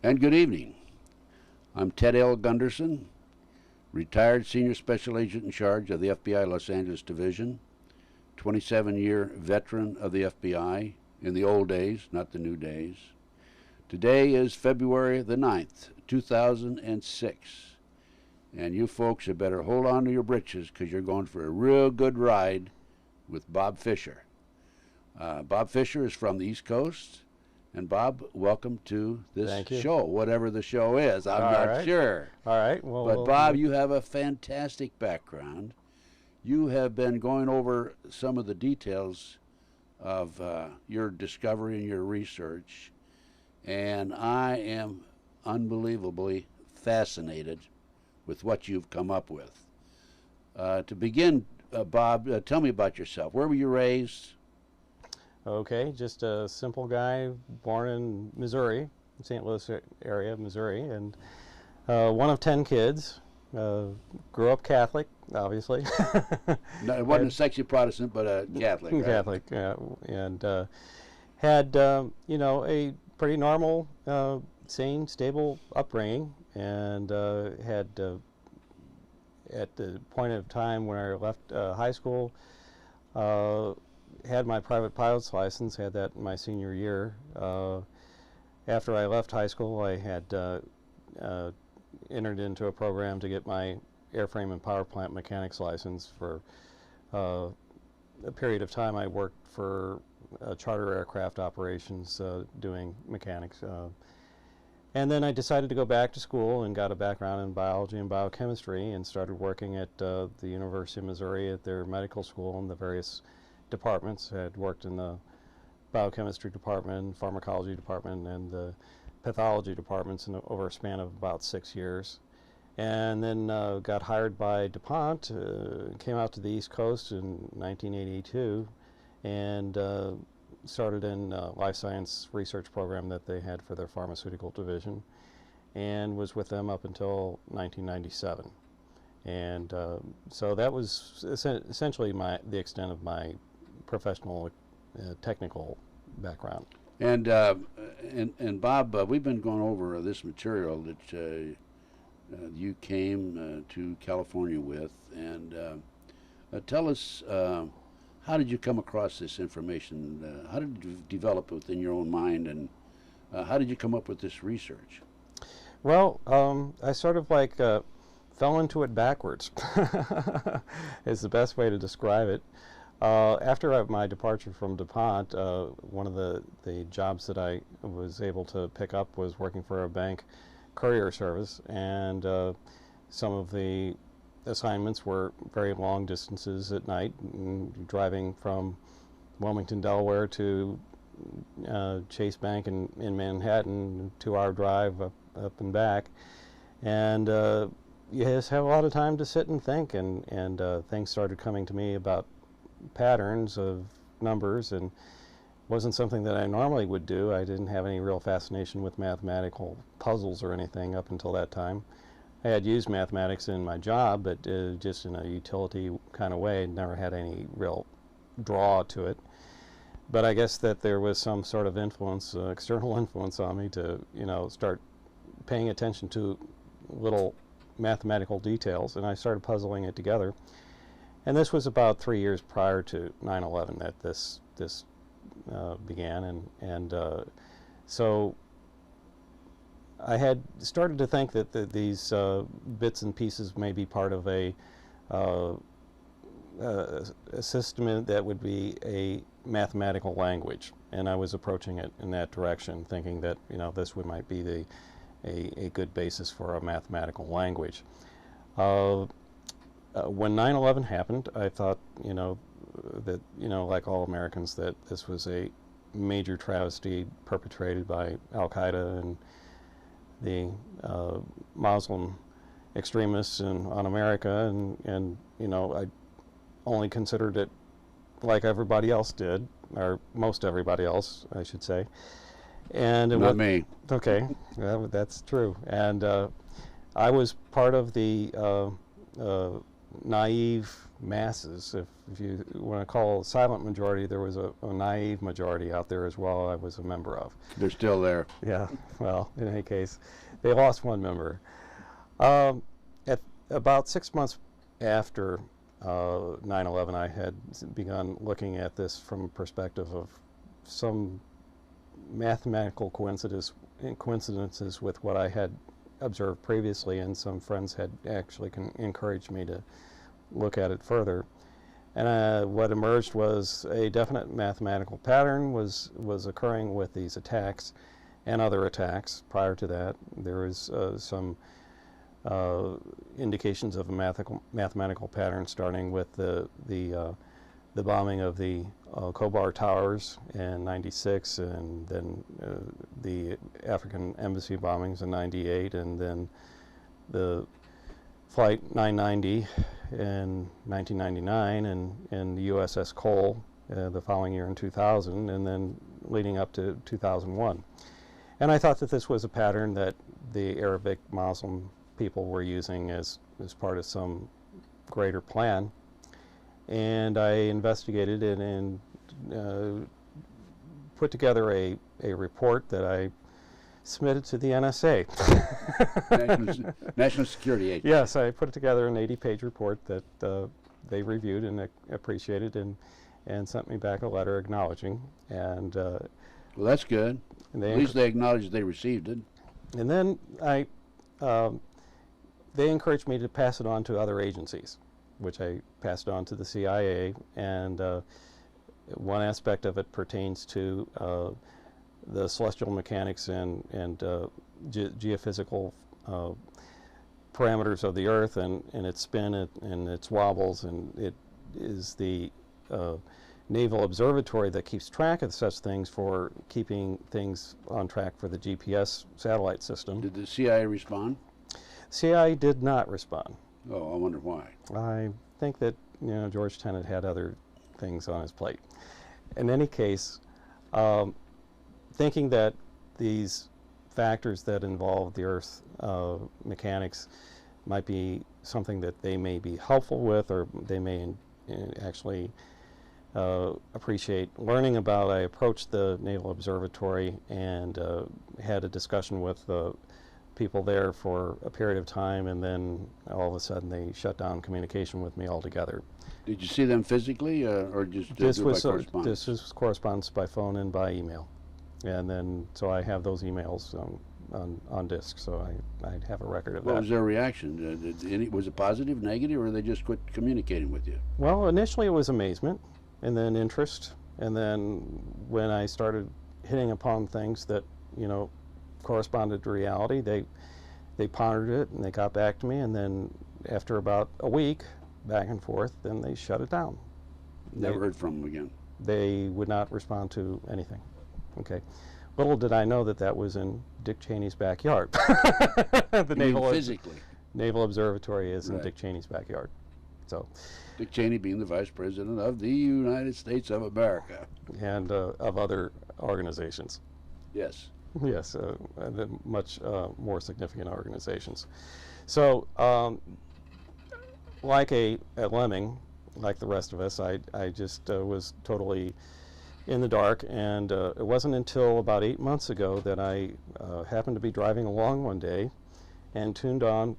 And good evening. I'm Ted L. Gunderson, retired Senior Special Agent in charge of the FBI Los Angeles Division, 27-year veteran of the FBI in the old days, not the new days. Today is February the 9th, 2006. And you folks had better hold on to your britches because you're going for a real good ride with Bob Fisher. Bob Fisher is from the East Coast. And Bob, welcome to this show, whatever the show is. I'm not sure. All right. Well, but Bob, you have a fantastic background. You have been going over some of the details of your discovery and your research, and I am unbelievably fascinated with what you've come up with. To begin, Bob, tell me about yourself. Where were you raised? Okay, just a simple guy born in Missouri, St. Louis area of Missouri, and one of 10 kids. Grew up Catholic, obviously. No, it wasn't a sexy Protestant, but a Catholic. Right? Catholic, yeah, and had you know, a pretty normal, sane, stable upbringing, and had at the point of time when I left high school. Had my private pilot's license, had that in my senior year. After I left high school, I had entered into a program to get my airframe and power plant mechanics license. For a period of time, I worked for charter aircraft operations doing mechanics. And then I decided to go back to school and got a background in biology and biochemistry and started working at the University of Missouri at their medical school in the various departments. I had worked in the biochemistry department, pharmacology department, and the pathology departments over a span of about 6 years. And then got hired by DuPont, came out to the East Coast in 1982, and started in life science research program that they had for their pharmaceutical division, and was with them up until 1997. And so that was essentially the extent of my professional, technical background. And Bob, we've been going over this material that you came to California with, and tell us, how did you come across this information? How did you develop it within your own mind, and how did you come up with this research? Well, I sort of like fell into it backwards is the best way to describe it. After my departure from DuPont, one of the jobs that I was able to pick up was working for a bank courier service, and some of the assignments were very long distances at night, driving from Wilmington, Delaware to Chase Bank in Manhattan, 2-hour drive up and back, and you just have a lot of time to sit and think, and things started coming to me about patterns of numbers, and wasn't something that I normally would do. I didn't have any real fascination with mathematical puzzles or anything up until that time. I had used mathematics in my job, but just in a utility kind of way. Never had any real draw to it. But I guess that there was some sort of influence, external influence on me to, you know, start paying attention to little mathematical details, and I started puzzling it together. And this was about 3 years prior to 9/11 that this began, and so I had started to think that these bits and pieces may be part of a system that would be a mathematical language, and I was approaching it in that direction, thinking that, you know, this might be a good basis for a mathematical language. When 9/11 happened, I thought, you know, that, you know, like all Americans, that this was a major travesty perpetrated by Al-Qaeda and the Muslim extremists on America, and you know, I only considered it like everybody else did, or most everybody else, I should say. And it Not me. Okay, well, that's true. And I was part of the naive masses. If you want to call a silent majority, there was a naive majority out there as well I was a member of. They're still there. Yeah, well, in any case, they lost one member. At about 6 months after 9/11, I had begun looking at this from a perspective of some mathematical coincidences with what I had observed previously, and some friends had actually encouraged me to look at it further. And what emerged was a definite mathematical pattern was occurring with these attacks and other attacks. Prior to that, there was some indications of a mathematical pattern, starting with the bombing of the Kobar Towers in '96, and then the African embassy bombings in '98, and then the Flight 990 in 1999, and the USS Cole the following year in 2000, and then leading up to 2001. And I thought that this was a pattern that the Arabic Muslim people were using as part of some greater plan. And I investigated it and put together a report that I submitted to the NSA. National Security Agency. Yes, I put together an 80-page report that they reviewed and appreciated, and sent me back a letter acknowledging. And well, that's good. At least they acknowledged they received it. And then they encouraged me to pass it on to other agencies, which I passed on to the CIA. And one aspect of it pertains to the celestial mechanics and geophysical parameters of the Earth, and its spin and its wobbles, and it is the Naval Observatory that keeps track of such things for keeping things on track for the GPS satellite system. Did the CIA respond? CIA did not respond. Oh, I wonder why. I think that George Tenet had other things on his plate. In any case, thinking that these factors that involve the Earth's mechanics might be something that they may be helpful with, or they may actually appreciate learning about, I approached the Naval Observatory and had a discussion with people there for a period of time, and then all of a sudden they shut down communication with me altogether. Did you see them physically, or just by correspondence? This was correspondence by phone and by email. And then, so I have those emails on disk, so I have a record of that. What was their reaction? Was it positive, negative, or they just quit communicating with you? Well, initially it was amazement, and then interest, and then when I started hitting upon things that, corresponded to reality, they pondered it, and they got back to me, and then after about a week, back and forth, then they shut it down. Never heard from them again. They would not respond to anything. Okay. Little did I know that that was in Dick Cheney's backyard. Physically. Naval Observatory is in Dick Cheney's backyard. So, Dick Cheney being the Vice President of the United States of America. And of other organizations. Yes. Yes, the much more significant organizations. So, like a lemming, like the rest of us, I just was totally in the dark, and it wasn't until about 8 months ago that I happened to be driving along one day and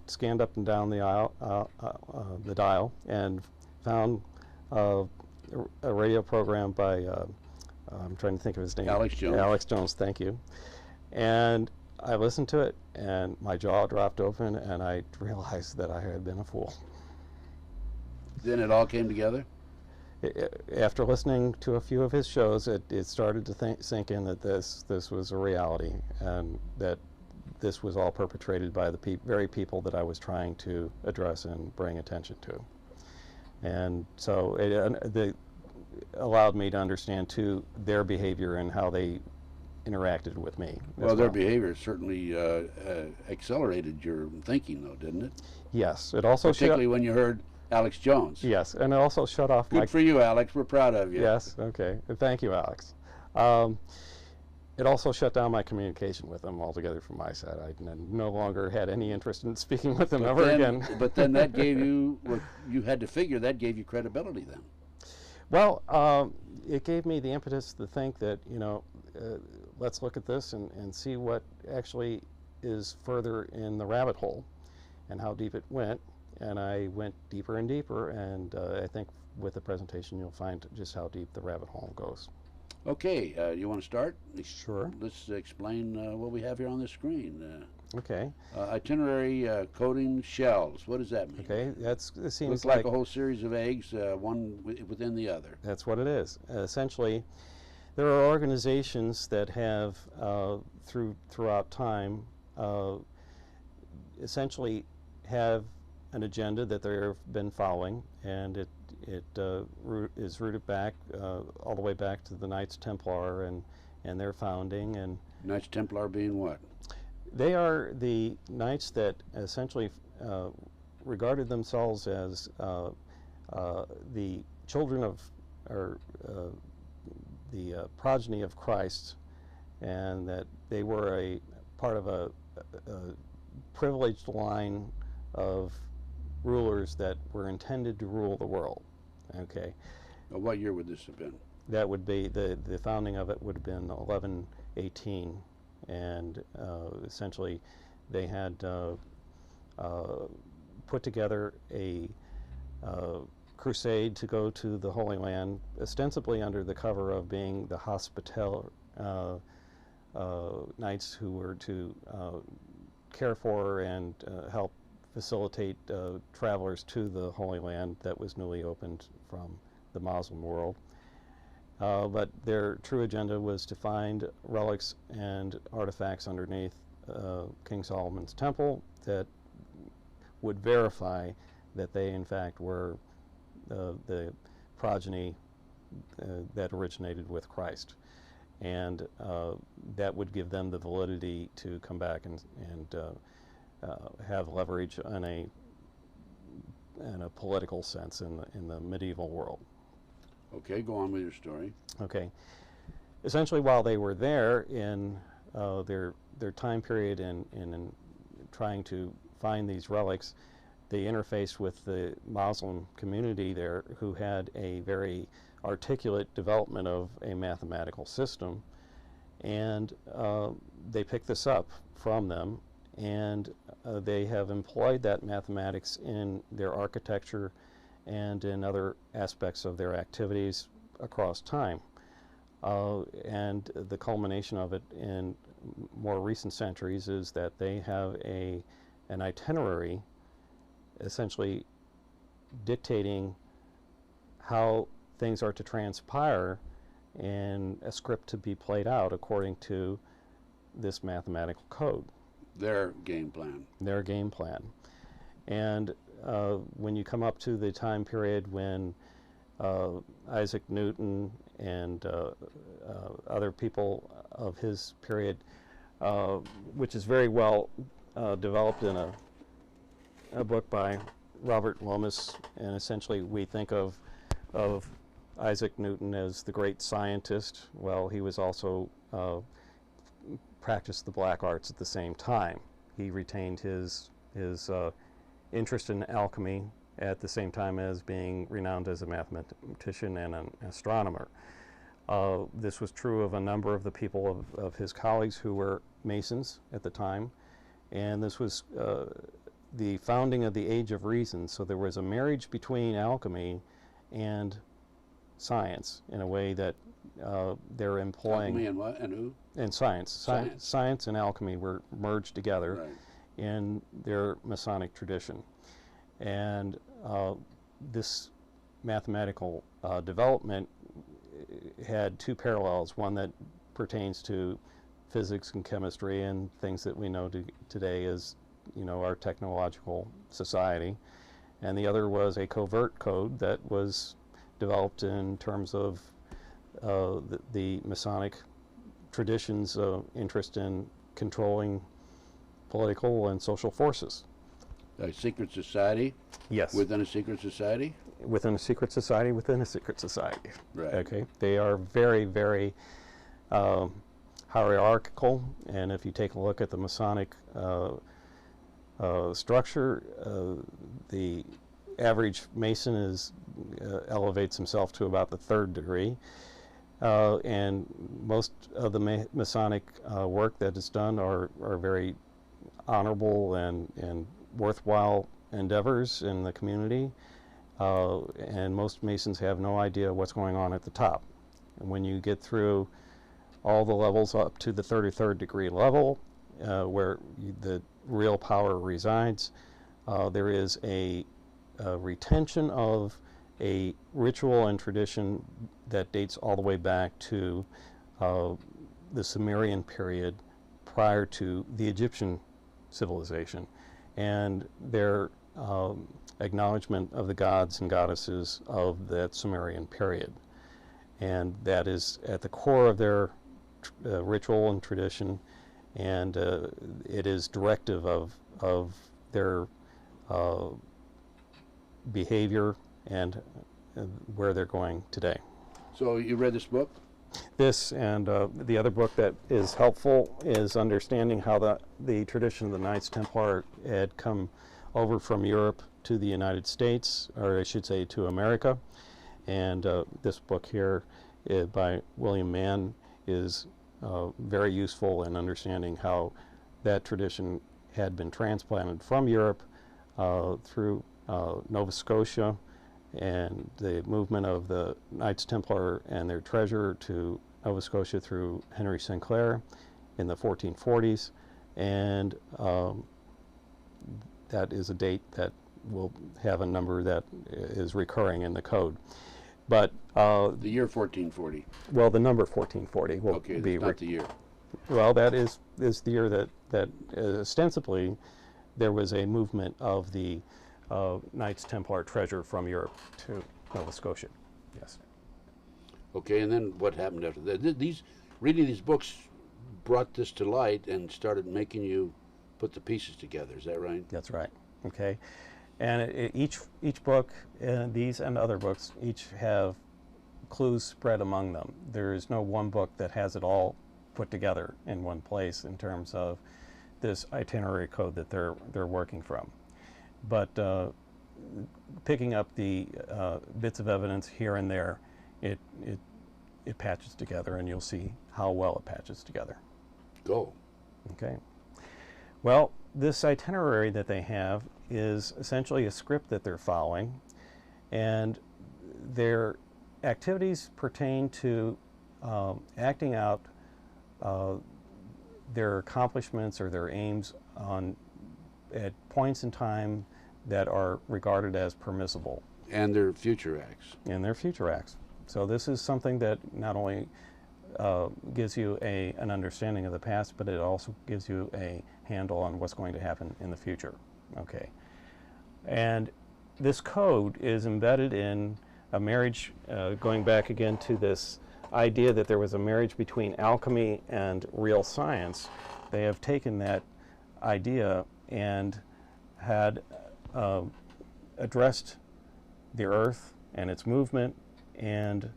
scanned up and down the dial, and found a radio program by, I'm trying to think of his name. Alex Jones. Alex Jones, thank you. And I listened to it, and my jaw dropped open, and I realized that I had been a fool. Then it all came together? After listening to a few of his shows, it started to sink in that this was a reality, and that this was all perpetrated by the very people that I was trying to address and bring attention to. And so it allowed me to understand, too, their behavior and how they interacted with me. Well, their behavior certainly accelerated your thinking, though, didn't it? Yes. It also particularly when you heard Alex Jones. Yes, and it also shut off Good for you, Alex. We're proud of you. Yes, okay. Thank you, Alex. It also shut down my communication with them altogether from my side. I no longer had any interest in speaking with them ever again. But then that gave you, what you had to figure, that gave you credibility then. Well, it gave me the impetus to think that, you know, let's look at this and see what actually is further in the rabbit hole and how deep it went. And I went deeper and deeper, and I think with the presentation you'll find just how deep the rabbit hole goes. Okay, you want to start? Sure. Let's explain what we have here on the screen. Okay. Itinerary coding shells. What does that mean? Okay, it seems Looks like a whole series of eggs, one within the other. That's what it is. Essentially, there are organizations that have, throughout time, essentially have an agenda that they've been following, and it is rooted back all the way back to the Knights Templar and their founding. And Knights Templar being what? they are the knights that essentially regarded themselves as the children of, or the progeny of Christ, and that they were a part of a privileged line of rulers that were intended to rule the world. Okay. What year would this have been? That would be, the founding of it would have been 1118, and essentially they had put together a crusade to go to the Holy Land, ostensibly under the cover of being the hospital knights who were to care for and help facilitate travelers to the Holy Land that was newly opened from the Muslim world. But their true agenda was to find relics and artifacts underneath King Solomon's temple that would verify that they in fact were the progeny that originated with Christ, and that would give them the validity to come back and have leverage in a political sense in the medieval world. Okay, go on with your story. Okay. Essentially, while they were there in their time period in trying to find these relics, they interfaced with the Muslim community there, who had a very articulate development of a mathematical system, and they picked this up from them, and they have employed that mathematics in their architecture and in other aspects of their activities across time. And the culmination of it in more recent centuries is that they have an itinerary essentially dictating how things are to transpire and a script to be played out according to this mathematical code. Their game plan. Their game plan. And when you come up to the time period when Isaac Newton and other people of his period, which is very well developed in a book by Robert Lomas, and essentially we think of Isaac Newton as the great scientist. Well, he was also practiced the black arts at the same time. He retained his interest in alchemy at the same time as being renowned as a mathematician and an astronomer. This was true of a number of the people of his colleagues who were Masons at the time, and this was the founding of the Age of Reason. So there was a marriage between alchemy and science in a way that they're employing. Alchemy and what? And who? And science. Science and alchemy were merged together. Right. In their Masonic tradition. And this mathematical development had two parallels, one that pertains to physics and chemistry and things that we know today as, you know, our technological society, and the other was a covert code that was developed in terms of the Masonic tradition's interest in controlling political and social forces. A secret society? Yes. Within a secret society? Within a secret society within a secret society. Right. Okay. They are very, very hierarchical, and if you take a look at the Masonic structure, the average Mason elevates himself to about the 3rd degree, and most of the Masonic work that is done are very honorable and worthwhile endeavors in the community, and most Masons have no idea what's going on at the top. And when you get through all the levels up to the 33rd degree level, where the real power resides, there is a retention of a ritual and tradition that dates all the way back to the Sumerian period prior to the Egyptian civilization, and their acknowledgement of the gods and goddesses of that Sumerian period. And that is at the core of their ritual and tradition, and it is directive of their behavior and where they're going today. So you read this book? This and the other book that is helpful is understanding how the tradition of the Knights Templar had come over from Europe to the United States, or I should say to America. And this book here by William Mann is very useful in understanding how that tradition had been transplanted from Europe through Nova Scotia, and the movement of the Knights Templar and their treasure to Nova Scotia through Henry Sinclair in the 1440s, and that is a date that will have a number that is recurring in the code. But the year 1440. Well, the number 1440 will okay, be not the year. Well, that is the year that ostensibly there was a movement of the Knights Templar treasure from Europe to Nova Scotia. Yes. Okay, and then what happened after that? Reading these books brought this to light and started making you put the pieces together. Is that right? That's right. Okay, and each book, these and other books, each have clues spread among them. There is no one book that has it all put together in one place in terms of this itinerary code that they're working from. But picking up the bits of evidence here and there, it patches together, and you'll see how well it patches together. Go. Okay. Well, this itinerary that they have is essentially a script that they're following, and their activities pertain to acting out their accomplishments or their aims at points in time that are regarded as permissible. And their future acts. And their future acts. So this is something that not only gives you an understanding of the past, but it also gives you a handle on what's going to happen in the future. Okay. And this code is embedded in a marriage, going back again to this idea that there was a marriage between alchemy and real science. They have taken that idea and had addressed the earth and its movement and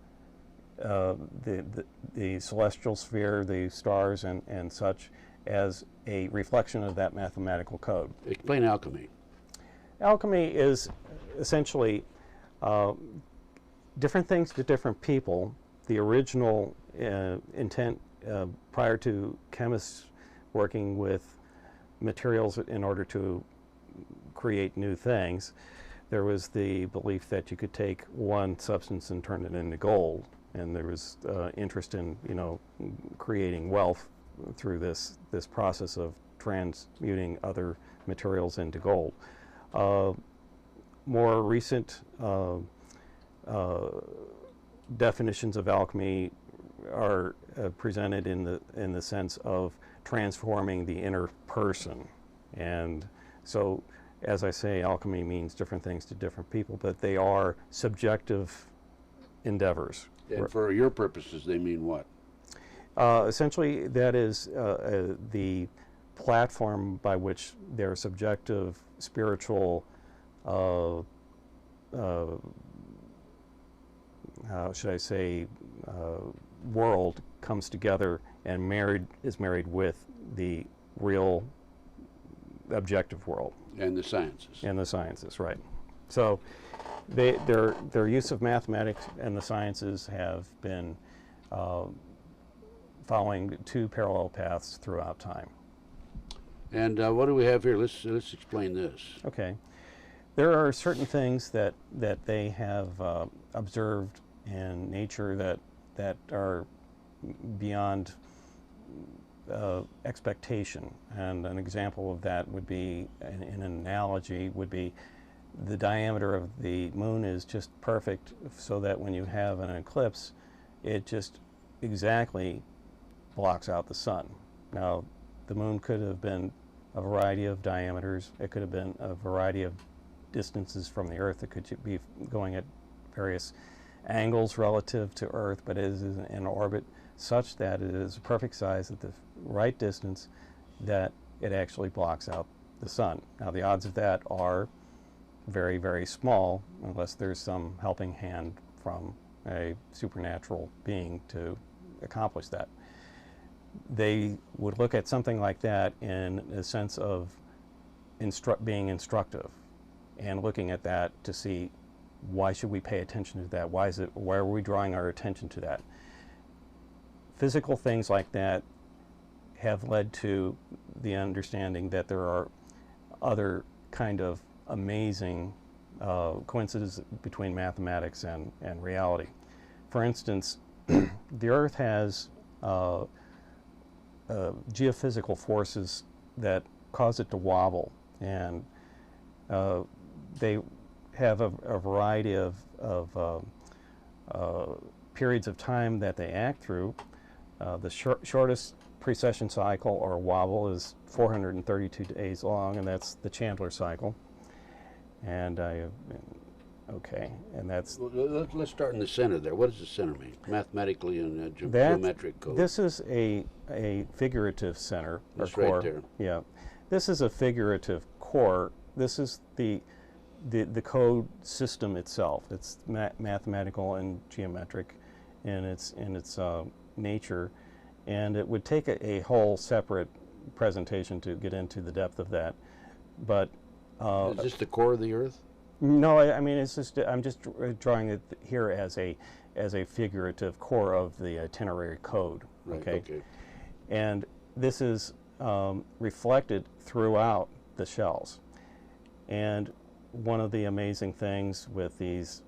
the celestial sphere, the stars and such, as a reflection of that mathematical code. Explain alchemy. Alchemy is essentially different things to different people. The original intent prior to chemists working with materials in order to create new things, there was the belief that you could take one substance and turn it into gold, and there was interest in creating wealth through this process of transmuting other materials into gold. More recent definitions of alchemy are presented in the sense of transforming the inner person. And so, as I say, alchemy means different things to different people, but they are subjective endeavors. And for your purposes, they mean what? Essentially, that is the platform by which their subjective spiritual how should I say, world comes together and is married with the real objective world. And the sciences. And the sciences, right. So their use of mathematics and the sciences have been following two parallel paths throughout time. And what do we have here? Let's explain this. Okay. There are certain things that they have observed in nature that are beyond expectation. And an example of that would be, in an analogy, would be the diameter of the moon is just perfect so that when you have an eclipse, it just exactly blocks out the sun. Now, the moon could have been a variety of diameters. It could have been a variety of distances from the Earth. It could be going at various angles relative to Earth, but it is in orbit such that it is a perfect size at the right distance that it actually blocks out the sun. Now, the odds of that are very, very small unless there's some helping hand from a supernatural being to accomplish that. They would look at something like that in a sense of being instructive and looking at that to see, why should we pay attention to that? Why are we drawing our attention to that? Physical things like that have led to the understanding that there are other kind of amazing coincidences between mathematics and reality. For instance, the Earth has geophysical forces that cause it to wobble, and they have a variety of periods of time that they act through. The shortest precession cycle, or wobble, is 432 days long, and that's the Chandler cycle. And okay, and that's... Well, let's start in the center there. What does the center mean, mathematically and geometric code? This is a figurative center, or core. Right there. Yeah, this is a figurative core. This is the code system itself. It's mathematical and geometric in its nature, and it would take a whole separate presentation to get into the depth of that. But is this the core of the Earth? No, I mean, it's just, I'm just drawing it here as a figurative core of the itinerary code. Right, okay. And this is reflected throughout the shells. And one of the amazing things with these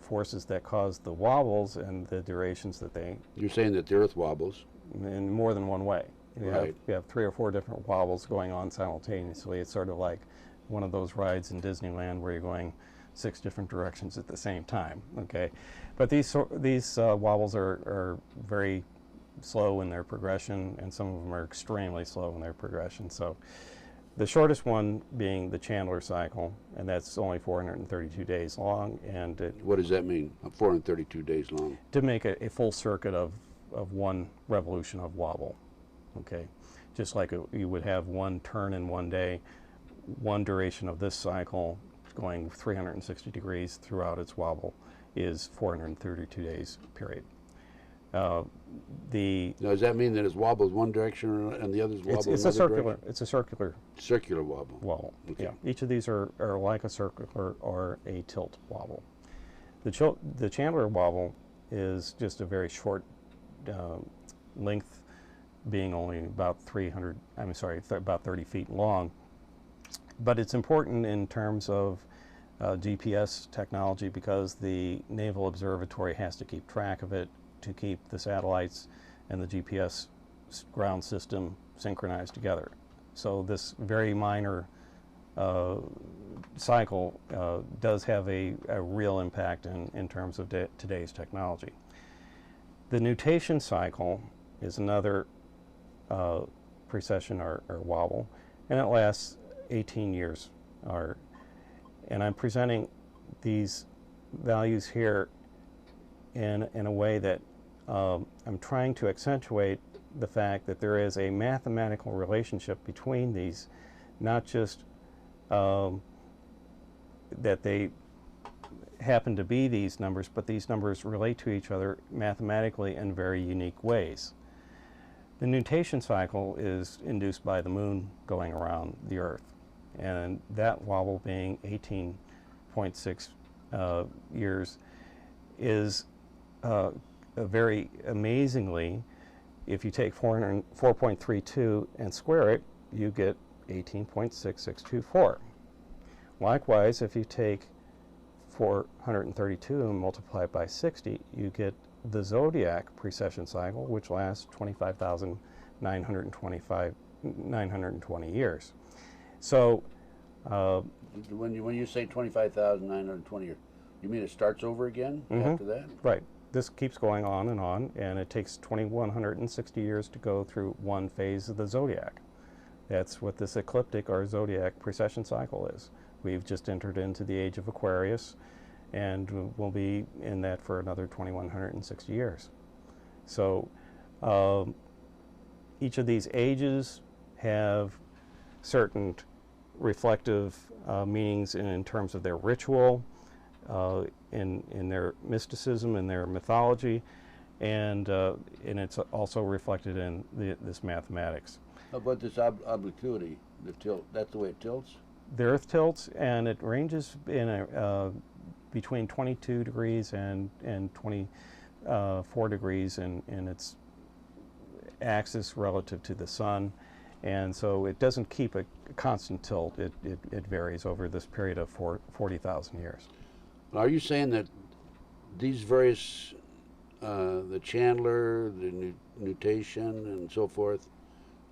forces that cause the wobbles and the durations that they... You're saying that the Earth wobbles? In more than one way. Right. You have 3 or 4 different wobbles going on simultaneously. It's sort of like one of those rides in Disneyland where you're going 6 different directions at the same time. Okay, but these wobbles are very slow in their progression, and some of them are extremely slow in their progression. So the shortest one being the Chandler cycle, and that's only 432 days long. And what does that mean, 432 days long? To make a full circuit of one revolution of wobble. Okay, just like you would have one turn in one day, one duration of this cycle going 360 degrees throughout its wobble is 432 days period. Now, does that mean that it wobbles one direction and the others wobble another direction? It's a circular wobble. Wobble. Okay. Yeah. Each of these are like a circular or a tilt wobble. The Chandler wobble is just a very short length, being only about about 30 feet long. But it's important in terms of GPS technology, because the Naval Observatory has to keep track of it to keep the satellites and the GPS ground system synchronized together. So this very minor cycle does have a real impact in terms of today's technology. The nutation cycle is another precession or wobble, and it lasts 18 years. And I'm presenting these values here in a way that I'm trying to accentuate the fact that there is a mathematical relationship between these, not just that they happen to be these numbers, but these numbers relate to each other mathematically in very unique ways. The nutation cycle is induced by the moon going around the Earth, and that wobble being 18.6 years is very amazingly, if you take 4.32 and square it, you get 18.6624. Likewise, if you take 432 and multiply it by 60, you get the zodiac precession cycle, which lasts 25,920 years. So when you say 25,920 years, you mean it starts over again after that? Right. This keeps going on, and it takes 2,160 years to go through one phase of the zodiac. That's what this ecliptic or zodiac precession cycle is. We've just entered into the age of Aquarius, and we'll be in that for another 2,160 years. So each of these ages have certain reflective meanings in terms of their ritual, in their mysticism, in their mythology, and it's also reflected in this mathematics. How about this obliquity, the tilt? That's the way it tilts? The Earth tilts, and it ranges in between 22 degrees and 24 degrees in its axis relative to the sun, and so it doesn't keep a constant tilt. It varies over this period of 40,000 years. Are you saying that these various, the Chandler, the nutation, and so forth,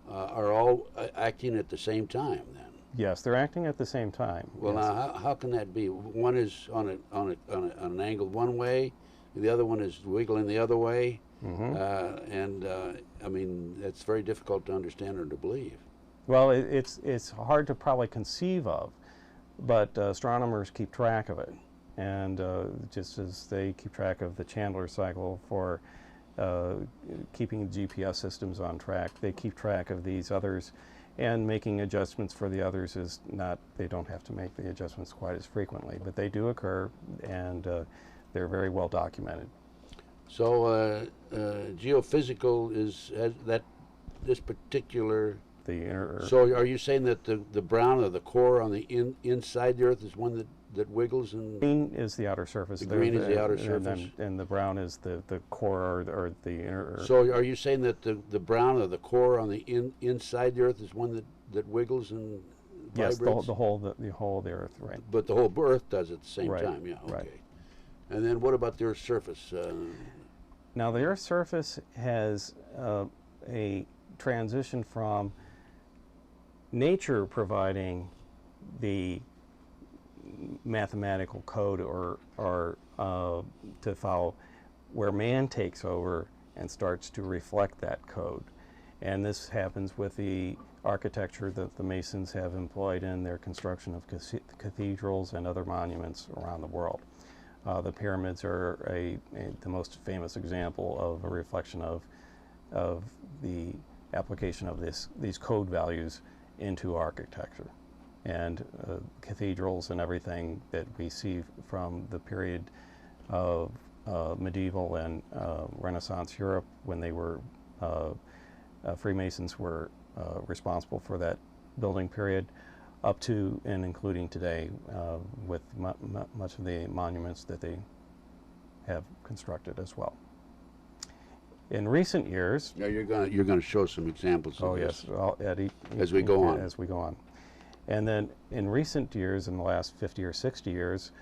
are all acting at the same time then? Yes, they're acting at the same time. Well, yes. now how can that be? One is on an angle one way, the other one is wiggling the other way, I mean, that's very difficult to understand or to believe. Well, it's hard to probably conceive of, but astronomers keep track of it, and just as they keep track of the Chandler cycle for keeping GPS systems on track, they keep track of these others, and making adjustments for the others is not, they don't have to make the adjustments quite as frequently, but they do occur, and they're very well documented. So geophysical is this particular. So are you saying that the brown or the core on the inside the Earth is one that wiggles? And green is the outer surface. The green is the outer surface, and the brown is the core or the inner. So are you saying that the brown or the core on the inside the Earth is one that wiggles and vibrates? Yes, the whole of the Earth, right? But the whole Earth does at the same time, yeah. Okay. Right. And then what about the Earth's surface? Now the Earth's surface has a transition from nature providing the mathematical code or to follow, where man takes over and starts to reflect that code. And this happens with the architecture that the Masons have employed in their construction of cathedrals and other monuments around the world. The pyramids are the most famous example of a reflection of the application of these code values into architecture. And cathedrals and everything that we see from the period of medieval and Renaissance Europe, when they were Freemasons were responsible for that building period, up to and including today, with much of the monuments that they have constructed as well. In recent years, yeah, you're going to show some examples. Oh yes, as we go on. As we go on, and then in recent years, in the last 50 or 60 years,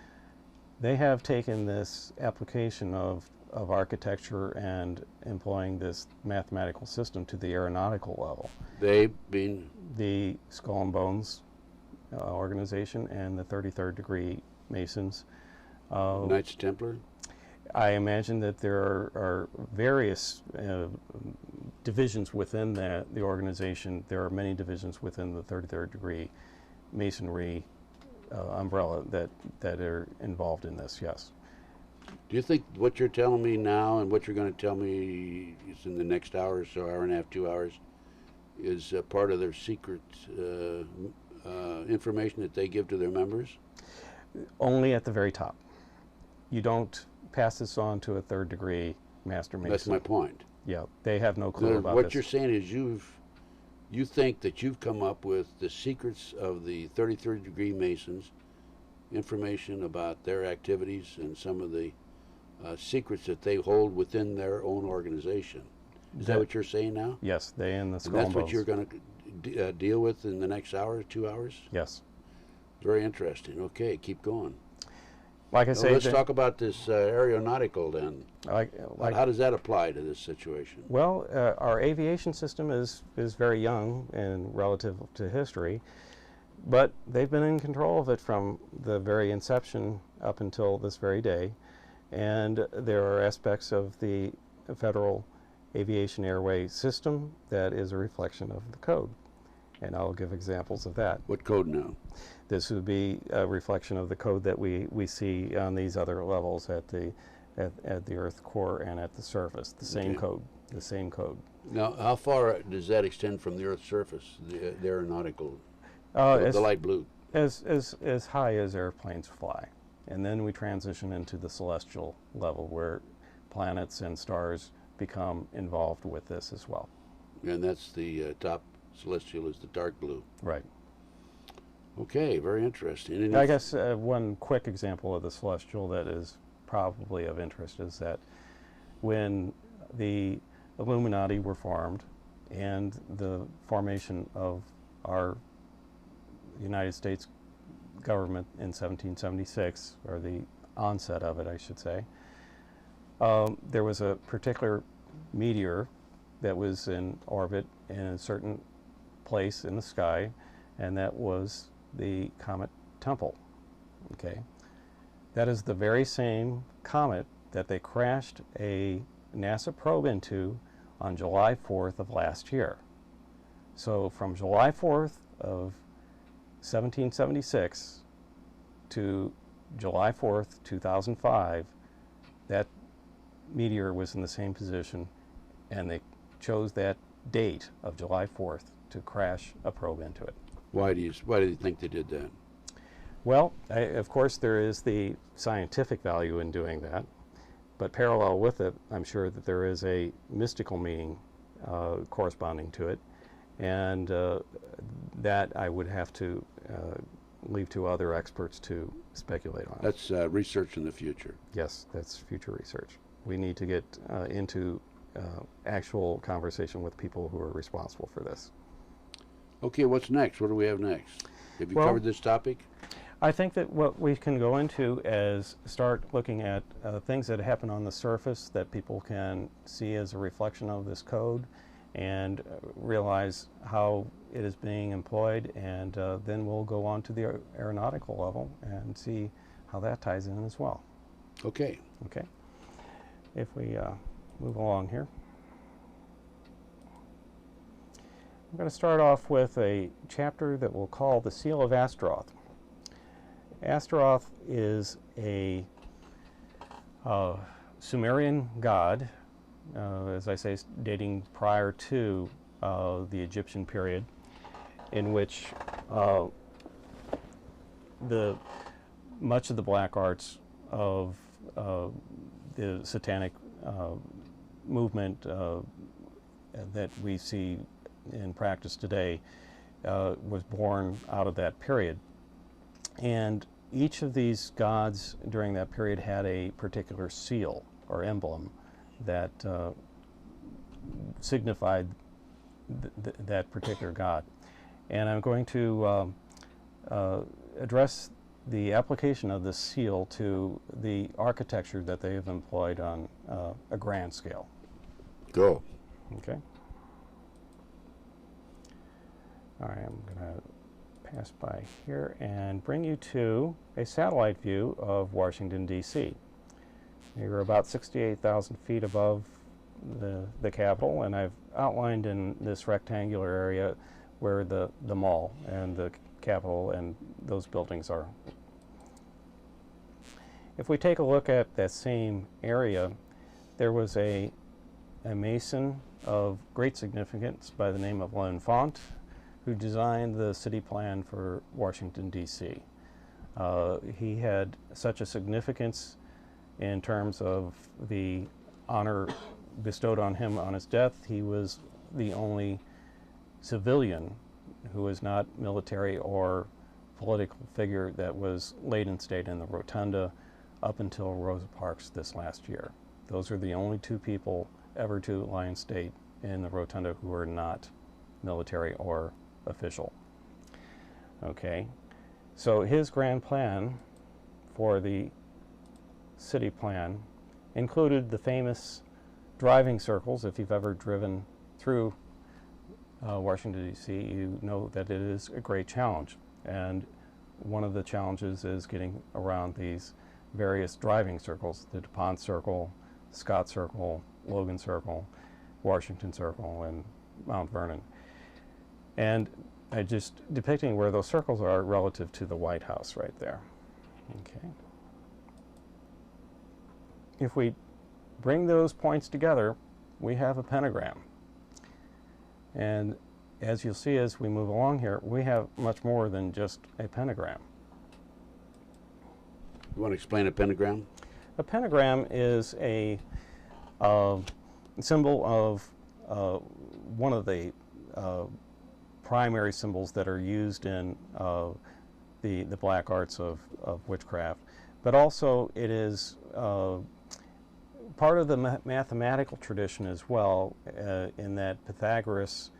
they have taken this application of architecture and employing this mathematical system to the aeronautical level. They being the Skull and Bones organization and the 33rd Degree Masons. Knights Templar? I imagine that there are various divisions within the organization. There are many divisions within the 33rd Degree Masonry umbrella that are involved in this, yes. Do you think what you're telling me now and what you're going to tell me is in the next hour or so, hour and a half, 2 hours, is part of their secret information that they give to their members? Only at the very top. you don't pass this on to a third degree master mason. That's my point. Yeah, they have no clue about What this. you're saying is you think that you've come up with the secrets of the 33rd degree Masons, information about their activities and some of the secrets that they hold within their own organization. Is that what you're saying now? Yes, they and the skull And and that's what bones. you're going to deal with in the next hour, 2 hours? Yes. Very interesting. Okay, keep going. Like I Now, say, let's talk about this aeronautical then. like How does that apply to this situation? well, our aviation system is very young and relative to history, but they've been in control of it from the very inception up until this very day. And there are aspects of the Federal Aviation Airway system that is a reflection of the code. And I'll give examples of that. What code now? This would be a reflection of the code that we see on these other levels at the Earth core and at the surface. The same Okay. code. The same code. Now, how far does that extend from the Earth's surface, the aeronautical, As the light blue? as high as airplanes fly, and then we transition into the celestial level where planets and stars become involved with this as well. And that's the top celestial is the dark blue. Right. Okay, very interesting. And I guess one quick example of the celestial that is probably of interest is that when the Illuminati were formed and the formation of our United States government in 1776, or the onset of it, I should say, there was a particular meteor that was in orbit in a certain place in the sky, and that was the comet Temple. Okay, that is the very same comet that they crashed a NASA probe into on July 4th of last year. So from July 4th of 1776 to July 4th, 2005, that meteor was in the same position, and they chose that date of July 4th to crash a probe into it. why do you think they did that? Well, of course, there is the scientific value in doing that, but parallel with it, I'm sure that there is a mystical meaning corresponding to it, and that I would have to leave to other experts to speculate on. That's research in the future. Yes, that's future research. We need to get into actual conversation with people who are responsible for this. Okay, what's next? What do we have next? Have you Well, covered this topic? I think that what we can go into is start looking at things that happen on the surface that people can see as a reflection of this code, and realize how it is being employed, and then we'll go on to the aeronautical level and see how that ties in as well. Okay. Okay. If we move along here. I'm going to start off with a chapter that we'll call the Seal of Astaroth. Astaroth is a Sumerian god, as I say, dating prior to the Egyptian period, in which much of the black arts of the satanic movement that we see in practice today was born out of that period. And each of these gods during that period had a particular seal or emblem that signified that particular god. And I'm going to address the application of this seal to the architecture that they have employed on a grand scale. Go. Okay. All right, I'm going to pass by here and bring you to a satellite view of Washington, D.C. You're about 68,000 feet above the Capitol, and I've outlined in this rectangular area where the mall and the Capitol and those buildings are. If we take a look at that same area, there was a Mason of great significance by the name of L'Enfant, who designed the city plan for Washington, D.C. He had such a significance in terms of the honor bestowed on him on his death. He was the only civilian who was not military or political figure that was laid in state in the rotunda up until Rosa Parks this last year. Those are the only two people ever to lie in state in the rotunda who were not military or official. Okay, so his grand plan for the city plan included the famous driving circles. If you've ever driven through Washington, D.C., you know that it is a great challenge. And one of the challenges is getting around these various driving circles, the DuPont Circle, Scott Circle, Logan Circle, Washington Circle, and Mount Vernon. And just depicting where those circles are relative to the White House right there. Okay. If we bring those points together, we have a pentagram. And as you'll see as we move along here, we have much more than just a pentagram. You want to explain a pentagram? A pentagram is a symbol of one of the primary symbols that are used in the black arts of witchcraft. But also it is part of the mathematical tradition as well, in that Pythagoras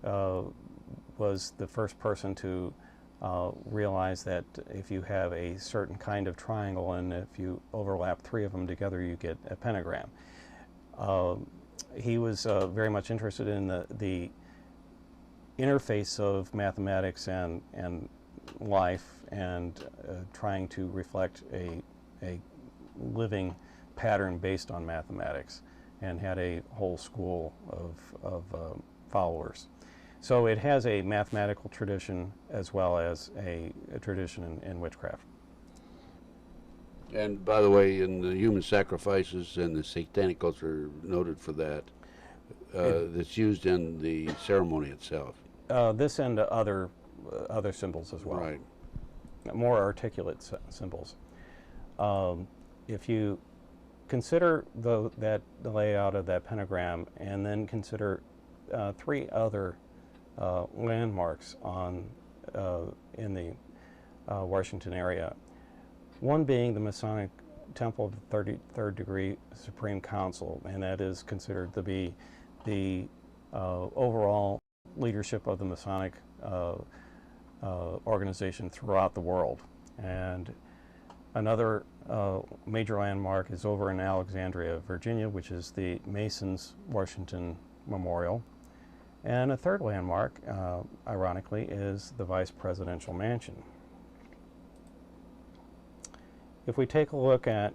was the first person to realize that if you have a certain kind of triangle and if you overlap three of them together, you get a pentagram. He was very much interested in the interface of mathematics and life, and trying to reflect a living pattern based on mathematics, and had a whole school of followers. So it has a mathematical tradition as well as a tradition in witchcraft. And by the way, in the human sacrifices and the satanic culture noted for that, that's used in the ceremony itself. This and other symbols as well. Right. More articulate symbols. If you consider the layout of that pentagram, and then consider three other landmarks in the Washington area. One being the Masonic Temple of the 33rd Degree Supreme Council, and that is considered to be the overall leadership of the Masonic organization throughout the world. And another major landmark is over in Alexandria, Virginia, which is the Masons Washington Memorial. And a third landmark, ironically, is the Vice Presidential Mansion. If we take a look at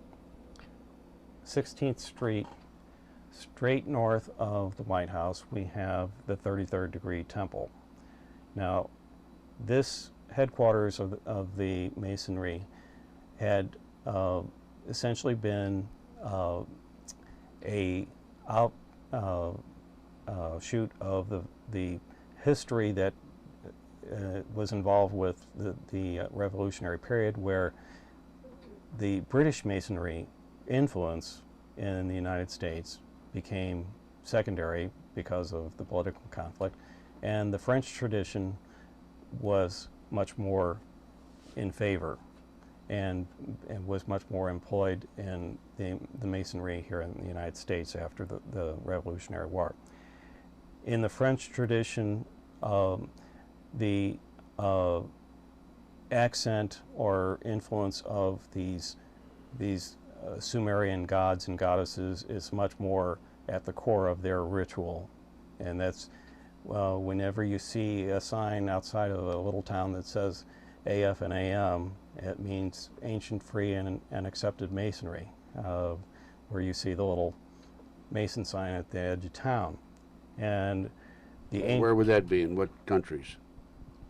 16th Street, straight north of the White House, we have the 33rd Degree Temple. Now, this headquarters of the Masonry had essentially been a shoot of the history that was involved with the Revolutionary period, where the British Masonry influence in the United States became secondary because of the political conflict, and the French tradition was much more in favor and was much more employed in the Masonry here in the United States after the Revolutionary War. In the French tradition, the accent or influence of these Sumerian gods and goddesses is much more at the core of their ritual, and that's whenever you see a sign outside of a little town that says AF and AM, it means ancient, free, and accepted Masonry, where you see the little Mason sign at the edge of town. And where would that be? In what countries?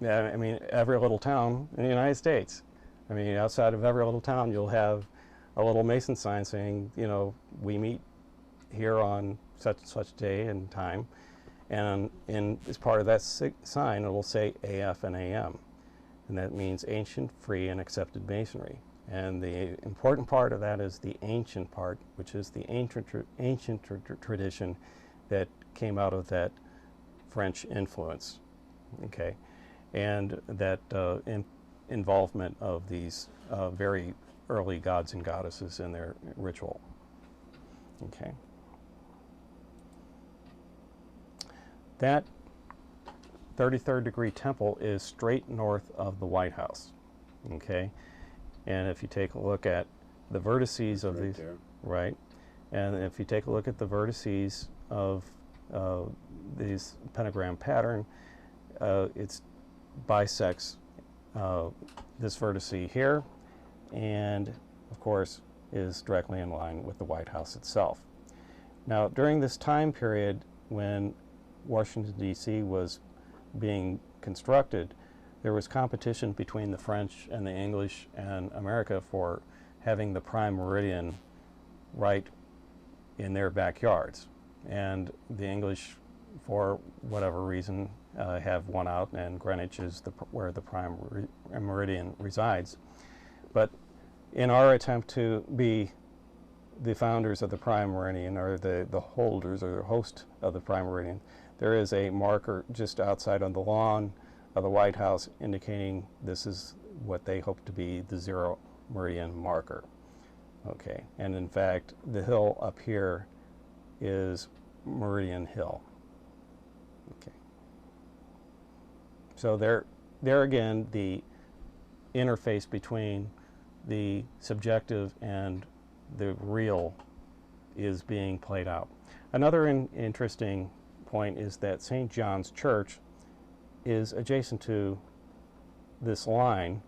Yeah, I mean, every little town in the United States. I mean, outside of every little town, you'll have a little Mason sign saying, you know, we meet here on such and such day and time. And as part of that sign, it will say AF and AM. And that means ancient, free, and accepted Masonry. And the important part of that is the ancient part, which is the ancient tradition that came out of that French influence, okay, and that involvement of these very early gods and goddesses in their ritual, okay. That 33rd degree temple is straight north of the White House, okay. And if you take a look at the vertices of these, right, and if you take a look at the vertices of these pentagram pattern, it bisects this vertice here, and of course is directly in line with the White House itself. Now, during this time period when Washington, D.C. was being constructed, there was competition between the French and the English and America for having the prime meridian right in their backyards. And the English, for whatever reason, have won out, and Greenwich is where the prime meridian resides. But in our attempt to be the founders of the prime meridian, or the holders or the host of the prime meridian, there is a marker just outside on the lawn of the White House indicating this is what they hope to be the zero meridian marker. Okay, and in fact, the hill up here is Meridian Hill. Okay. So there again, the interface between the subjective and the real is being played out. Another interesting point is that St. John's Church is adjacent to this line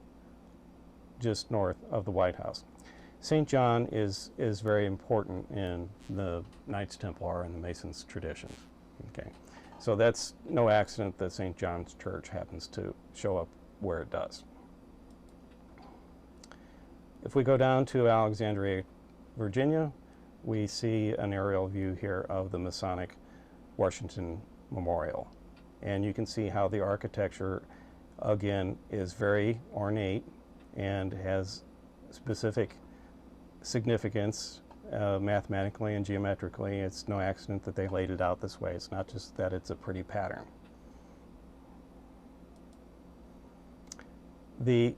just north of the White House. St. John is very important in the Knights Templar and the Masons tradition. Okay, so that's no accident that St. John's Church happens to show up where it does. If we go down to Alexandria, Virginia, we see an aerial view here of the Masonic Washington Memorial. And you can see how the architecture, again, is very ornate and has specific significance mathematically and geometrically. It's no accident that they laid it out this way. It's not just that it's a pretty pattern. The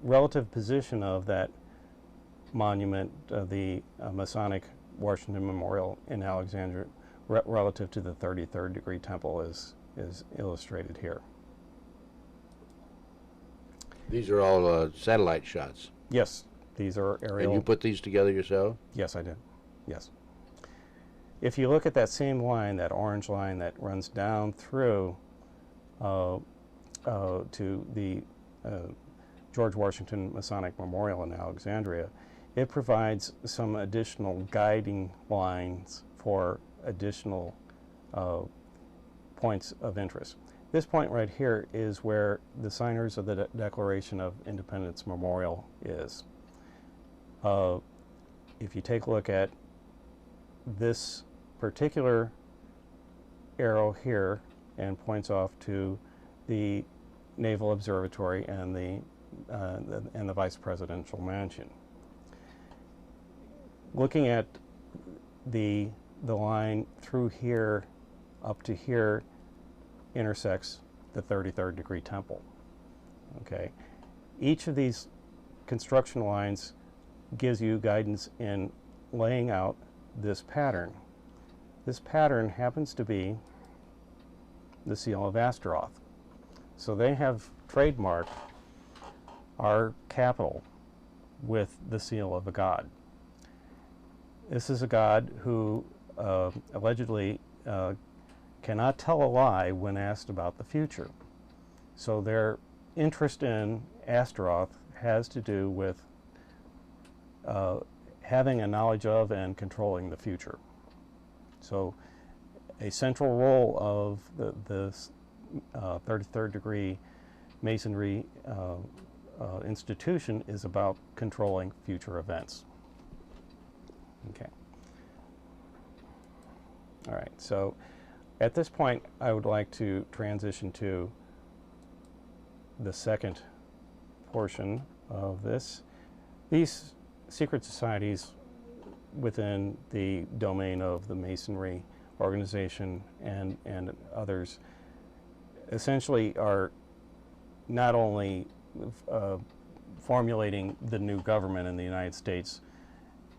relative position of that monument, the Masonic Washington Memorial in Alexandria, relative to the 33rd degree temple is illustrated here. These are all satellite shots. Yes, these are aerial. And you put these together yourself? Yes, I did. Yes. If you look at that same line, that orange line that runs down through to the George Washington Masonic Memorial in Alexandria, it provides some additional guiding lines for additional points of interest. This point right here is where the signers of the Declaration of Independence Memorial is. If you take a look at this particular arrow here and points off to the Naval Observatory and the Vice Presidential Mansion. Looking at the line through here up to here intersects the 33rd degree temple. Okay, each of these construction lines gives you guidance in laying out this pattern. This pattern happens to be the seal of Astaroth. So they have trademarked our capital with the seal of a god. This is a god who allegedly cannot tell a lie when asked about the future. So their interest in Astaroth has to do with having a knowledge of and controlling the future. So a central role of the 33rd degree Masonry institution is about controlling future events. Okay. All right, so at this point I would like to transition to the second portion of this, These secret societies within the domain of the Masonry organization and others essentially are not only formulating the new government in the United States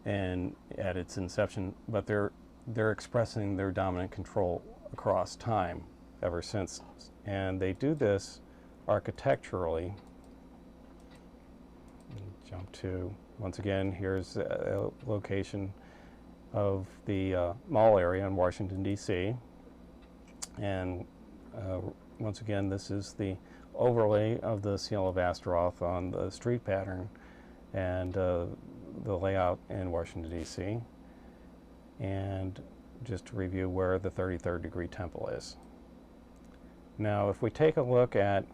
and at its inception, but they're expressing their dominant control across time ever since. And they do this architecturally. Jump to, once again, here's a location of the mall area in Washington, D.C. And once again, this is the overlay of the Seal of Astaroth on the street pattern and the layout in Washington, D.C. And just to review where the 33rd degree temple is. Now, if we take a look at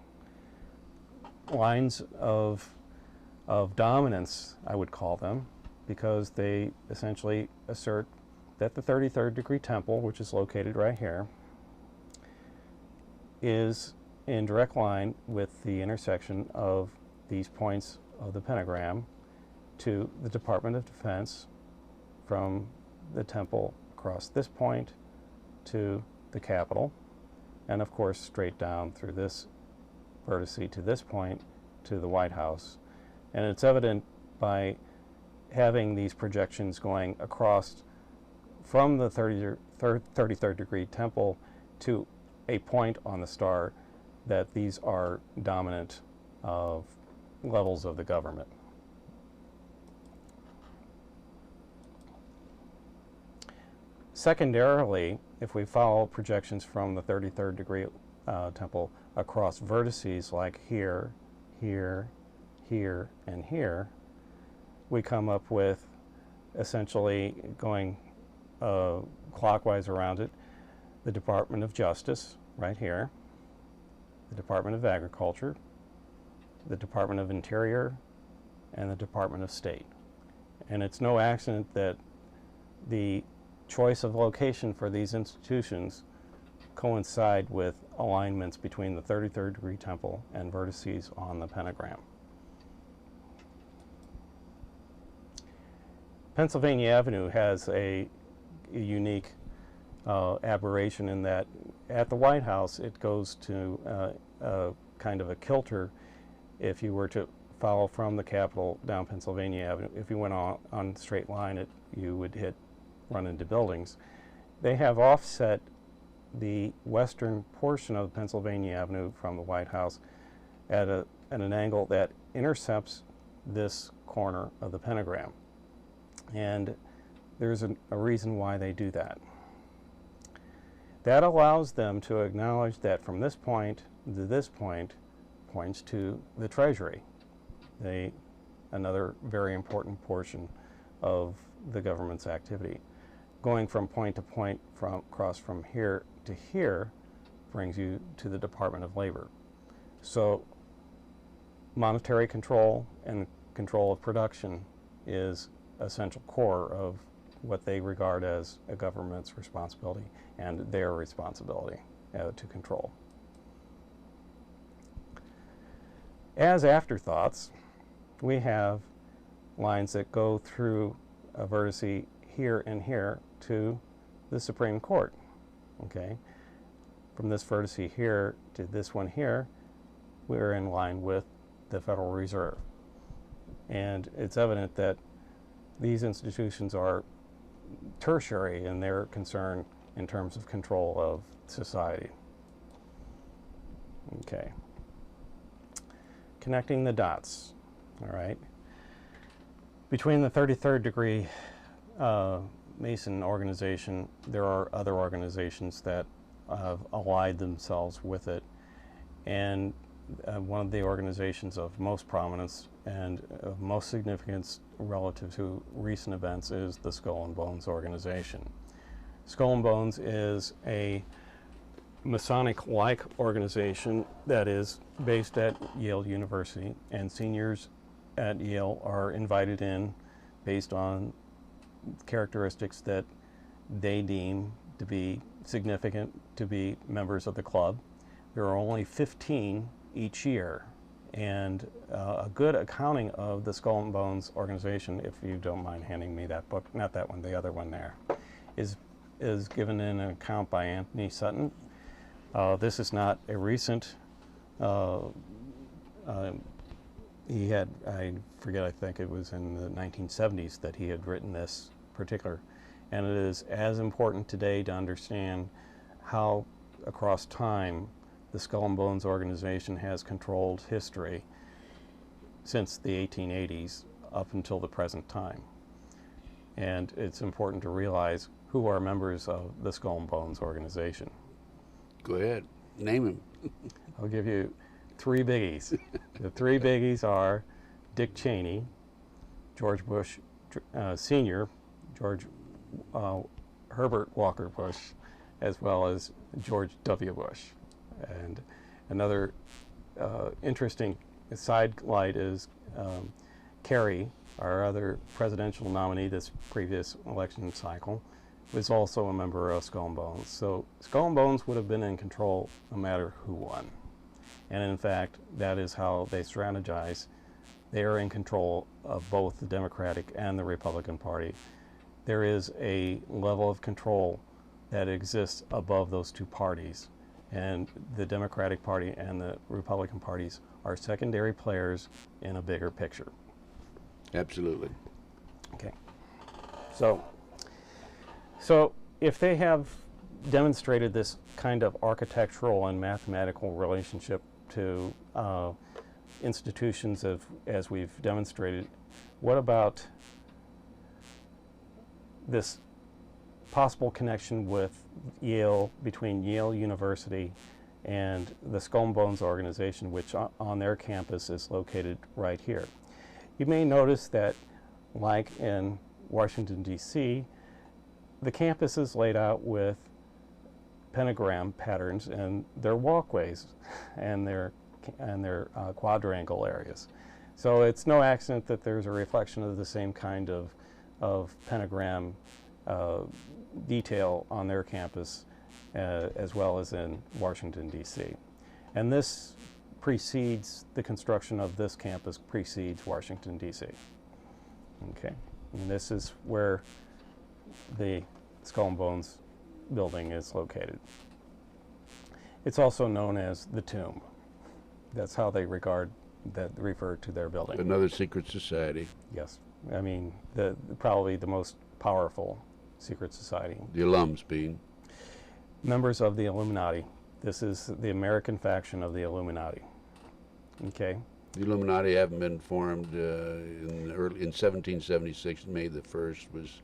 lines of dominance, I would call them, because they essentially assert that the 33rd degree temple, which is located right here, is in direct line with the intersection of these points of the pentagram to the Department of Defense, from the temple across this point to the Capitol, and of course straight down through this vertice to this point to the White House. And it's evident by having these projections going across from the 33rd degree temple to a point on the star that these are dominant levels of the government. Secondarily, if we follow projections from the 33rd degree temple across vertices like here, here, here, and here, we come up with essentially going clockwise around it, the Department of Justice right here, the Department of Agriculture, the Department of Interior, and the Department of State. And it's no accident that the choice of location for these institutions coincide with alignments between the 33rd degree temple and vertices on the pentagram. Pennsylvania Avenue has a unique aberration in that at the White House it goes to kind of a kilter. If you were to follow from the Capitol down Pennsylvania Avenue, if you went on a straight line, you would run into buildings. They have offset the western portion of Pennsylvania Avenue from the White House at an angle that intercepts this corner of the pentagram. And there's a reason why they do that. That allows them to acknowledge that from this point to this point points to the Treasury, another very important portion of the government's activity. Going from point to point, across from here to here, brings you to the Department of Labor. So monetary control and control of production is essential core of what they regard as a government's responsibility and their responsibility to control. As afterthoughts, we have lines that go through a vertice here and here to the Supreme Court. Okay, from this vertice here to this one here, we're in line with the Federal Reserve. And it's evident that these institutions are tertiary in their concern in terms of control of society. Okay. Connecting the dots, all right. Between the 33rd degree Mason organization, there are other organizations that have allied themselves with it. And one of the organizations of most prominence and of most significance relative to recent events is the Skull and Bones organization. Skull and Bones is a Masonic-like organization that is based at Yale University, and seniors at Yale are invited in based on characteristics that they deem to be significant to be members of the club. There are only 15 each year, And a good accounting of the Skull and Bones organization, if you don't mind handing me that book, not that one, the other one there, is given in an account by Anthony Sutton. This is not a recent, he had, I forget, I think it was in the 1970s that he had written this particular, and it is as important today to understand how across time the Skull and Bones organization has controlled history since the 1880s up until the present time. And it's important to realize who are members of the Skull and Bones organization. Go ahead, name him. I'll give you three biggies. The three biggies are Dick Cheney, George Bush Sr., George Herbert Walker Bush, as well as George W. Bush. And another interesting sidelight is Kerry, our other presidential nominee this previous election cycle, was also a member of Skull and Bones. So Skull and Bones would have been in control no matter who won. And in fact, that is how they strategize. They are in control of both the Democratic and the Republican Party. There is a level of control that exists above those two parties. And the Democratic Party and the Republican parties are secondary players in a bigger picture. Absolutely. Okay. So if they have demonstrated this kind of architectural and mathematical relationship to institutions as we've demonstrated, what about this possible connection with Yale, between Yale University and the Skull and Bones organization, which on their campus is located right here? You may notice that, like in Washington, D.C., the campus is laid out with pentagram patterns and their walkways and their quadrangle areas. So it's no accident that there's a reflection of the same kind of pentagram detail on their campus as well as in Washington, D.C. And this precedes, the construction of this campus precedes Washington, D.C. Okay, and this is where the Skull and Bones building is located. It's also known as the Tomb. That's how they refer to their building. Another secret society. Yes, I mean probably the most powerful secret society. The alums being members of the Illuminati. This is the American faction of the Illuminati. Okay. The Illuminati haven't been formed in 1776. May the 1st was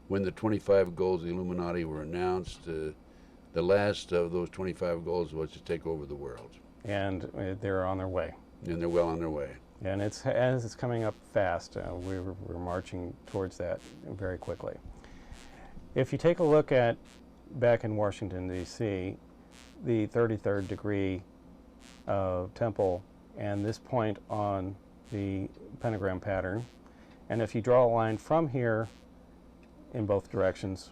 when the 25 goals of the Illuminati were announced. The last of those 25 goals was to take over the world. And they're on their way. And they're well on their way. And as it's coming up fast. We're marching towards that very quickly. If you take a look at back in Washington, D.C., the 33rd degree temple and this point on the pentagram pattern, and if you draw a line from here in both directions,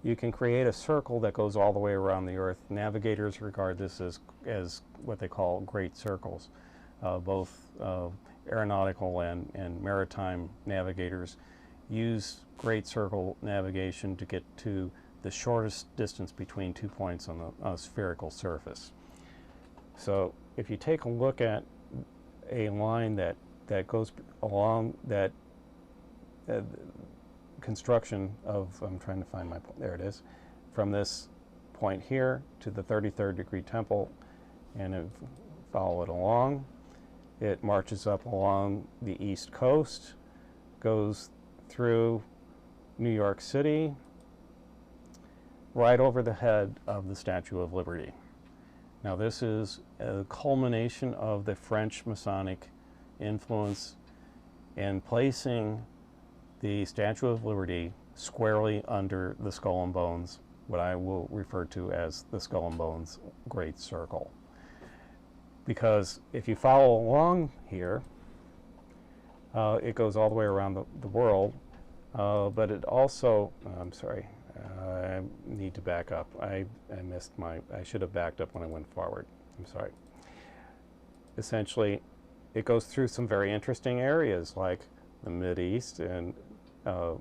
you can create a circle that goes all the way around the Earth. Navigators regard this as what they call great circles. Both aeronautical and maritime navigators use great circle navigation to get to the shortest distance between 2 points on a spherical surface. So if you take a look at a line that goes along that construction of, I'm trying to find my point, there it is, from this point here to the 33rd degree temple, and follow it along. It marches up along the East Coast, goes through New York City, right over the head of the Statue of Liberty. Now this is a culmination of the French Masonic influence in placing the Statue of Liberty squarely under the Skull and Bones, what I will refer to as the Skull and Bones Great Circle. Because if you follow along here, it goes all the way around the world, but it also, I'm sorry, I need to back up. I should have backed up when I went forward. I'm sorry. Essentially, it goes through some very interesting areas like the Mideast and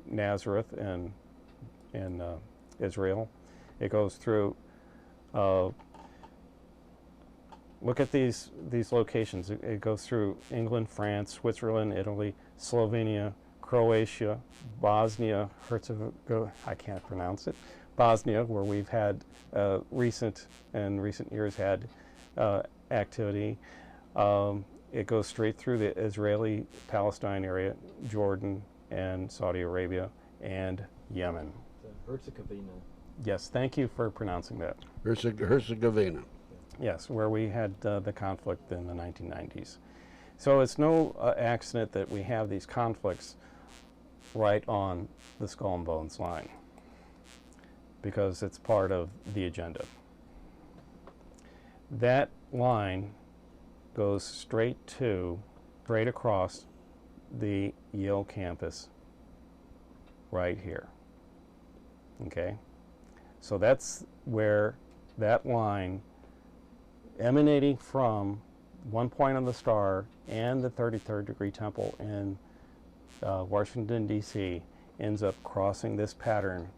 Nazareth and in Israel. It goes through, look at these locations. It goes through England, France, Switzerland, Italy, Slovenia, Croatia, Bosnia, Herzegovina, I can't pronounce it, Bosnia, where we've had recent years had activity. It goes straight through the Israeli-Palestine area, Jordan and Saudi Arabia, and Yemen. Herzegovina. Yes, thank you for pronouncing that. Herzegovina. Yes, where we had the conflict in the 1990s. So it's no accident that we have these conflicts right on the Skull and Bones line, because it's part of the agenda. That line goes straight across the Yale campus right here. Okay? So that's where that line emanating from one point on the star and the 33rd degree temple in Washington, D.C. ends up crossing this pattern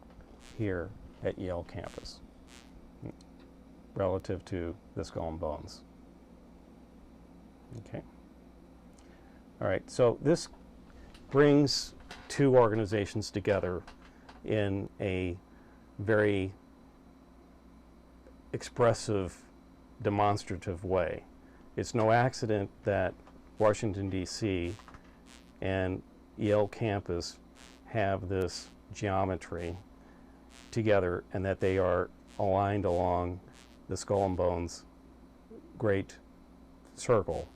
here at Yale campus relative to the Skull and Bones. Okay. All right, so this brings two organizations together in a very expressive, demonstrative way. It's no accident that Washington, D.C. and Yale campus have this geometry together, and that they are aligned along the Skull and Bones great circle,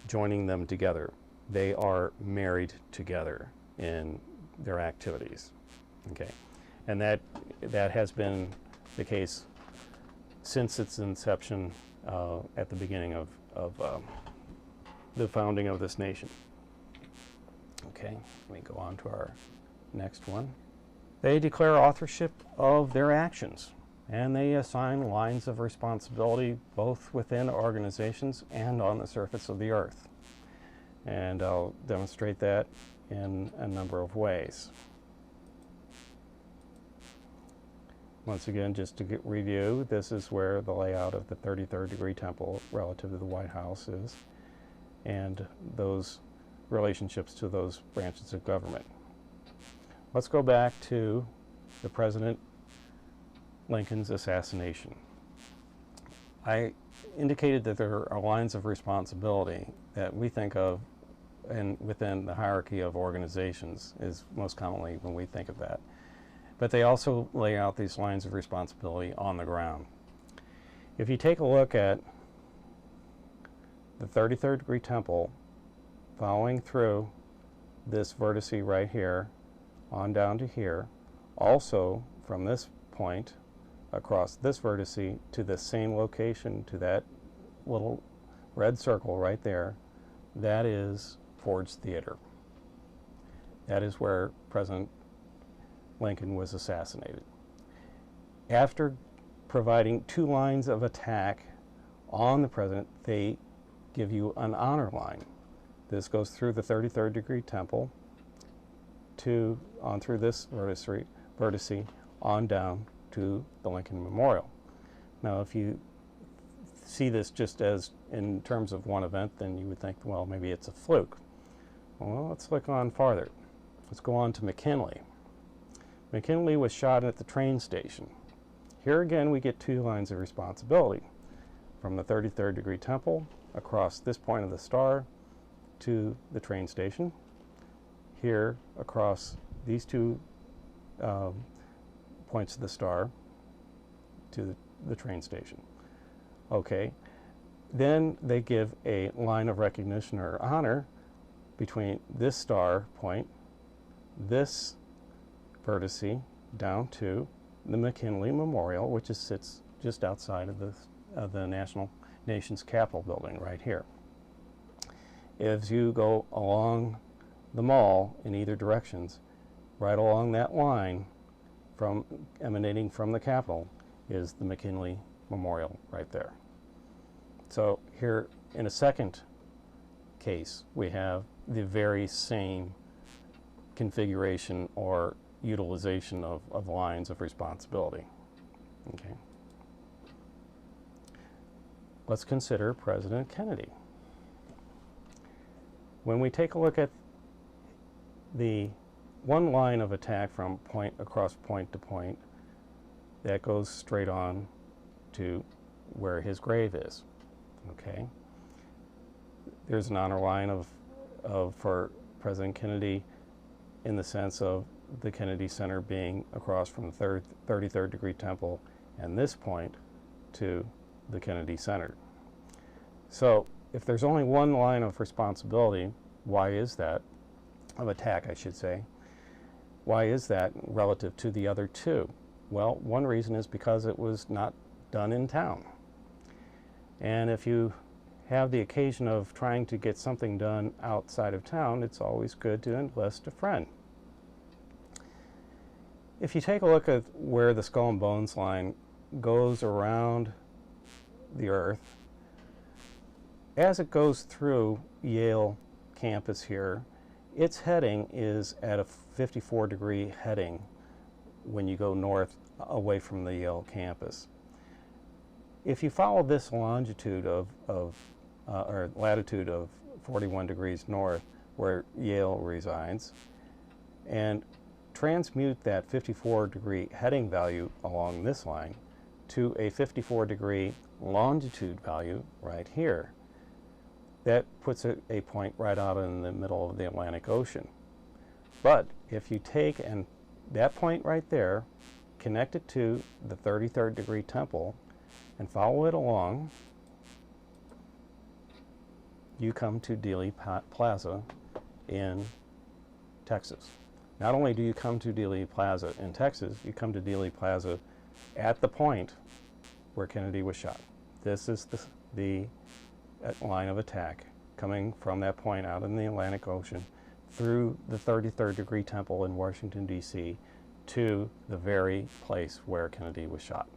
joining them together. They are married together in their activities. Okay, and that has been the case since its inception at the beginning of the founding of this nation. Okay, let me go on to our next one. They declare authorship of their actions, and they assign lines of responsibility both within organizations and on the surface of the earth. And I'll demonstrate that in a number of ways. Once again, just to review, this is where the layout of the 33rd degree temple relative to the White House is, and those relationships to those branches of government. Let's go back to the President Lincoln's assassination. I indicated that there are lines of responsibility that we think of, and within the hierarchy of organizations is most commonly when we think of that. But they also lay out these lines of responsibility on the ground. If you take a look at the 33rd degree temple, following through this vertice right here, on down to here, also from this point across this vertice to the same location, to that little red circle right there, that is Ford's Theater. That is where President Lincoln was assassinated. After providing two lines of attack on the president, they give you an honor line. This goes through the 33rd degree temple on through this vertice on down to the Lincoln Memorial. Now, if you see this just as in terms of one event, then you would think, well, maybe it's a fluke. Well, let's look on farther. Let's go on to McKinley. McKinley was shot at the train station. Here again, we get two lines of responsibility. From the 33rd degree temple, across this point of the star, to the train station. Here, across these two points of the star, to the train station. Okay, then they give a line of recognition or honor between this star point, this vertice, down to the McKinley Memorial, which sits just outside of the nation's Capitol building right here. As you go along the mall in either directions, right along that line emanating from the Capitol is the McKinley Memorial right there. So here in a second case, we have the very same configuration or utilization of lines of responsibility. Okay. Let's consider President Kennedy. When we take a look at the one line of attack from point across point to point, that goes straight on to where his grave is. Okay. There's an honor line for President Kennedy in the sense of the Kennedy Center being across from the 33rd degree temple and this point to the Kennedy Center. So if there's only one line of responsibility, why is that? Of attack, I should say. Why is that relative to the other two? Well, one reason is because it was not done in town. And if you have the occasion of trying to get something done outside of town, it's always good to enlist a friend. If you take a look at where the Skull and Bones line goes around the Earth, as it goes through Yale campus here, its heading is at a 54-degree heading when you go north away from the Yale campus. If you follow this longitude or latitude of 41 degrees north where Yale resides and transmute that 54-degree heading value along this line to a 54-degree longitude value right here, that puts a point right out in the middle of the Atlantic Ocean. But if you take that point right there, connect it to the 33rd degree temple, and follow it along, you come to Dealey Plaza in Texas. Not only do you come to Dealey Plaza in Texas, you come to Dealey Plaza at the point where Kennedy was shot. This is the line of attack coming from that point out in the Atlantic Ocean through the 33rd degree temple in Washington, D.C. to the very place where Kennedy was shot,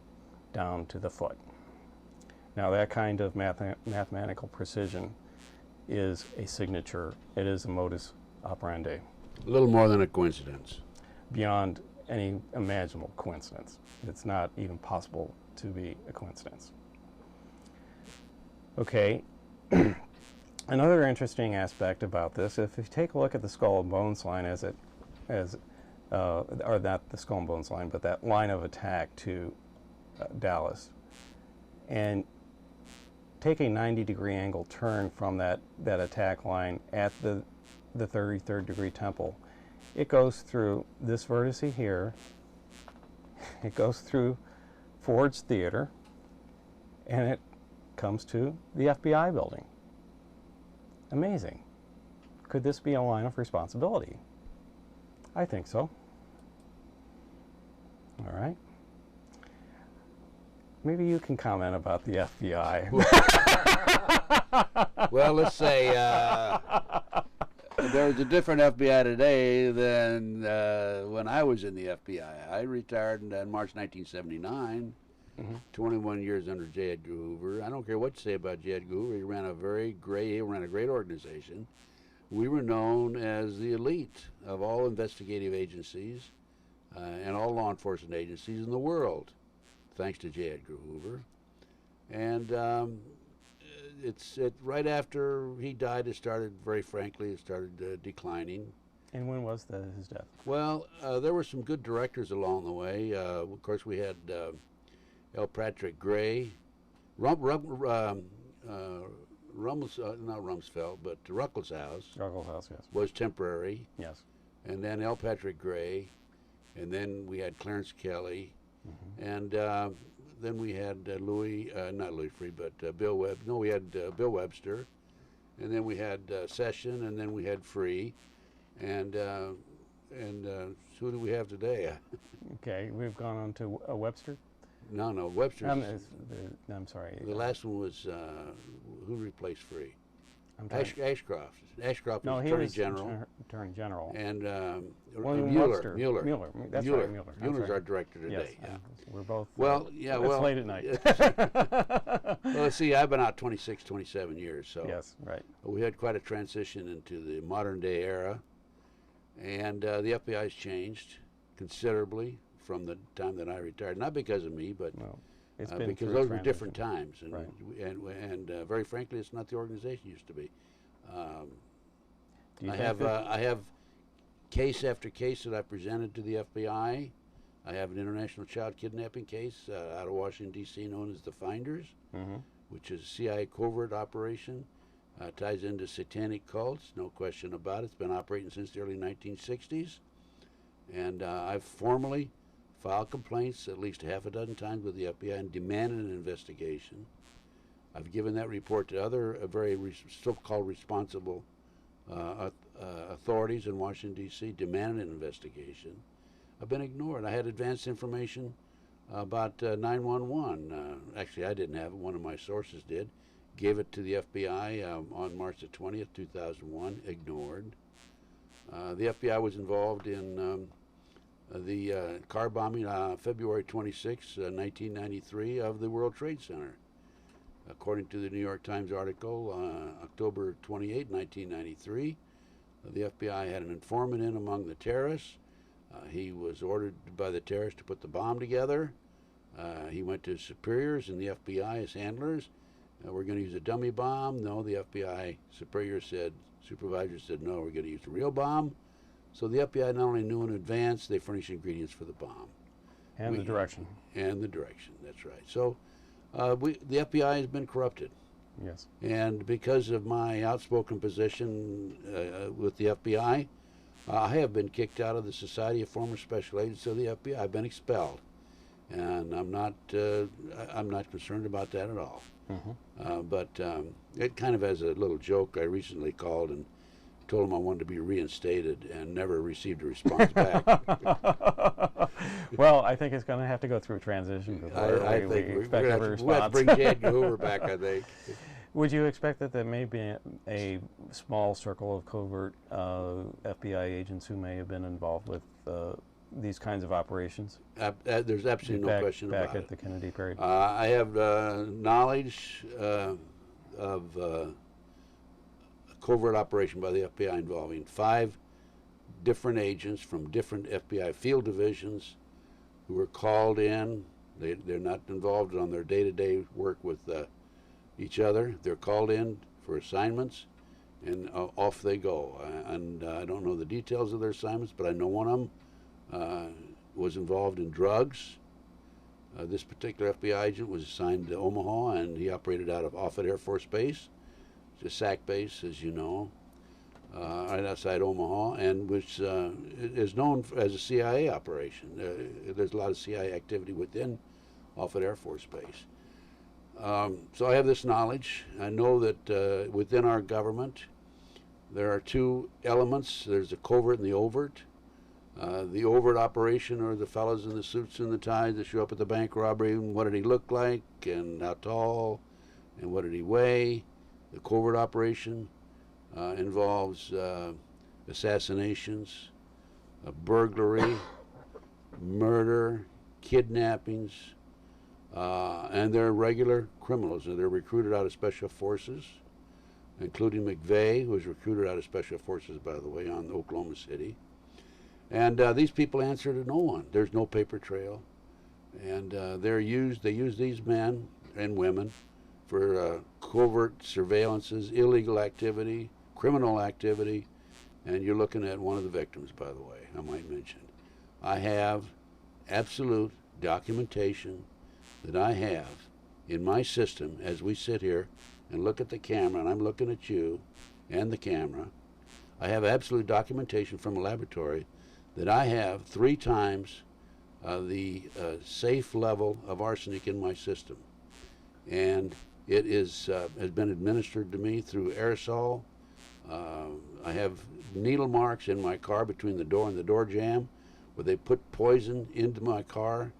down to the foot. Now that kind of mathematical precision is a signature. It is a modus operandi. A little more than a coincidence. Beyond any imaginable coincidence. It's not even possible to be a coincidence. Okay. Another interesting aspect about this, if you take a look at the Skull and Bones line or not the Skull and Bones line, but that line of attack to Dallas, and take a 90-degree angle turn from that attack line at the 33rd degree temple, it goes through this vertice here, it goes through Ford's Theater, and it comes to the FBI building. Amazing. Could this be a line of responsibility? I think so. All right. Maybe you can comment about the FBI. Well, let's say there's a different FBI today than when I was in the FBI. I retired in March 1979. 21 years under J. Edgar Hoover. I don't care what you say about J. Edgar Hoover. He ran a great organization. We were known as the elite of all investigative agencies and all law enforcement agencies in the world, thanks to J. Edgar Hoover. And right after he died, it started, very frankly, it started declining. And when was his death? Well, there were some good directors along the way. Of course, we had L. Patrick Gray, not Rumsfeld, but Ruckelshaus. Ruckelshaus, yes. Was temporary. Yes. And then L. Patrick Gray, and then we had Clarence Kelly, and then we had not Louis Free, but Bill Webb. No, we had Bill Webster, and then we had Session, and then we had Free, and who do we have today? Okay, we've gone on to Webster. No, Webster. I'm sorry. The last one was who replaced Free? I'm sorry. Ashcroft. Ashcroft No, was he Attorney was General. Attorney General. And William Mueller. Webster. Mueller. That's Mueller. right, Mueller. That's Mueller's right. our director today. Yes, Yeah. we're both. Well, yeah. It's Well, late at night. well, see, I've been out 26, 27 years, so Yes, right. we had quite a transition into the modern day era, and the FBI has changed considerably from the time that I retired. Not because of me, but Well, it's been because through those were transition. different times, and Right. and very frankly, it's not the organization it used to be. Do you I think have that- I have case after case that I presented to the FBI. I have an international child kidnapping case out of Washington D.C. known as the Finders, Mhm. which is a CIA covert operation. Ties into satanic cults, no question about it. It's been operating since the early 1960s, and I've formally filed complaints at least half a dozen times with the FBI and demanded an investigation. I've given that report to other so-called responsible authorities in Washington, D.C., demanded an investigation. I've been ignored. I had advanced information about 911. Actually, I didn't have it. One of my sources did. Gave it to the FBI on March the 20th, 2001. Ignored. The FBI was involved in the car bombing February 26, 1993 of the World Trade Center. According to the New York Times article, October 28, 1993, the FBI had an informant in among the terrorists. He was ordered by the terrorists to put the bomb together. He went to his superiors and the FBI, his handlers. We're going to use a dummy bomb. No, the FBI supervisor said, no, we're going to use a real bomb. So the FBI not only knew in advance, they furnished ingredients for the bomb. And the direction. And the direction, that's right. So the FBI has been corrupted. Yes. And because of my outspoken position with the FBI, I have been kicked out of the Society of Former Special Agents of the FBI. I've been expelled, and I'm not concerned about that at all. Mm-hmm. But it kind of as a little joke, I recently called and told them I wanted to be reinstated, and never received a response back. Well, I think it's going to have to go through a transition before I we think expect a we'll have to response. bring Jan Hoover back, I think. Would you expect that there may be a small circle of covert FBI agents who may have been involved with these kinds of operations? There's absolutely no question about it. Back at the Kennedy period. I have knowledge of a covert operation by the FBI involving 5 different agents from different FBI field divisions who were called in. They're not involved on their day-to-day work with each other. They're called in for assignments, and off they go. And I don't know the details of their assignments, but I know one of them was involved in drugs. This particular FBI agent was assigned to Omaha, and he operated out of Offutt Air Force Base. It's a SAC base, as you know, right outside Omaha, and which is known as a CIA operation. There's a lot of CIA activity within Offutt Air Force Base. So I have this knowledge. I know that within our government there are 2 elements. There's the covert and the overt. The overt operation are the fellows in the suits and the ties that show up at the bank robbery, and what did he look like, and how tall, and what did he weigh. The covert operation involves assassinations, burglary, murder, kidnappings, and they're regular criminals. And they're recruited out of special forces, including McVeigh, who was recruited out of special forces, by the way, on Oklahoma City. And these people answer to no one. There's no paper trail, and they use these men and women for covert surveillances, illegal activity, criminal activity, and you're looking at one of the victims, by the way, I might mention. I have absolute documentation that I have in my system as we sit here and look at the camera, and I'm looking at you and the camera. I have absolute documentation from a laboratory that I have 3 times the safe level of arsenic in my system. And it has been administered to me through aerosol. I have needle marks in my car between the door and the door jamb where they put poison into my car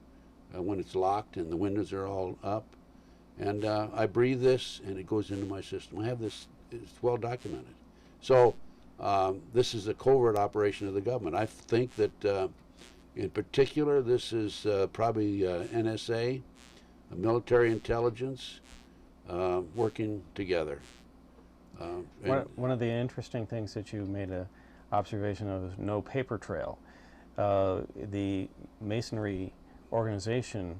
when it's locked and the windows are all up. And I breathe this and it goes into my system. I have this it's well documented. So this is a covert operation of the government. I think that in particular this is probably NSA, military intelligence, working together. One of the interesting things that you made an observation of is no paper trail. The Masonry organization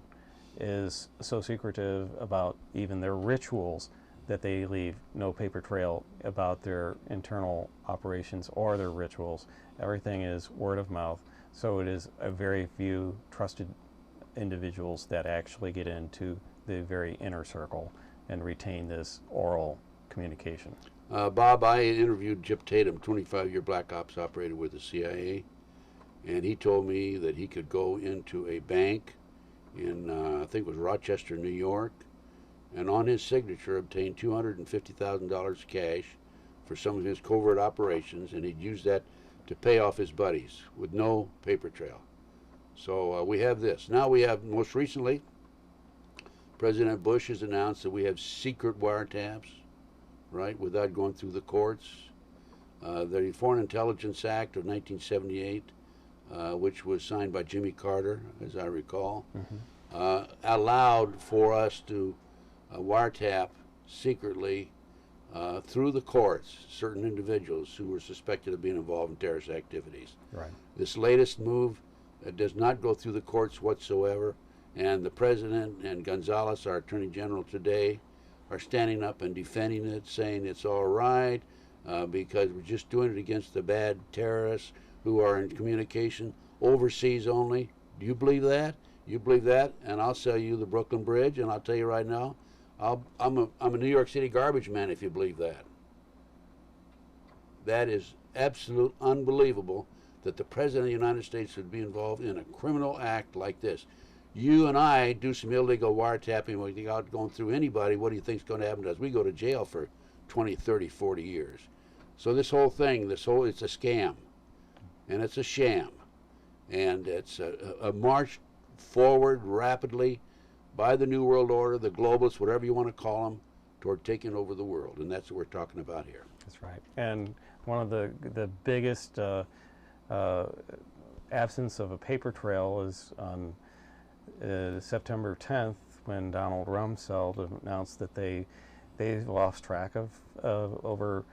is so secretive about even their rituals that they leave no paper trail about their internal operations or their rituals. Everything is word of mouth, so it is a very few trusted individuals that actually get into the very inner circle and retain this oral communication. Bob, I interviewed Jip Tatum, 25-year Black Ops operator with the CIA, and he told me that he could go into a bank in, I think it was Rochester, New York, and on his signature obtain $250,000 cash for some of his covert operations, and he'd use that to pay off his buddies with no paper trail. So we have this. Now we have, most recently, President Bush has announced that we have secret wiretaps, right, without going through the courts. The Foreign Intelligence Act of 1978, which was signed by Jimmy Carter, as I recall, allowed for us to wiretap secretly through the courts certain individuals who were suspected of being involved in terrorist activities. Right. This latest move does not go through the courts whatsoever, and the President and Gonzales, our Attorney General today, are standing up and defending it, saying it's all right because we're just doing it against the bad terrorists who are in communication overseas only. Do you believe that? You believe that? And I'll sell you the Brooklyn Bridge, and I'll tell you right now, I'm a New York City garbage man if you believe that. That is absolute unbelievable that the President of the United States would be involved in a criminal act like this. You and I do some illegal wiretapping without going through anybody. What do you think is going to happen to us? We go to jail for 20, 30, 40 years. So this whole thing, it's a scam, and it's a sham, and it's a march forward rapidly by the New World Order, the globalists, whatever you want to call them, toward taking over the world, and that's what we're talking about here. That's right. And one of the biggest absence of a paper trail is on September 10th when Donald Rumsfeld announced that they lost track of over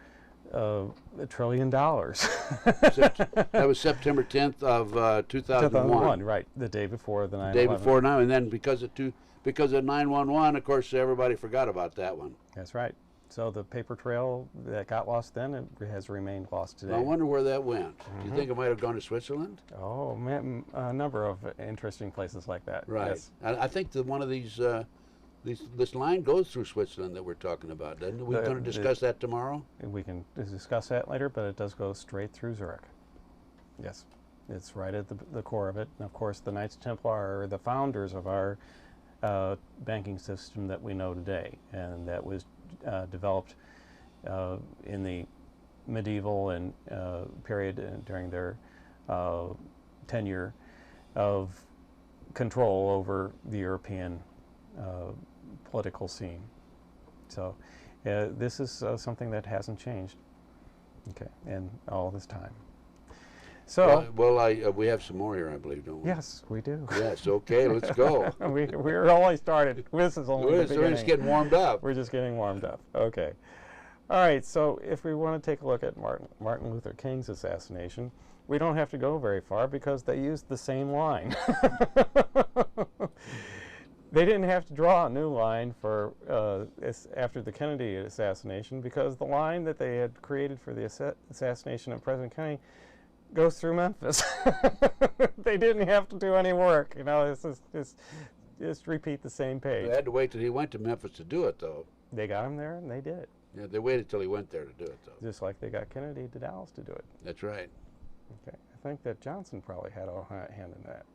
$1 trillion. That was September 10th of 2001. Right, the day before the 9/11. The day before now, and then because of 9/11, of course, everybody forgot about that one. That's right. So the paper trail that got lost then, it has remained lost today. I wonder where that went. Do you think it might have gone to Switzerland? Oh, man, a number of interesting places like that. Right. Yes. I think that one of this line goes through Switzerland that we're talking about, doesn't it? We're going to discuss that tomorrow? We can discuss that later, but it does go straight through Zurich. Yes. It's right at the core of it. And of course, the Knights Templar are the founders of our banking system that we know today, and that was developed in the medieval and period during their tenure of control over the European political scene. So this is something that hasn't changed, okay, in all this time. So we have some more here, I believe, don't we? yes, we do. Yes, okay, let's go. We're only started. This is only the beginning. We're just getting warmed up. We're just getting warmed up. Okay. All right, so if we want to take a look at Martin Luther King's assassination, we don't have to go very far because they used the same line. They didn't have to draw a new line for after the Kennedy assassination, because the line that they had created for the assassination of President Kennedy goes through Memphis. They didn't have to do any work. You know, just repeat the same page. They had to wait till he went to Memphis to do it, though. They got him there, and they did it. Yeah, they waited till he went there to do it, though. Just like they got Kennedy to Dallas to do it. That's right. Okay, I think that Johnson probably had a hand in that.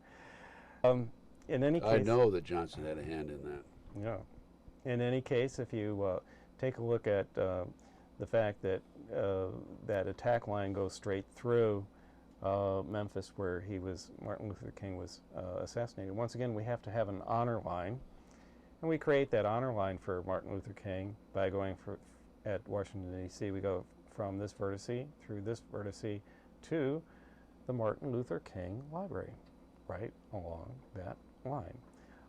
In any case, I know that Johnson had a hand in that. Yeah. In any case, if you take a look at the fact that that attack line goes straight through Memphis, where Martin Luther King was assassinated. Once again, we have to have an honor line, and we create that honor line for Martin Luther King by going at Washington, D.C., we go from this vertice through this vertice to the Martin Luther King Library, right along that line,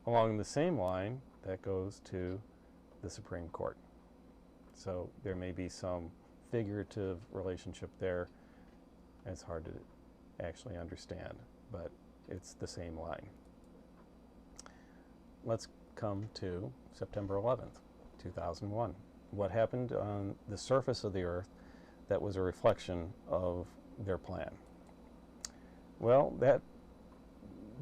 along the same line that goes to the Supreme Court. So there may be some figurative relationship there. It's hard to actually understand, but it's the same line. Let's come to September 11th, 2001. What happened on the surface of the Earth that was a reflection of their plan? Well, that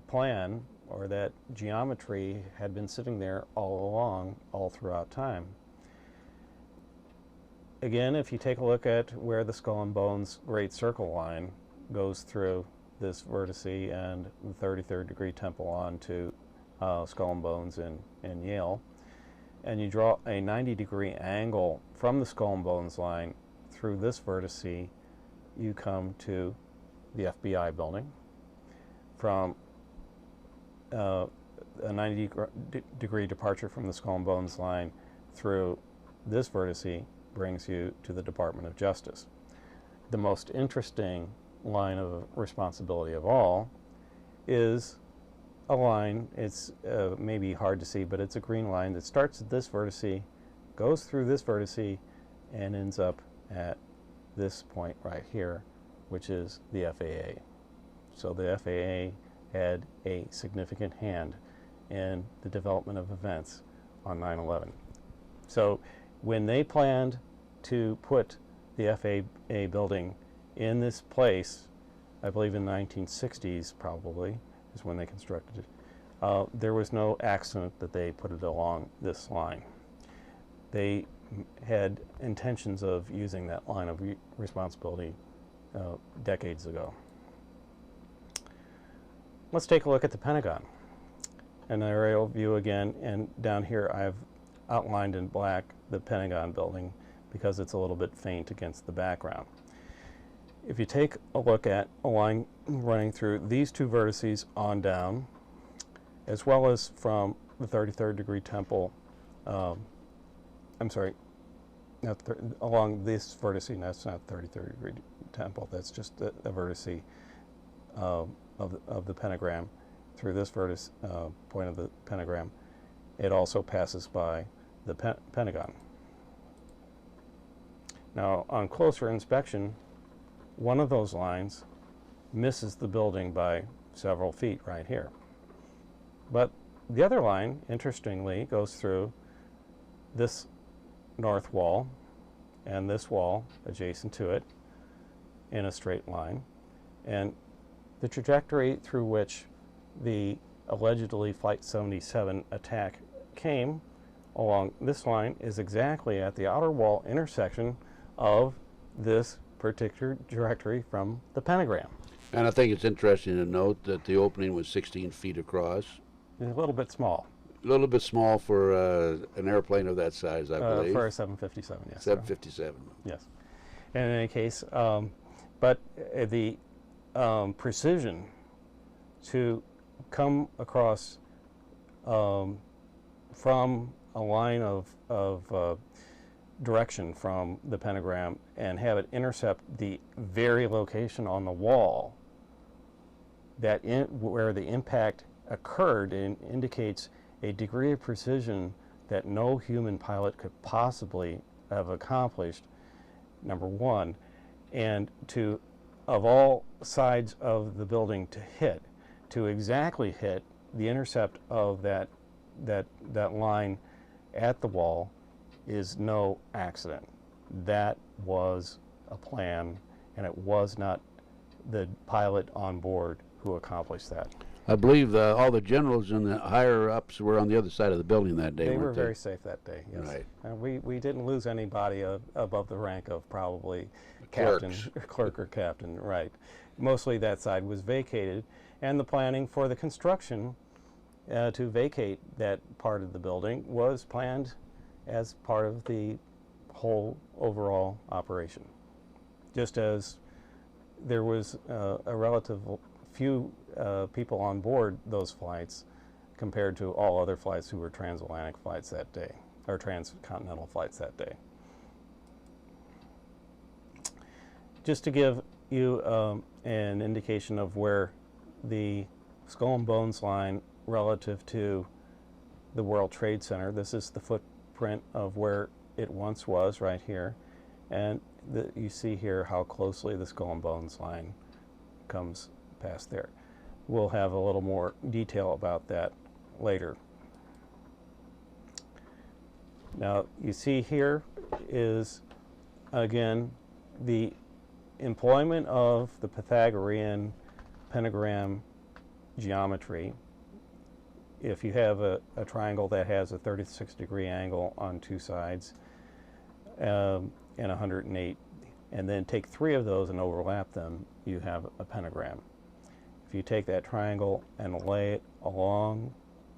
plan, or that geometry, had been sitting there all along, all throughout time. Again, if you take a look at where the Skull and Bones Great Circle line goes through this vertice and the 33rd degree temple onto Skull and Bones in Yale, and you draw a 90-degree angle from the Skull and Bones line through this vertice, you come to the FBI building. From a 90-degree departure from the Skull and Bones line through this vertice brings you to the Department of Justice. The most interesting line of responsibility of all is a line, it's maybe hard to see, but it's a green line that starts at this vertice, goes through this vertice, and ends up at this point right here, which is the FAA. So the FAA had a significant hand in the development of events on 9/11. So when they planned to put the FAA building in this place, I believe in the 1960s probably, is when they constructed it, there was no accident that they put it along this line. They had intentions of using that line of responsibility decades ago. Let's take a look at the Pentagon. An aerial view again, and down here I've outlined in black the Pentagon building because it's a little bit faint against the background. If you take a look at a line running through these two vertices on down, as well as from the 33rd degree temple, I'm sorry, along this vertice, and that's not 33rd degree temple, that's just a vertice of the pentagram. Through this vertex point of the pentagram, it also passes by the Pentagon. Now, on closer inspection, one of those lines misses the building by several feet right here. But the other line, interestingly, goes through this north wall and this wall adjacent to it in a straight line. And the trajectory through which the allegedly Flight 77 attack came along this line is exactly at the outer wall intersection of this particular trajectory from the pentagram. And I think it's interesting to note that the opening was 16 feet across. It's a little bit small. A little bit small for an airplane of that size, I believe. For a 757, yes. 757. Yes. And in any case, but the precision to come across from a line of direction from the pentagram and have it intercept the very location on the wall that where the impact occurred indicates a degree of precision that no human pilot could possibly have accomplished, number one, and to, of all sides of the building to exactly hit the intercept of that line at the wall is no accident. That was a plan, and it was not the pilot on board who accomplished that. I believe all the generals and the higher-ups were on the other side of the building that day, They were weren't they? very safe that day, yes. Right. And we didn't lose anybody above the rank of probably Clerks. captain, clerk or captain, right. Mostly that side was vacated, and the planning for the construction to vacate that part of the building was planned as part of the whole overall operation. Just as there was a relative few people on board those flights compared to all other flights who were transatlantic flights that day, or transcontinental flights that day. just to give you an indication of where the Skull and Bones line relative to the World Trade Center, this is the footprint of where it once was right here, and you see here how closely the Skull and Bones line comes past there. We'll have a little more detail about that later. Now you see here is again the employment of the Pythagorean pentagram geometry. If you have a triangle that has a 36-degree angle on two sides and 108, and then take 3 of those and overlap them, you have a pentagram. If you take that triangle and lay it along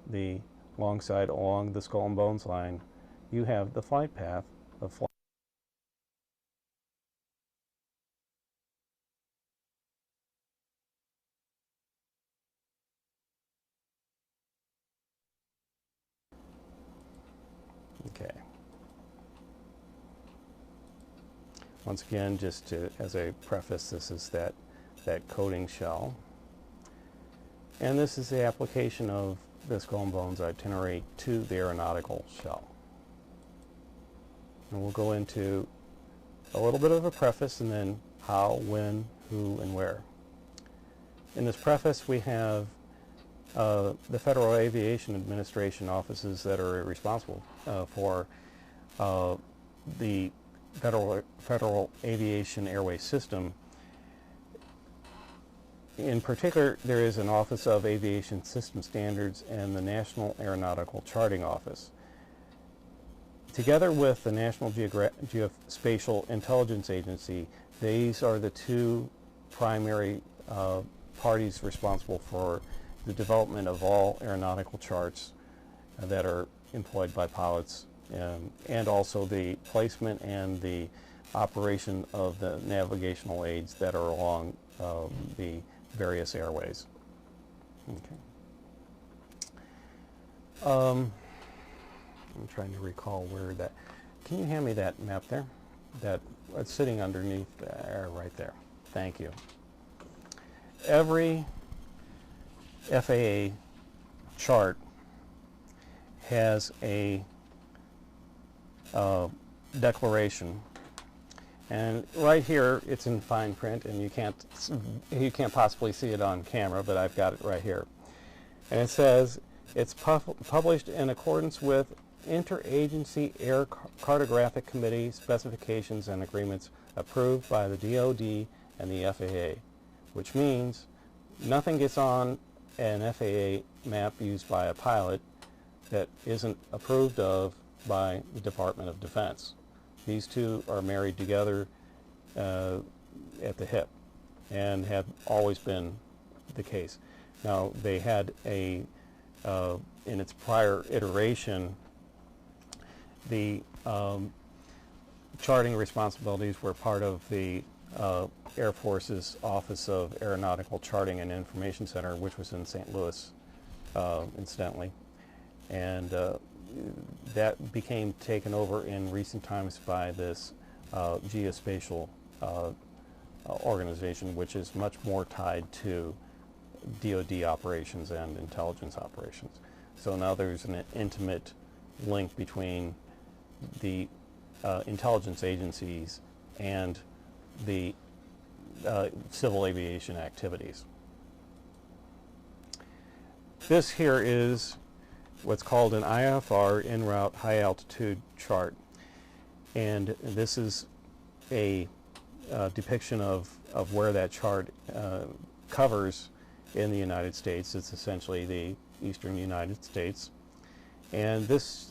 the along the Skull and Bones line, you have the flight path of flight. Okay. Once again, just as a preface, this is that coating shell. And this is the application of the Skull and Bones itinerary to the aeronautical shell. And we'll go into a little bit of a preface and then how, when, who, and where. In this preface, we have the Federal Aviation Administration offices that are responsible for the Federal Aviation Airway System. In particular, there is an Office of Aviation System Standards and the National Aeronautical Charting Office. Together with the National Geospatial Intelligence Agency, these are the 2 primary parties responsible for the development of all aeronautical charts that are employed by pilots, and also the placement and the operation of the navigational aids that are along the various airways. Okay. I'm trying to recall where that. Can you hand me that map there? It's sitting underneath there, right there. Thank you. Every FAA chart has a declaration, and right here it's in fine print, and you can't possibly see it on camera, but I've got it right here. And it says it's published in accordance with Interagency Air Cartographic Committee specifications and agreements approved by the DoD and the FAA, which means nothing gets on an FAA map used by a pilot that isn't approved of by the Department of Defense. These 2 are married together at the hip and have always been the case. Now, they had in its prior iteration, the charting responsibilities were part of the Air Force's Office of Aeronautical Charting and Information Center, which was in St. Louis, incidentally. And that became taken over in recent times by this geospatial organization, which is much more tied to DoD operations and intelligence operations. So now there's an intimate link between the intelligence agencies and the civil aviation activities. This here is what's called an IFR, en route high altitude chart, and this is a depiction of where that chart covers in the United States. It's essentially the eastern United States, and this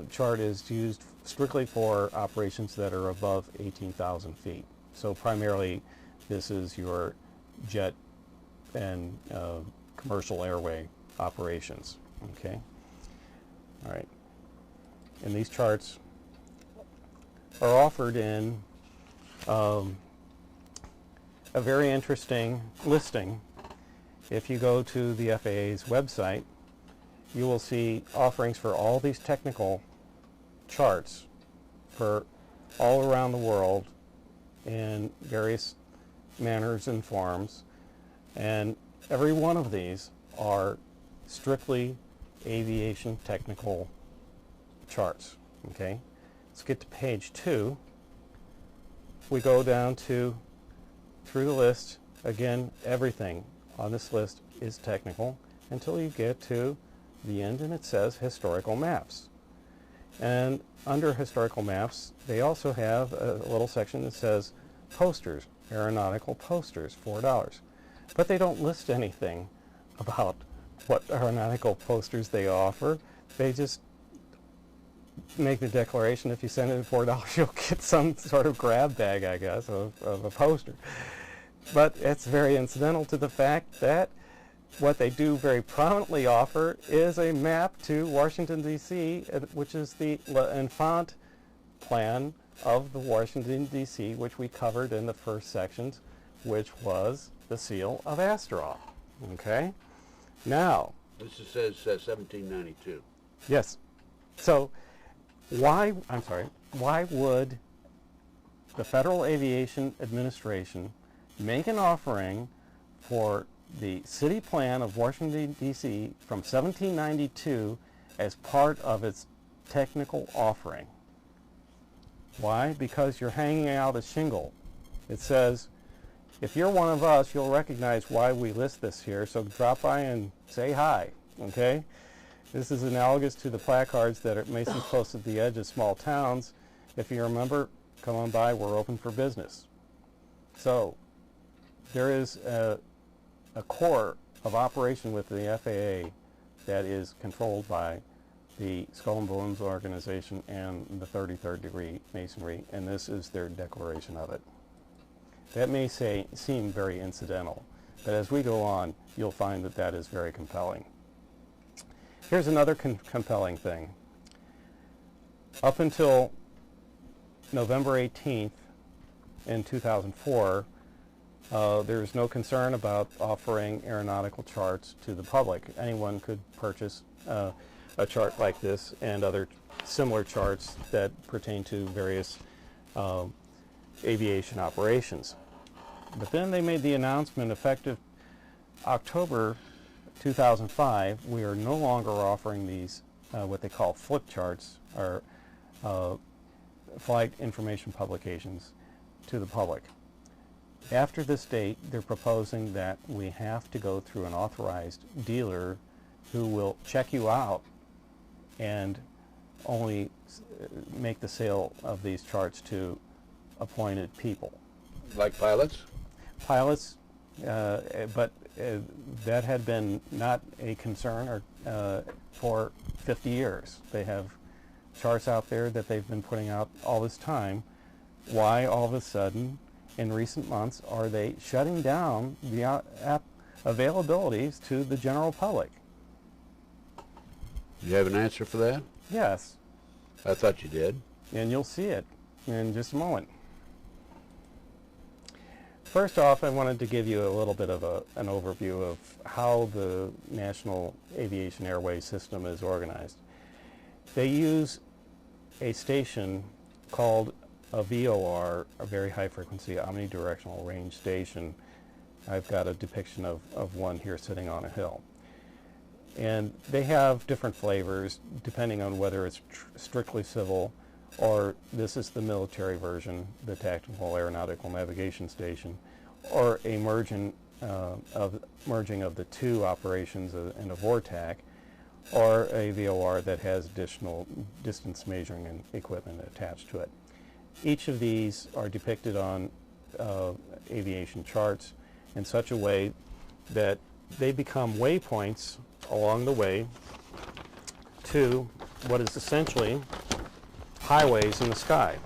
chart is used strictly for operations that are above 18,000 feet. So primarily this is your jet and commercial airway operations. Okay. All right. And these charts are offered in a very interesting listing. If you go to the FAA's website, you will see offerings for all these technical charts for all around the world in various manners and forms, and every one of these are strictly aviation technical charts. Okay, let's get to page 2. We go down through the list. Again, everything on this list is technical until you get to the end, and it says historical maps. And under historical maps, they also have a little section that says posters, aeronautical posters, $4. But they don't list anything about what aeronautical posters they offer. They just make the declaration, if you send in $4, you'll get some sort of grab bag, I guess, of a poster. But it's very incidental to the fact that what they do very prominently offer is a map to Washington, D.C., which is the L'Enfant plan of the Washington, D.C., which we covered in the first sections, which was the seal of Astaroth. Okay? Now, This says 1792. yes. So why would the Federal Aviation Administration make an offering for the city plan of Washington, D.C. from 1792 as part of its technical offering? Why? Because you're hanging out a shingle. It says, if you're one of us, you'll recognize why we list this here, so drop by and say hi, okay? This is analogous to the placards that Masons post at the edge of small towns. If you remember, come on by, we're open for business. So there is a core of operation with the FAA that is controlled by the Skull and Bones organization and the 33rd degree Masonry, and this is their declaration of it. That may seem very incidental, but as we go on, you'll find that that is very compelling. Here's another compelling thing. Up until November 18th in 2004, there was no concern about offering aeronautical charts to the public. Anyone could purchase a chart like this and other similar charts that pertain to various aviation operations. But then they made the announcement, effective October 2005, we are no longer offering these what they call flip charts, or flight information publications, to the public. After this date, they're proposing that we have to go through an authorized dealer who will check you out and only make the sale of these charts to appointed people. Like pilots? Pilots, but that had been not a concern for 50 years. They have charts out there that they've been putting out all this time. Why all of a sudden, in recent months, are they shutting down the availabilities to the general public? Do you have an answer for that? Yes. I thought you did. And you'll see it in just a moment. First off, I wanted to give you a little bit of an overview of how the National Aviation Airway System is organized. They use a station called a VOR, a very high frequency omnidirectional range station. I've got a depiction of one here sitting on a hill. And they have different flavors depending on whether it's strictly civil, or this is the military version, the Tactical Aeronautical Navigation Station, or a merging of the two operations in a VORTAC, or a VOR that has additional distance measuring equipment attached to it. Each of these are depicted on aviation charts in such a way that they become waypoints along the way to what is essentially highways in the sky.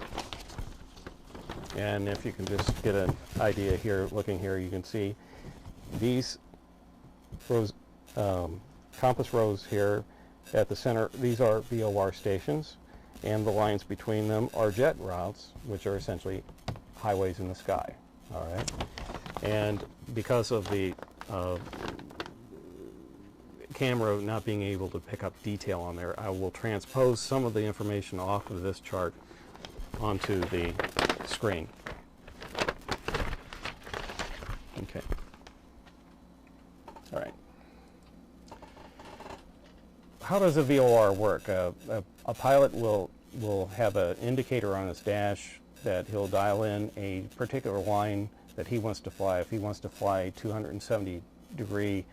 And if you can just get an idea here, looking here, you can see these rows, compass rows here at the center. These are VOR stations, and the lines between them are jet routes, which are essentially highways in the sky. All right, and because of the camera not being able to pick up detail on there, I will transpose some of the information off of this chart onto the screen. Okay. All right. How does a VOR work? A pilot will have an indicator on his dash that he'll dial in a particular line that he wants to fly. If he wants to fly 270-degree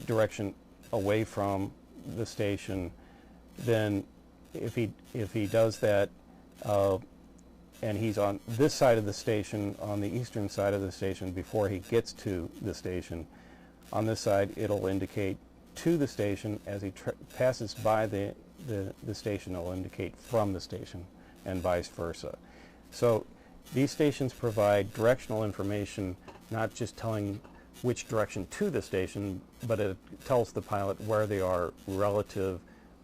direction away from the station, then if he does that, and he's on this side of the station, on the eastern side of the station, before he gets to the station, on this side it'll indicate to the station. As he passes by the station, it'll indicate from the station, and vice versa. So these stations provide directional information, not just telling which direction to the station, but it tells the pilot where they are relative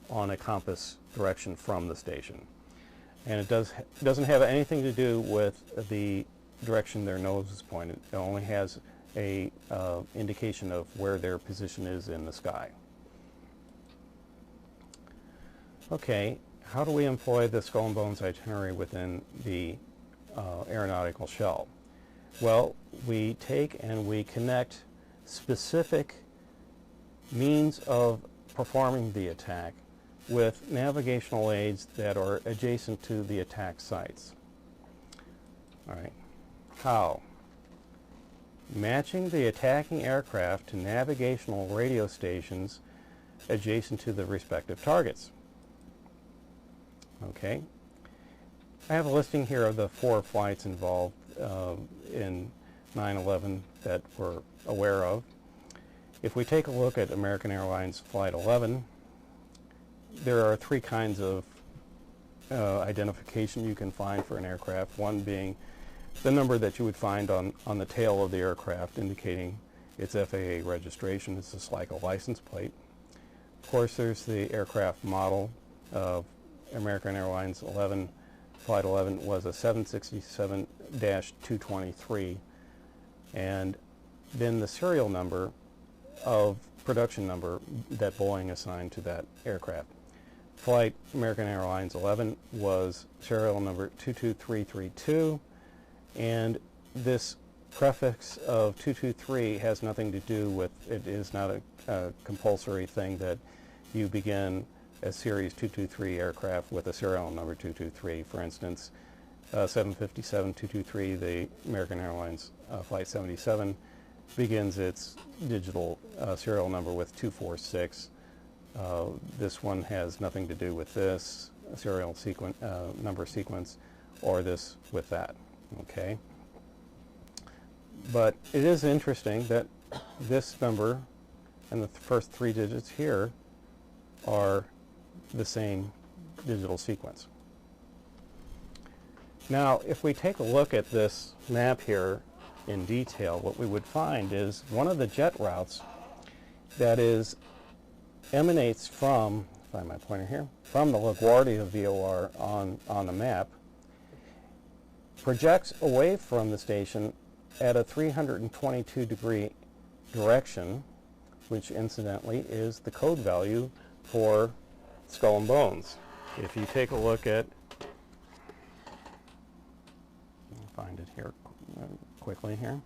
on a compass direction from the station. And it doesn't have anything to do with the direction their nose is pointed. It only has a indication of where their position is in the sky. Okay, how do we employ the skull and bones itinerary within the aeronautical shell? Well, we take and we connect specific means of performing the attack with navigational aids that are adjacent to the attack sites. All right, how? Matching the attacking aircraft to navigational radio stations adjacent to the respective targets. Okay, I have a listing here of the 4 flights involved in 9/11 that we're aware of. If we take a look at American Airlines Flight 11, there are 3 kinds of identification you can find for an aircraft, one being the number that you would find on the tail of the aircraft indicating its FAA registration. It's just like a license plate. Of course, there's the aircraft model of American Airlines 11. Flight 11 was a 767-223, and then the serial number of production number that Boeing assigned to that aircraft. Flight American Airlines 11 was serial number 22332, and this prefix of 223 has nothing to do with, it is not a compulsory thing that you begin a Series 223 aircraft with a serial number 223. For instance, 757-223, the American Airlines Flight 77, begins its digital serial number with 246. This one has nothing to do with this serial number sequence, or this with that. Okay, but it is interesting that this number and the first 3 digits here are the same digital sequence. Now, if we take a look at this map here in detail, what we would find is one of the jet routes that emanates from, find my pointer here, from the LaGuardia VOR on the map, projects away from the station at a 322-degree direction, which incidentally is the code value for skull and bones. If you take a look at, I'll find it here quickly here.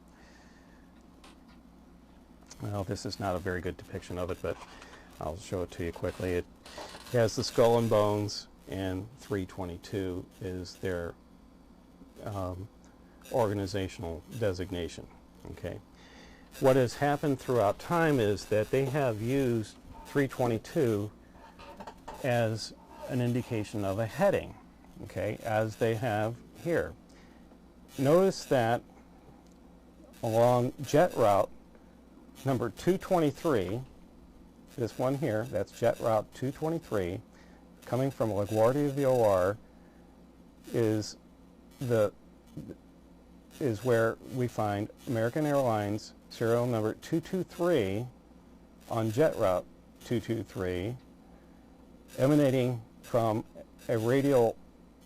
Well, this is not a very good depiction of it, but I'll show it to you quickly. It has the skull and bones, and 322 is their organizational designation. Okay. What has happened throughout time is that they have used 322 as an indication of a heading, okay, as they have here. Notice that along jet route number 223, this one here, that's jet route 223, coming from LaGuardia VOR, is where we find American Airlines serial number 223 on jet route 223, emanating from a radial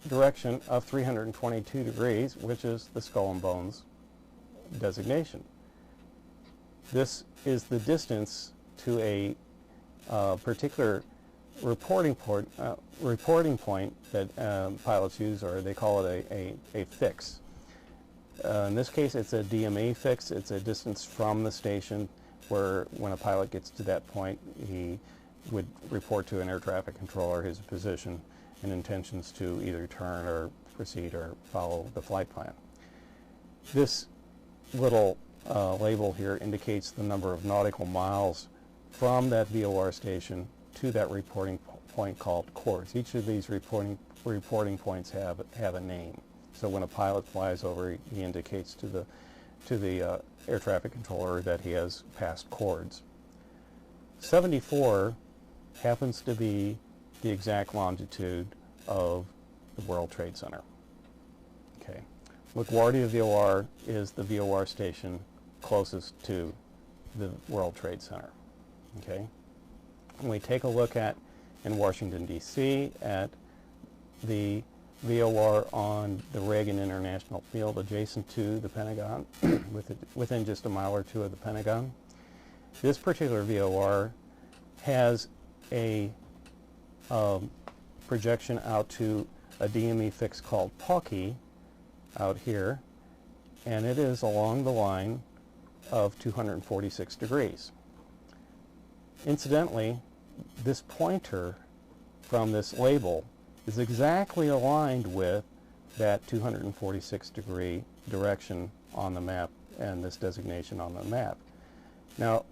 direction of 322 degrees, which is the skull and bones designation. This is the distance to a particular reporting point that pilots use, or they call it a fix. In this case, it's a DMA fix. It's a distance from the station where when a pilot gets to that point, he would report to an air traffic controller his position and intentions to either turn or proceed or follow the flight plan. This little label here indicates the number of nautical miles from that VOR station to that reporting point called course. Each of these reporting points have a name. So when a pilot flies over, he indicates to the air traffic controller that he has passed chords. 74 happens to be the exact longitude of the World Trade Center. Okay. LaGuardia VOR is the VOR station closest to the World Trade Center. Okay. When we take a look at in Washington, D.C. at the VOR on the Reagan International Field adjacent to the Pentagon, within just a mile or two of the Pentagon. This particular VOR has a projection out to a DME fix called Pauke out here, and it is along the line of 246 degrees. Incidentally, this pointer from this label is exactly aligned with that 246 degree direction on the map and this designation on the map. Now,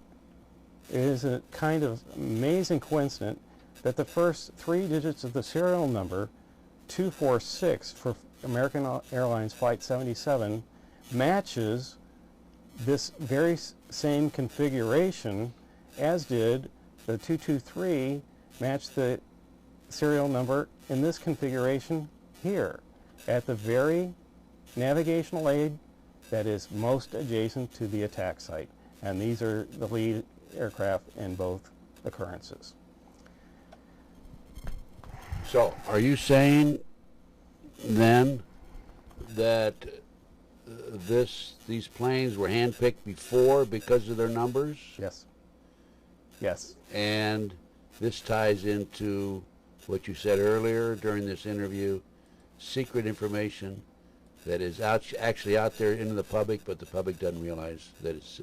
it is a kind of amazing coincidence that the first 3 digits of the serial number, 246, for American Airlines Flight 77 matches this very same configuration, as did the 223 match the serial number in this configuration here at the very navigational aid that is most adjacent to the attack site. And these are the lead aircraft in both occurrences. So, are you saying then that these planes were handpicked before because of their numbers? Yes. Yes. And this ties into what you said earlier during this interview, secret information that is actually out there into the public, but the public doesn't realize that it's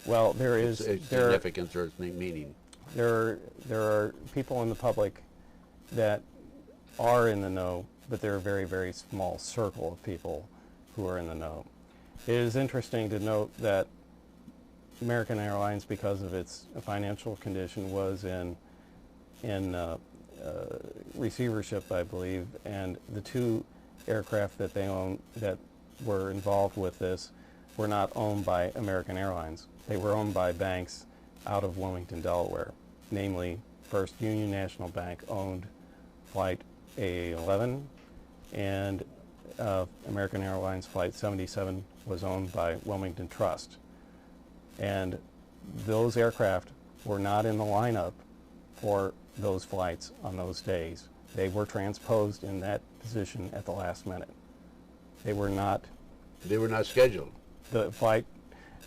well, there is its significance or its meaning. There are people in the public that are in the know, but they're a very, very small circle of people who are in the know. It is interesting to note that American Airlines, because of its financial condition, was in receivership, I believe, and the 2 aircraft that they own that were involved with this were not owned by American Airlines. They were owned by banks out of Wilmington, Delaware. Namely, First Union National Bank owned Flight A11, and American Airlines Flight 77 was owned by Wilmington Trust. And those aircraft were not in the lineup for those flights on those days. They were transposed in that position at the last minute. They were not scheduled. The flight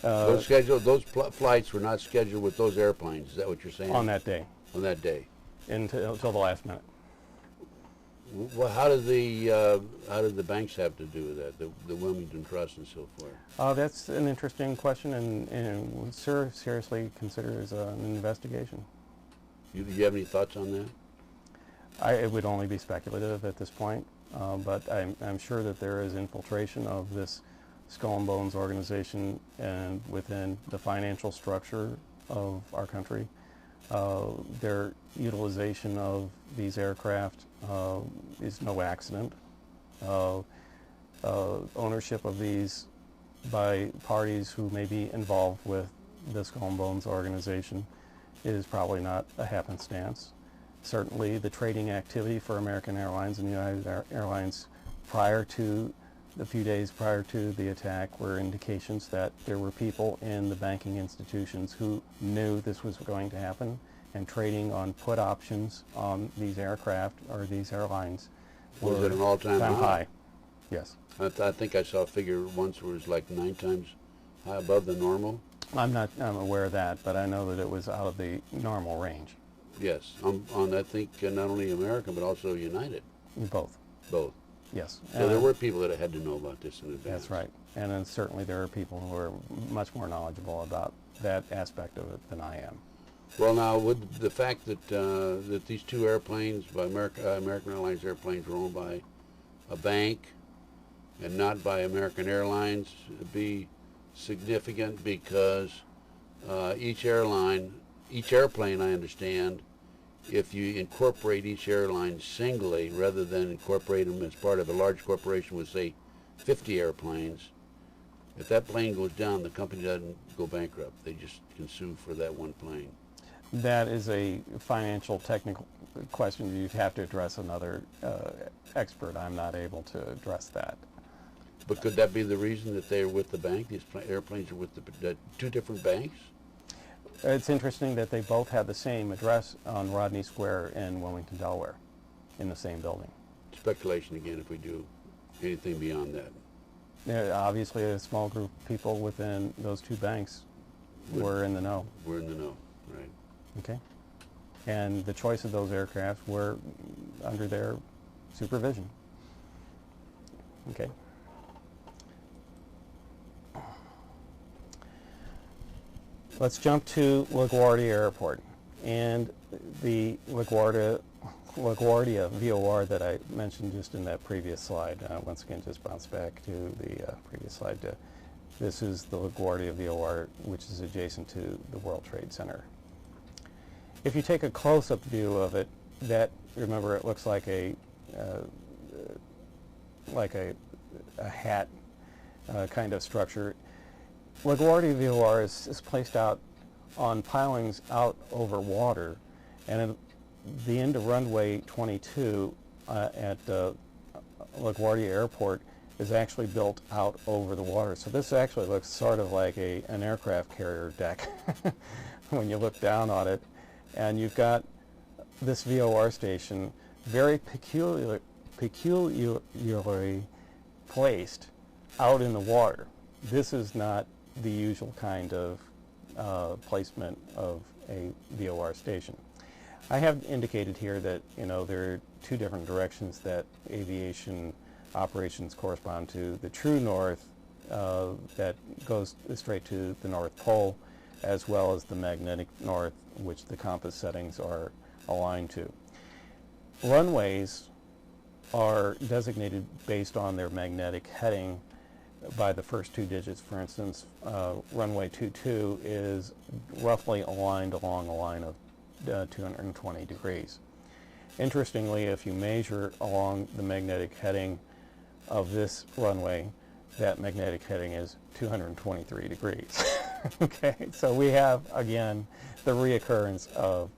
those flights were not scheduled with those airplanes. Is that what you're saying? on that day. On that day. Until the last minute. Well, how did the banks have to do with that? The Wilmington Trust and so forth. That's an interesting question, and would seriously consider as an investigation. Do you have any thoughts on that? It would only be speculative at this point, but I'm sure that there is infiltration of this Skull and Bones organization and within the financial structure of our country. Their utilization of these aircraft is no accident. Ownership of these by parties who may be involved with the Skull and Bones organization is probably not a happenstance. Certainly the trading activity for American Airlines and United Airlines a few days prior to the attack were indications that there were people in the banking institutions who knew this was going to happen, and trading on put options on these aircraft or these airlines was at an all-time high. Yes. I think I saw a figure once where it was like 9 times high above the normal. I'm aware of that, but I know that it was out of the normal range. Yes, on I think not only American but also United. Both. Both. Yes. So there were people that had to know about this in advance. That's right. And then certainly there are people who are much more knowledgeable about that aspect of it than I am. Well, now, would the fact that that these two airplanes, by American Airlines airplanes, were owned by a bank and not by American Airlines be significant? Because each airplane, I understand, if you incorporate each airline singly rather than incorporate them as part of a large corporation with, say, 50 airplanes, if that plane goes down, the company doesn't go bankrupt. They just can sue for that one plane. That is a financial technical question you'd have to address another expert. I'm not able to address that. But could that be the reason that they're with the bank? These airplanes are with the two different banks? It's interesting that they both have the same address on Rodney Square in Wilmington, Delaware, in the same building. Speculation again if we do anything beyond that. Obviously, a small group of people within those two banks were in the know. We're in the know, right. Okay. And the choice of those aircraft were under their supervision. Okay. Let's jump to LaGuardia Airport and the LaGuardia VOR that I mentioned just in that previous slide. Once again, just bounce back to the previous slide. This is the LaGuardia VOR, which is adjacent to the World Trade Center. If you take a close-up view of it, remember, it looks like a hat kind of structure. LaGuardia VOR is placed out on pilings out over water, and at the end of runway 22 at LaGuardia Airport is actually built out over the water. So this actually looks sort of like an aircraft carrier deck when you look down on it. And you've got this VOR station very peculiarly placed out in the water. This is not the usual kind of placement of a VOR station. I have indicated here that there are two different directions that aviation operations correspond to. The true north that goes straight to the North Pole, as well as the magnetic north, which the compass settings are aligned to. Runways are designated based on their magnetic heading by the first two digits. For instance, runway 22 is roughly aligned along a line of 220 degrees. Interestingly, if you measure along the magnetic heading of this runway, that magnetic heading is 223 degrees. Okay, so we have, again, the reoccurrence of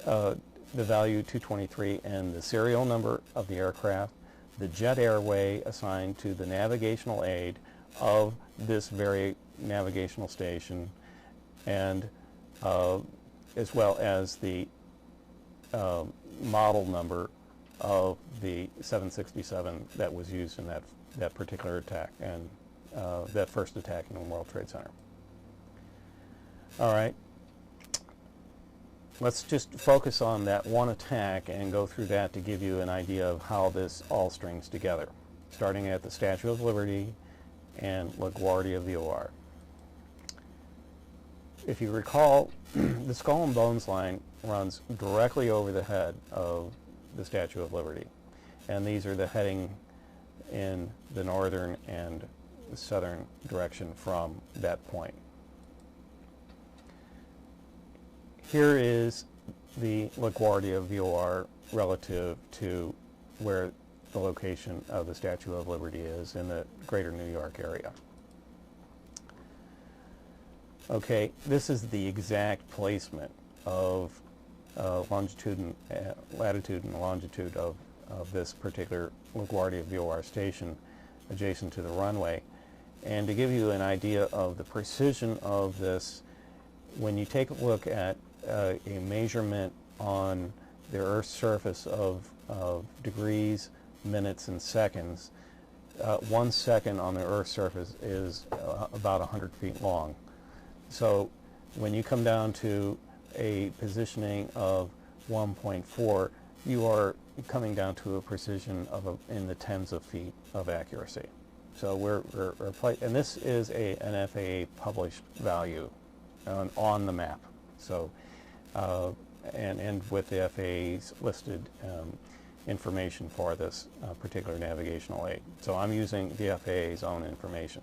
the value 223 and the serial number of the aircraft, the jet airway assigned to the navigational aid of this very navigational station, and as well as the model number of the 767 that was used in that particular attack, and that first attack in the World Trade Center. All right. Let's just focus on that one attack and go through that to give you an idea of how this all strings together, starting at the Statue of Liberty and LaGuardia VOR. If you recall, the Skull and Bones line runs directly over the head of the Statue of Liberty, and these are the heading in the northern and southern direction from that point. Here is the LaGuardia VOR relative to where the location of the Statue of Liberty is in the greater New York area. Okay, this is the exact placement of latitude and longitude of this particular LaGuardia VOR station adjacent to the runway. And to give you an idea of the precision of this, when you take a look at a measurement on the Earth's surface of degrees, minutes, and seconds, 1 second on the Earth's surface is about 100 feet long. So when you come down to a positioning of 1.4, you are coming down to a precision of in the tens of feet of accuracy. So and this is an FAA published value on the map. So and with the FAA's listed information for this particular navigational aid. So I'm using the FAA's own information.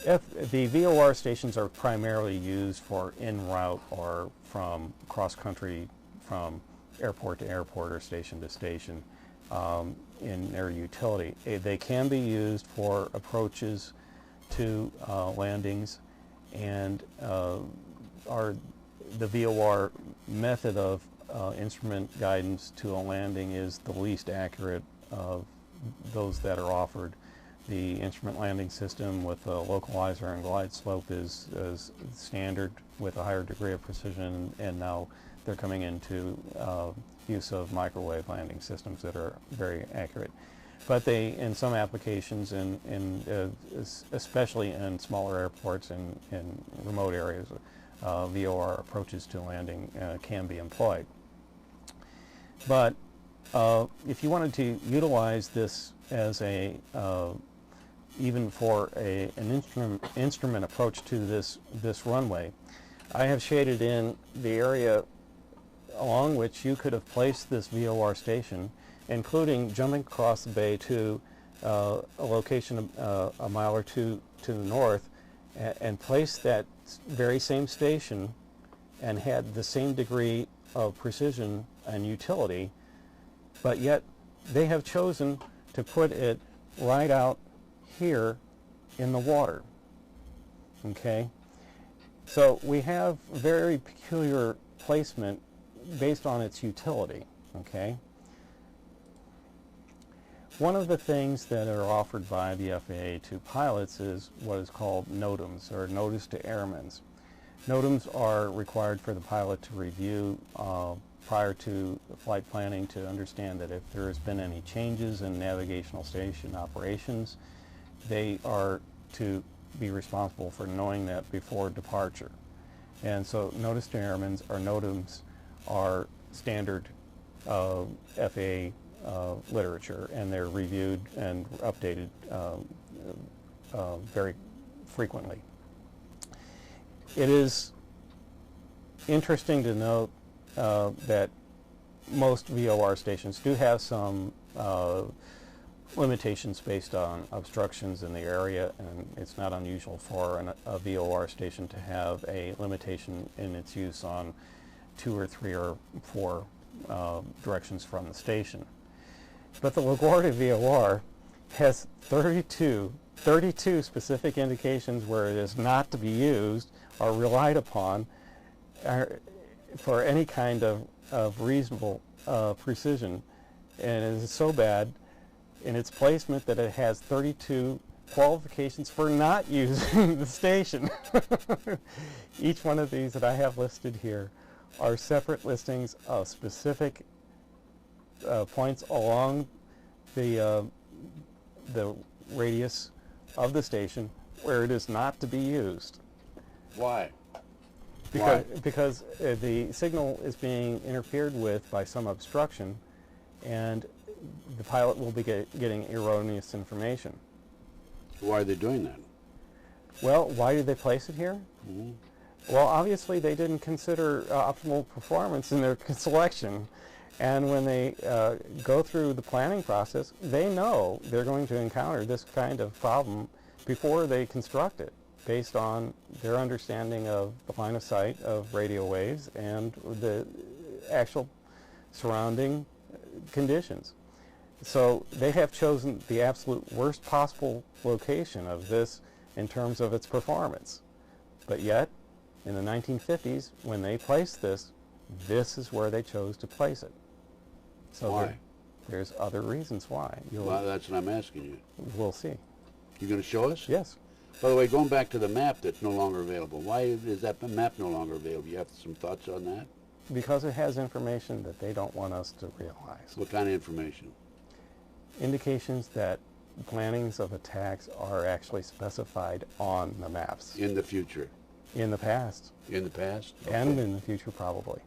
The VOR stations are primarily used for en route or from cross-country, from airport to airport or station to station in their utility. They can be used for approaches to landings, and the VOR method of instrument guidance to a landing is the least accurate of those that are offered. The instrument landing system with a localizer and glide slope is standard with a higher degree of precision, and now they're coming into use of microwave landing systems that are very accurate. But they, in some applications, especially in smaller airports and in remote areas, VOR approaches to landing can be employed. But if you wanted to utilize this as even for an instrument approach to this runway, I have shaded in the area along which you could have placed this VOR station, including jumping across the bay to a location a mile or two to the north, and place that very same station and had the same degree of precision and utility, but yet they have chosen to put it right out here in the water. Okay, so we have very peculiar placement based on its utility. Okay, one of the things that are offered by the FAA to pilots is what is called NOTAMs, or Notice to Airmens. NOTAMs are required for the pilot to review prior to flight planning to understand that if there has been any changes in navigational station operations, they are to be responsible for knowing that before departure. And so Notice to Airmens, or NOTAMs, are standard FAA literature, and they're reviewed and updated very frequently. It is interesting to note that most VOR stations do have some limitations based on obstructions in the area, and it's not unusual for a VOR station to have a limitation in its use on 2 or 3 or 4 directions from the station. But the LaGuardia VOR has 32 specific indications where it is not to be used or relied upon for any kind of reasonable precision, and it is so bad in its placement that it has 32 qualifications for not using the station. Each one of these that I have listed here are separate listings of specific points along the radius of the station where it is not to be used. Why? Because the signal is being interfered with by some obstruction, and the pilot will be getting erroneous information. Why are they doing that? Well, why did they place it here? Mm-hmm. Well, obviously they didn't consider optimal performance in their selection, and when they go through the planning process, they know they're going to encounter this kind of problem before they construct it, based on their understanding of the line of sight of radio waves and the actual surrounding conditions. So they have chosen the absolute worst possible location of this in terms of its performance. But yet, in the 1950s, when they placed this is where they chose to place it. So why? There's other reasons why. Well, that's what I'm asking you. We'll see. You going to show us? Yes. By the way, going back to the map that's no longer available, why is that map no longer available? You have some thoughts on that? Because it has information that they don't want us to realize. What kind of information? Indications that plannings of attacks are actually specified on the maps. In the future? In the past. In the past? Okay. And in the future, probably.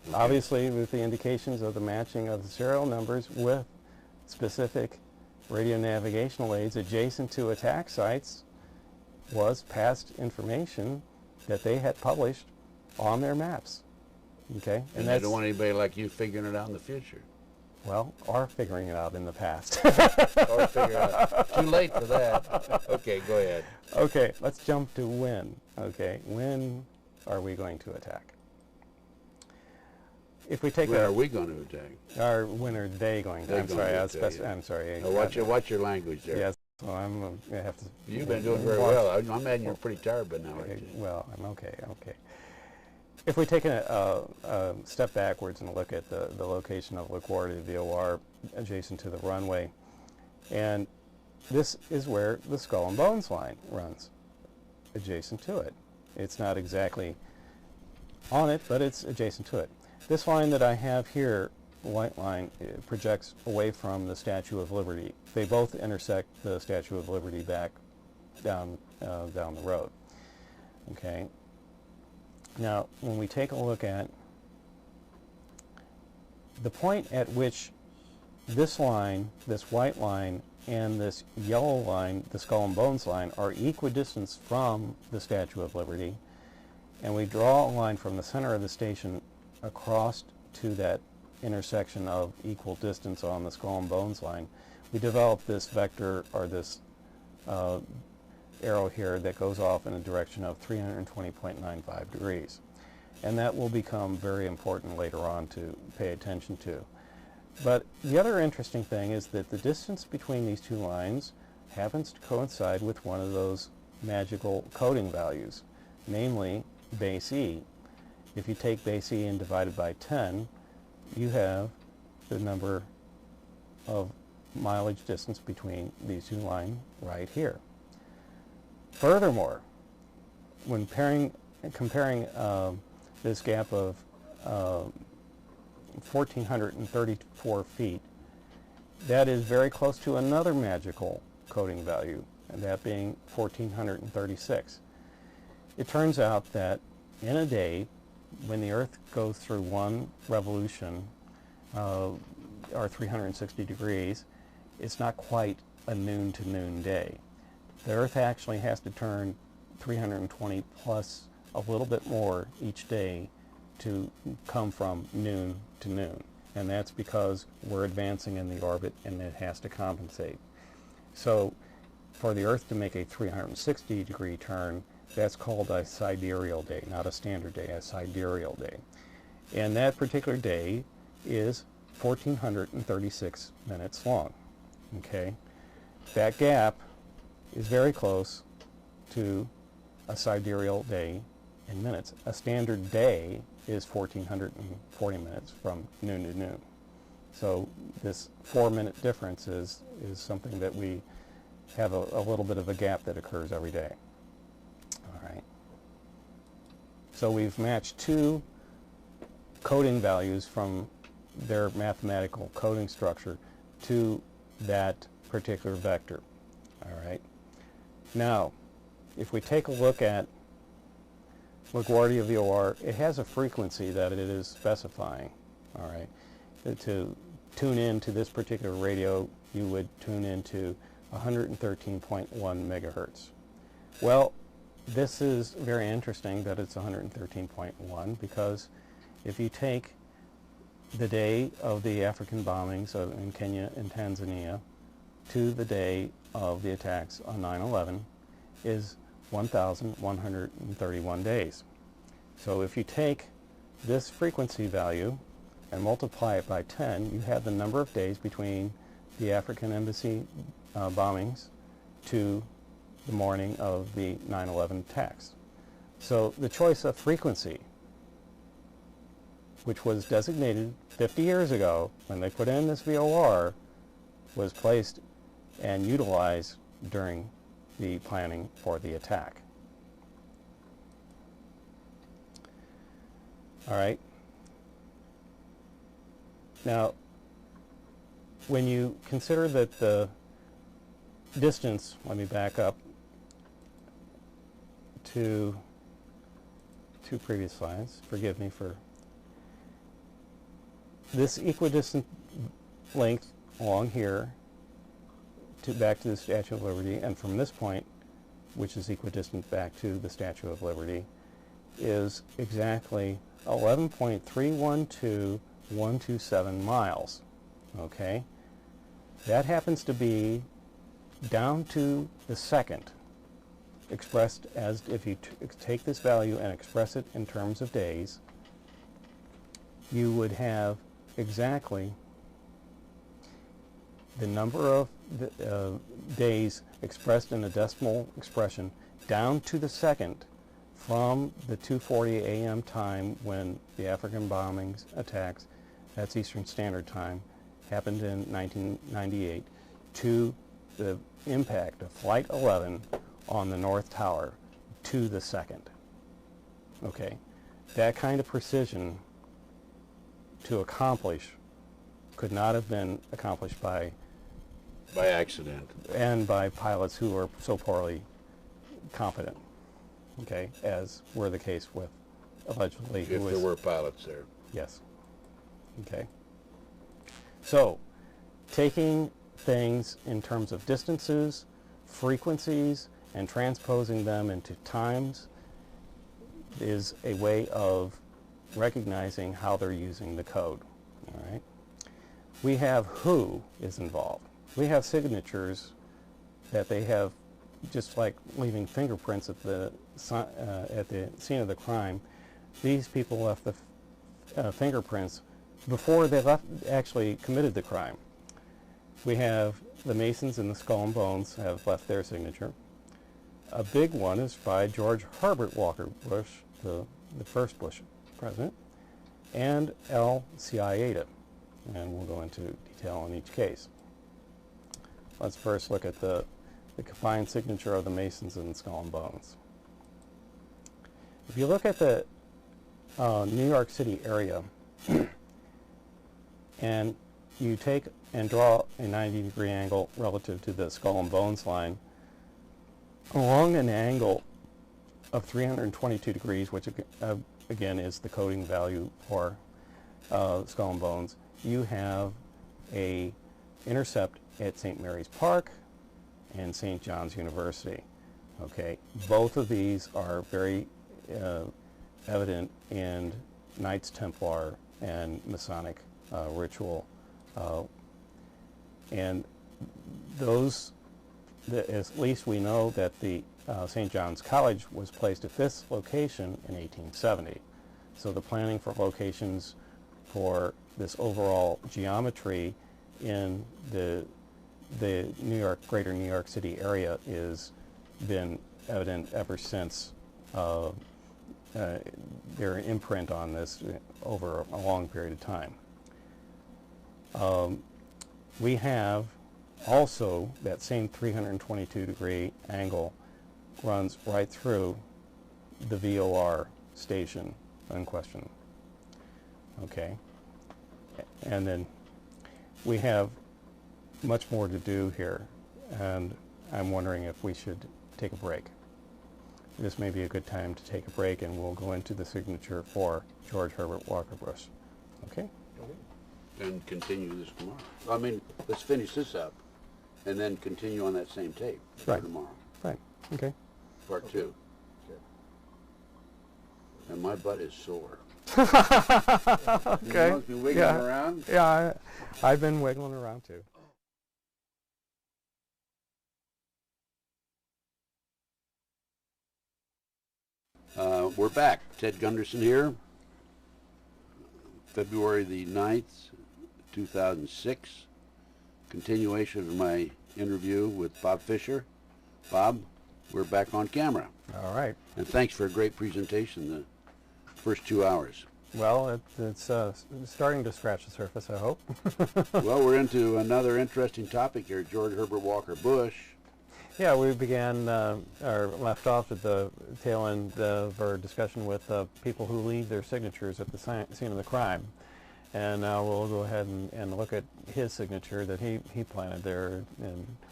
Okay. Obviously, with the indications of the matching of the serial numbers with specific radio navigational aids adjacent to attack sites was past information that they had published on their maps. Okay, And they don't want anybody like you figuring it out in the future. Well, are figuring it out in the past. Or figure out. Too late for that. Okay, go ahead. Okay, let's jump to when. Okay, when are we going to attack? If we take When are we going to attack? Or when are they going to? They're I'm going sorry, to I was attack, yeah. I'm sorry. Watch your language there. Yes, so I'm gonna have to. You've been doing very well. I'm imagining you're pretty tired by now, aren't Okay, you? well, I'm okay. Okay. If we take a step backwards and look at the location of LaGuardia VOR adjacent to the runway, and this is where the Skull and Bones line runs, adjacent to it. It's not exactly on it, but it's adjacent to it. This line that I have here, the white line, projects away from the Statue of Liberty. They both intersect the Statue of Liberty back down the road. Okay. Now, when we take a look at the point at which this line, this white line, and this yellow line, the Skull and Bones line, are equidistant from the Statue of Liberty, and we draw a line from the center of the station across to that intersection of equal distance on the Skull and Bones line, we develop this vector, or this arrow here, that goes off in a direction of 320.95 degrees. And that will become very important later on to pay attention to. But the other interesting thing is that the distance between these two lines happens to coincide with one of those magical coding values, namely base E. If you take base E and divide it by 10, you have the number of mileage distance between these two lines right here. Furthermore, when comparing this gap of 1,434 feet, that is very close to another magical coding value, and that being 1,436. It turns out that in a day, when the Earth goes through one revolution, or 360 degrees, it's not quite a noon to noon day. The Earth actually has to turn 320 plus a little bit more each day to come from noon to noon. And that's because we're advancing in the orbit and it has to compensate. So for the Earth to make a 360 degree turn, that's called a sidereal day, not a standard day, a sidereal day. And that particular day is 1,436 minutes long. Okay? That gap is very close to a sidereal day in minutes. A standard day is 1,440 minutes from noon to noon. So this 4-minute difference is something that we have a little bit of a gap that occurs every day. All right. So we've matched two coding values from their mathematical coding structure to that particular vector. All right. Now, if we take a look at LaGuardia VOR, it has a frequency that it is specifying. All right. To tune in to this particular radio, you would tune into 113.1 megahertz. Well, this is very interesting that it's 113.1, because if you take the day of the African bombings in Kenya and Tanzania to the day of the attacks on 9/11 is 1,131 days. So if you take this frequency value and multiply it by 10, you have the number of days between the African embassy bombings to the morning of the 9/11 attacks. So the choice of frequency, which was designated 50 years ago when they put in this VOR, was placed and utilized during the planning for the attack. All right. Now, when you consider that the distance, let me back up to two previous slides. Forgive me for this equidistant length along here back to the Statue of Liberty, and from this point, which is equidistant back to the Statue of Liberty, is exactly 11.312127 miles. Okay? That happens to be down to the second, expressed as, if you take this value and express it in terms of days, you would have exactly the number of days expressed in a decimal expression down to the second from the 2:40 a.m. time when the African bombings attacks, that's Eastern Standard Time, happened in 1998, to the impact of Flight 11 on the North Tower to the second. Okay, that kind of precision to accomplish could not have been accomplished by accident and by pilots who were so poorly competent, okay, as were the case with allegedly if there were pilots there. Yes. Okay. So, taking things in terms of distances, frequencies, and transposing them into times is a way of recognizing how they're using the code. All right. We have who is involved. We have signatures that they have, just like leaving fingerprints at the scene of the crime. These people left the fingerprints before they actually committed the crime. We have the Masons and the Skull and Bones have left their signature. A big one is by George Herbert Walker Bush, the first Bush president, and L. Cieta, and we'll go into detail on each case. Let's first look at the combined signature of the Masons and Skull and Bones. If you look at the New York City area and you take and draw a 90-degree angle relative to the Skull and Bones line along an angle of 322 degrees, which again is the coding value for Skull and Bones, you have a intercept at St. Mary's Park and St. John's University. Okay, both of these are very evident in Knights Templar and Masonic ritual, and those, at least we know that the St. John's College was placed at this location in 1870. So the planning for locations for this overall geometry in the greater New York City area is been evident ever since their imprint on this over a long period of time. We have also that same 322-degree angle runs right through the VOR station in question. Okay, and then we have much more to do here, and I'm wondering if we should take a break. This may be a good time to take a break, and we'll go into the signature for George Herbert Walker Bush. Okay? And continue this tomorrow. I mean, let's finish this up, and then continue on that same tape for tomorrow. Right. Okay. Part 2. And my butt is sore. Okay. You must be wiggling around? Yeah, I've been wiggling around too. We're back. Ted Gunderson here. February the 9th, 2006. Continuation of my interview with Bob Fisher. Bob, we're back on camera. All right. And thanks for a great presentation the first 2 hours. Well, it's starting to scratch the surface, I hope. Well, we're into another interesting topic here, George Herbert Walker Bush. Yeah, we began, or left off at the tail end of our discussion with people who leave their signatures at the scene of the crime. And now we'll go ahead and look at his signature that he planted there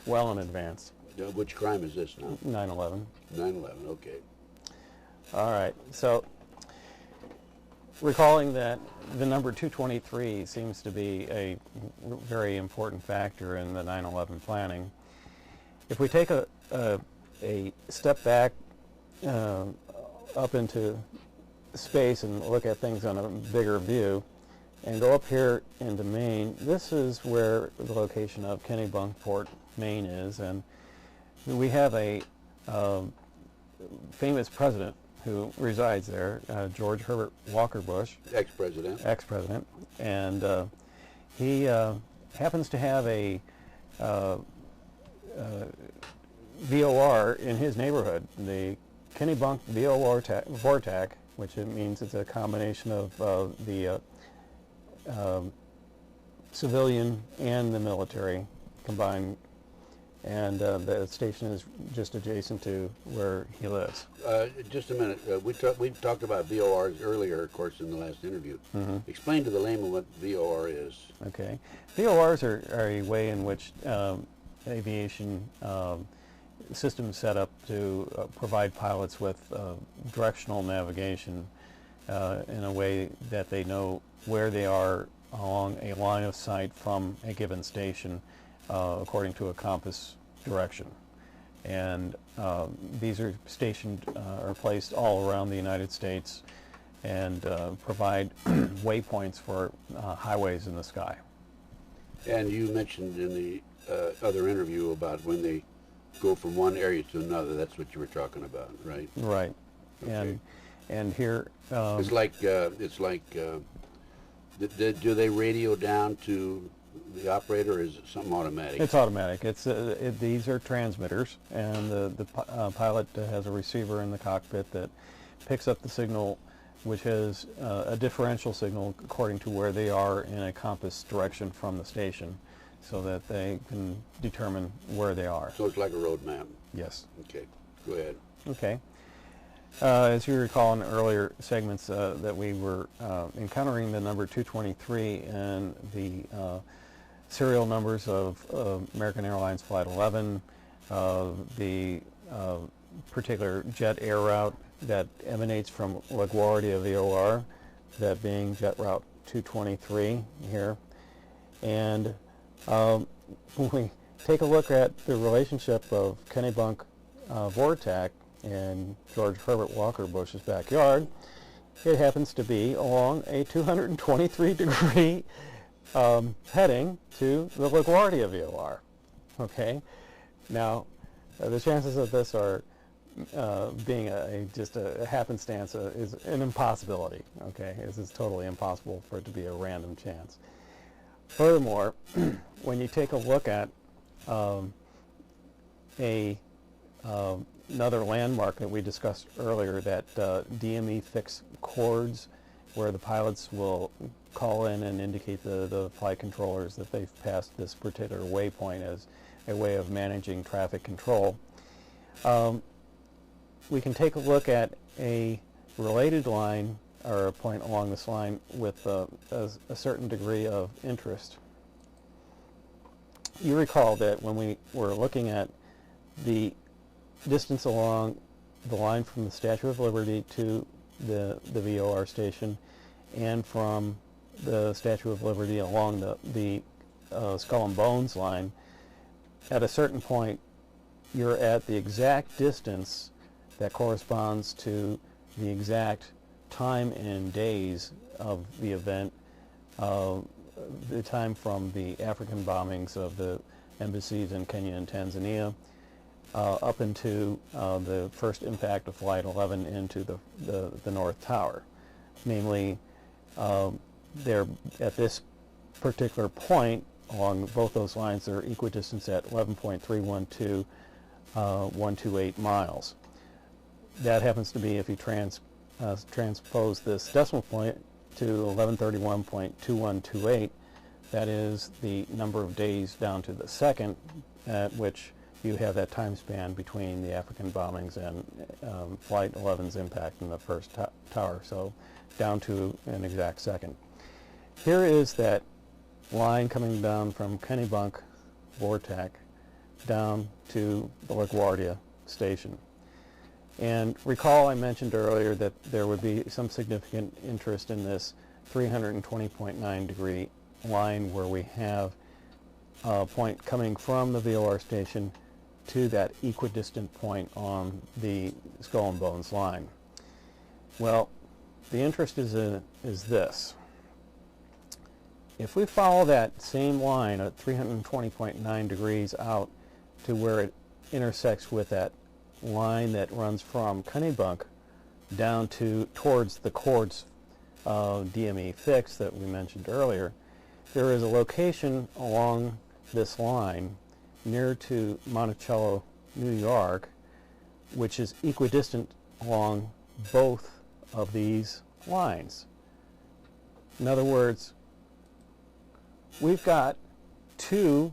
well in advance. Which crime is this now? 9/11. 9/11, okay. All right, so recalling that the number 223 seems to be a very important factor in the 9/11 planning. If we take a step back up into space and look at things on a bigger view and go up here into Maine, this is where the location of Kennebunkport, Maine is, and we have a famous president who resides there, George Herbert Walker Bush. Ex-president. Ex-president. And he happens to have a VOR in his neighborhood, the Kennebunk VOR-TAC, which it means it's a combination of the civilian and the military combined. And the station is just adjacent to where he lives. Just a minute. We talked about VORs earlier, of course, in the last interview. Explain to the layman what VOR is. Okay. VORs are a way in which aviation systems set up to provide pilots with directional navigation in a way that they know where they are along a line of sight from a given station according to a compass direction. And these are stationed or placed all around the United States and provide waypoints for highways in the sky. And you mentioned in the other interview about when they go from one area to another. That's what you were talking about, right? Right. Okay. And here it's like do they radio down to the operator, or is it something automatic? It's automatic. These are transmitters, and the pilot has a receiver in the cockpit that picks up the signal, which is a differential signal according to where they are in a compass direction from the station, so that they can determine where they are. So it's like a road map? Yes. Okay, go ahead. Okay. As you recall in earlier segments that we were encountering the number 223 and the serial numbers of American Airlines Flight 11, the particular jet air route that emanates from LaGuardia VOR, that being jet route 223 here. And when we take a look at the relationship of Kennebunk VOR-TAC and George Herbert Walker Bush's backyard, it happens to be along a 223-degree heading to the LaGuardia VOR. Okay, now the chances of this are being just a happenstance is an impossibility. Okay, this is totally impossible for it to be a random chance. Furthermore, when you take a look at another landmark that we discussed earlier, that DME fixed chords, where the pilots will call in and indicate the flight controllers that they've passed this particular waypoint as a way of managing traffic control. We can take a look at a related line, or a point along this line, with a certain degree of interest. You recall that when we were looking at the distance along the line from the Statue of Liberty to the VOR station, and from the Statue of Liberty along the Skull and Bones line, at a certain point you're at the exact distance that corresponds to the exact time and days of the event, the time from the African bombings of the embassies in Kenya and Tanzania up into the first impact of Flight 11 into the North Tower. Namely, they're at this particular point along both those lines, they're equidistant at 11.312 miles. That happens to be, if you transpose this decimal point to 1131.2128, that is the number of days down to the second at which you have that time span between the African bombings and Flight 11's impact in the first tower, so down to an exact second. Here is that line coming down from Kennebunk VOR-TAC down to the LaGuardia station. And recall I mentioned earlier that there would be some significant interest in this 320.9 degree line where we have a point coming from the VOR station to that equidistant point on the Skull and Bones line. Well, the interest is this. If we follow that same line at 320.9 degrees out to where it intersects with that line that runs from Kennebunk down towards the Chords DME fix that we mentioned earlier, there is a location along this line near to Monticello, New York, which is equidistant along both of these lines. In other words, we've got two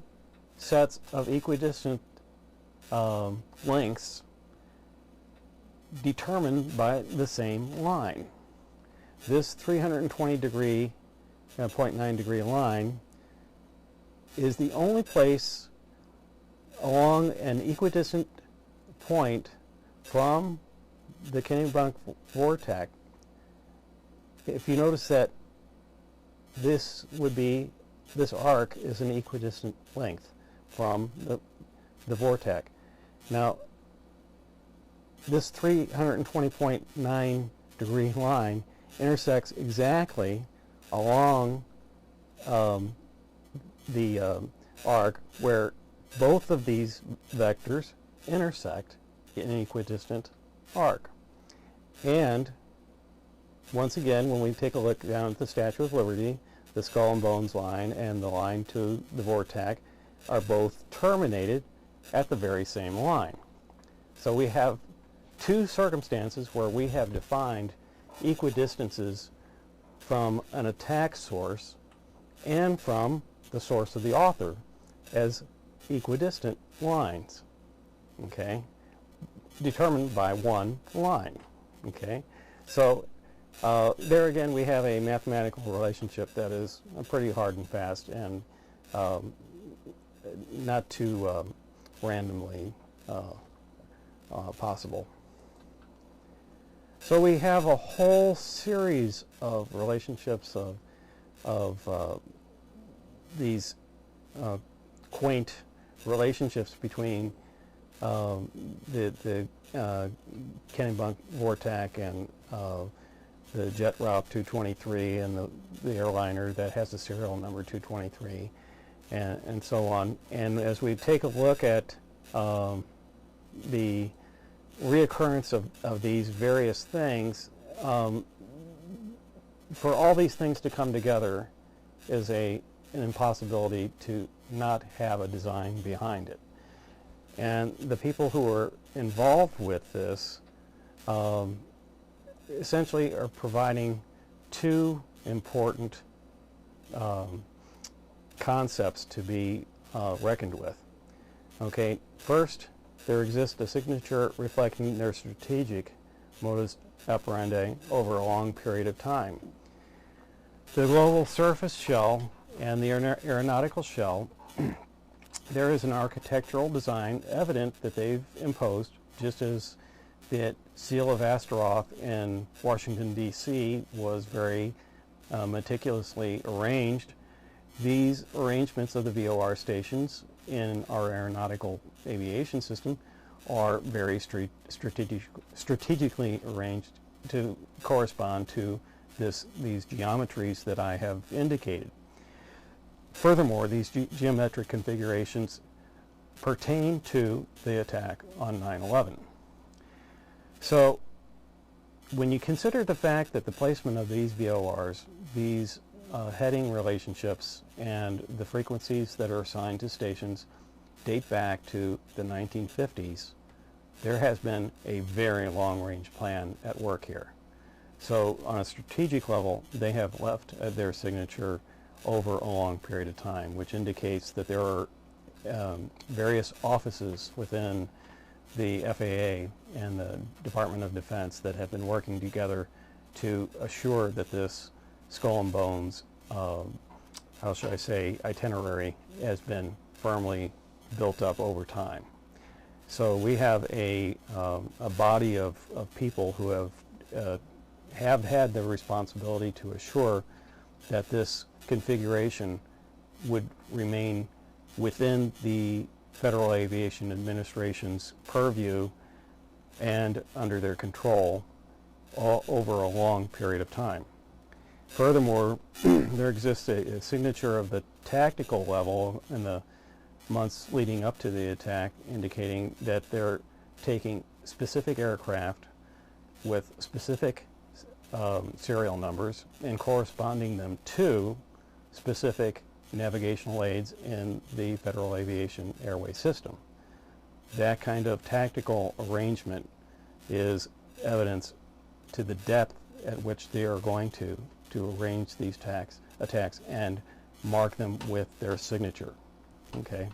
sets of equidistant lengths determined by the same line. This 320 degree, 0.9 degree line is the only place along an equidistant point from the Kennebunk vortex. If you notice that this arc is an equidistant length from the vortex. Now, this 320.9 degree line intersects exactly along the arc where both of these vectors intersect in an equidistant arc. And once again, when we take a look down at the Statue of Liberty, the Skull and Bones line and the line to the vortex are both terminated at the very same line. So we have two circumstances where we have defined equidistances from an attack source and from the source of the author as equidistant lines, okay, determined by one line, okay. So there again we have a mathematical relationship that is pretty hard and fast and not too randomly possible. So we have a whole series of relationships of these quaint relationships between the Kennebunk vortex and the jet route 223 and the airliner that has the serial number 223 and so on. And as we take a look at the reoccurrence of these various things, for all these things to come together is an impossibility to not have a design behind it. And the people who are involved with this essentially are providing two important concepts to be reckoned with. Okay, first, there exists a signature reflecting their strategic modus operandi over a long period of time. The global surface shell and the aeronautical shell, there is an architectural design evident that they've imposed, just as the Seal of Astaroth in Washington, D.C. was very meticulously arranged. These arrangements of the VOR stations in our aeronautical aviation system are very strategically arranged to correspond to these geometries that I have indicated. Furthermore, these geometric configurations pertain to the attack on 9/11. So when you consider the fact that the placement of these VORs, these heading relationships, and the frequencies that are assigned to stations date back to the 1950s, there has been a very long-range plan at work here. So on a strategic level, they have left their signature over a long period of time, which indicates that there are various offices within the FAA and the Department of Defense that have been working together to assure that this Skull and Bones, how should I say, itinerary has been firmly built up over time. So we have a body of people who have had the responsibility to assure that this configuration would remain within the Federal Aviation Administration's purview and under their control over a long period of time. Furthermore, there exists a signature of the tactical level in the months leading up to the attack, indicating that they're taking specific aircraft with specific serial numbers and corresponding them to specific navigational aids in the Federal Aviation Airway System. That kind of tactical arrangement is evidence to the depth at which they are going to arrange these attacks and mark them with their signature. Okay.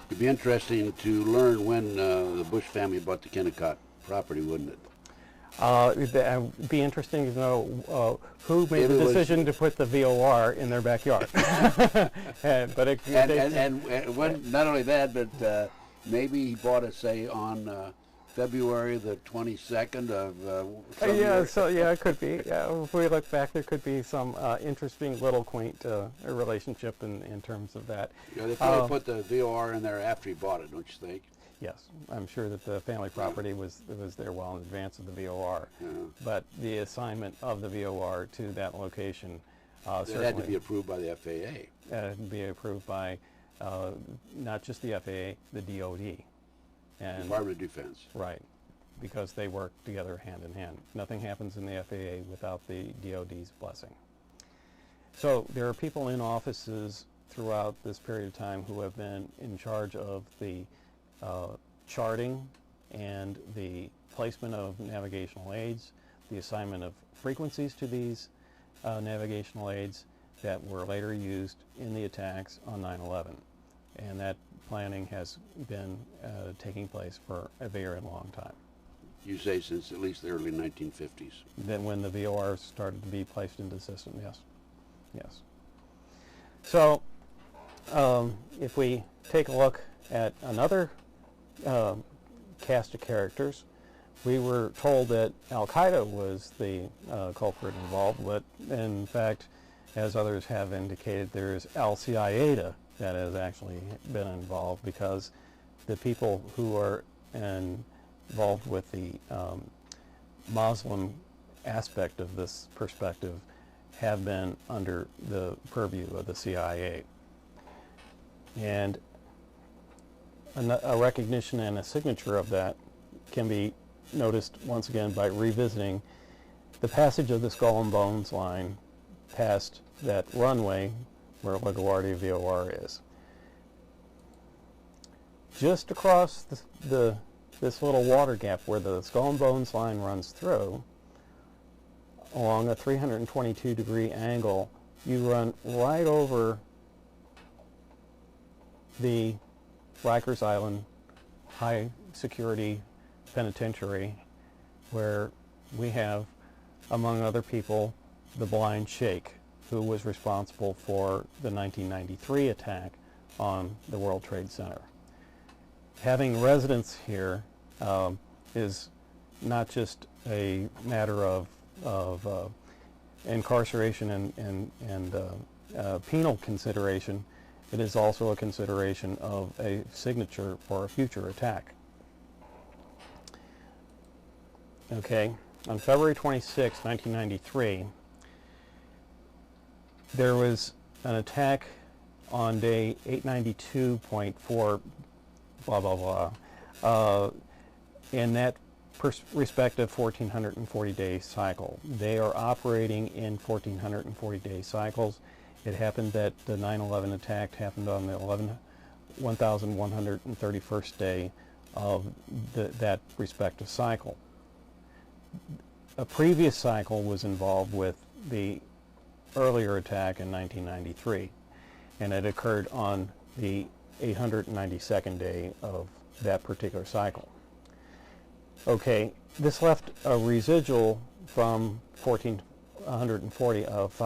It'd be interesting to learn when the Bush family bought the Kennecott property, wouldn't it? It'd be interesting to know who made the decision to put the VOR in their backyard. And when, not only that, but maybe he bought it, say, on February the 22nd of some year. So yeah, it could be. If we look back, there could be some interesting little quaint relationship in terms of that. Yeah, they probably put the VOR in there after he bought it, don't you think? Yes, I'm sure that the family property was there well in advance of the VOR. Yeah. But the assignment of the VOR to that location it had to be approved by the FAA. It had to be approved by not just the FAA, the DOD. And Department of Defense. Right, because they work together hand in hand. Nothing happens in the FAA without the DOD's blessing. So there are people in offices throughout this period of time who have been in charge of the charting and the placement of navigational aids, the assignment of frequencies to these navigational aids that were later used in the attacks on 9/11. And that planning has been taking place for a very long time. You say since at least the early 1950s. Then when the VOR started to be placed into the system, yes. Yes. So if we take a look at another cast of characters, we were told that Al-Qaeda was the culprit involved, but in fact, as others have indicated, there's Al-Qaeda that has actually been involved, because the people who are involved with the Muslim aspect of this perspective have been under the purview of the CIA. And a recognition and a signature of that can be noticed once again by revisiting the passage of the Skull and Bones line past that runway where LaGuardia VOR is. Just across this little water gap where the Skull and Bones line runs through, along a 322-degree angle, you run right over the Rikers Island high security penitentiary, where we have, among other people, the Blind Sheikh, who was responsible for the 1993 attack on the World Trade Center. Having residence here is not just a matter of incarceration and penal consideration. It is also a consideration of a signature for a future attack. Okay, on February 26, 1993, there was an attack on day 892.4, blah, blah, blah, in that respective 1440-day cycle. They are operating in 1440-day cycles. It happened that the 9/11 attack happened on the 1131st day of that respective cycle. A previous cycle was involved with the earlier attack in 1993, and it occurred on the 892nd day of that particular cycle. Okay, this left a residual from 1440 of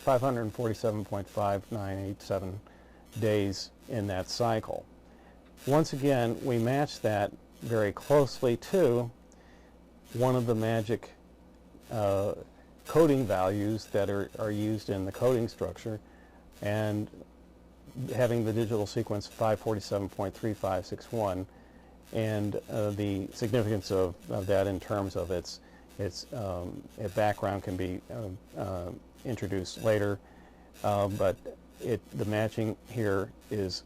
547.5987 days in that cycle. Once again, we match that very closely to one of the magic coding values that are used in the coding structure, and having the digital sequence 547.3561, and the significance of that in terms of its background can be introduced later, but the matching here is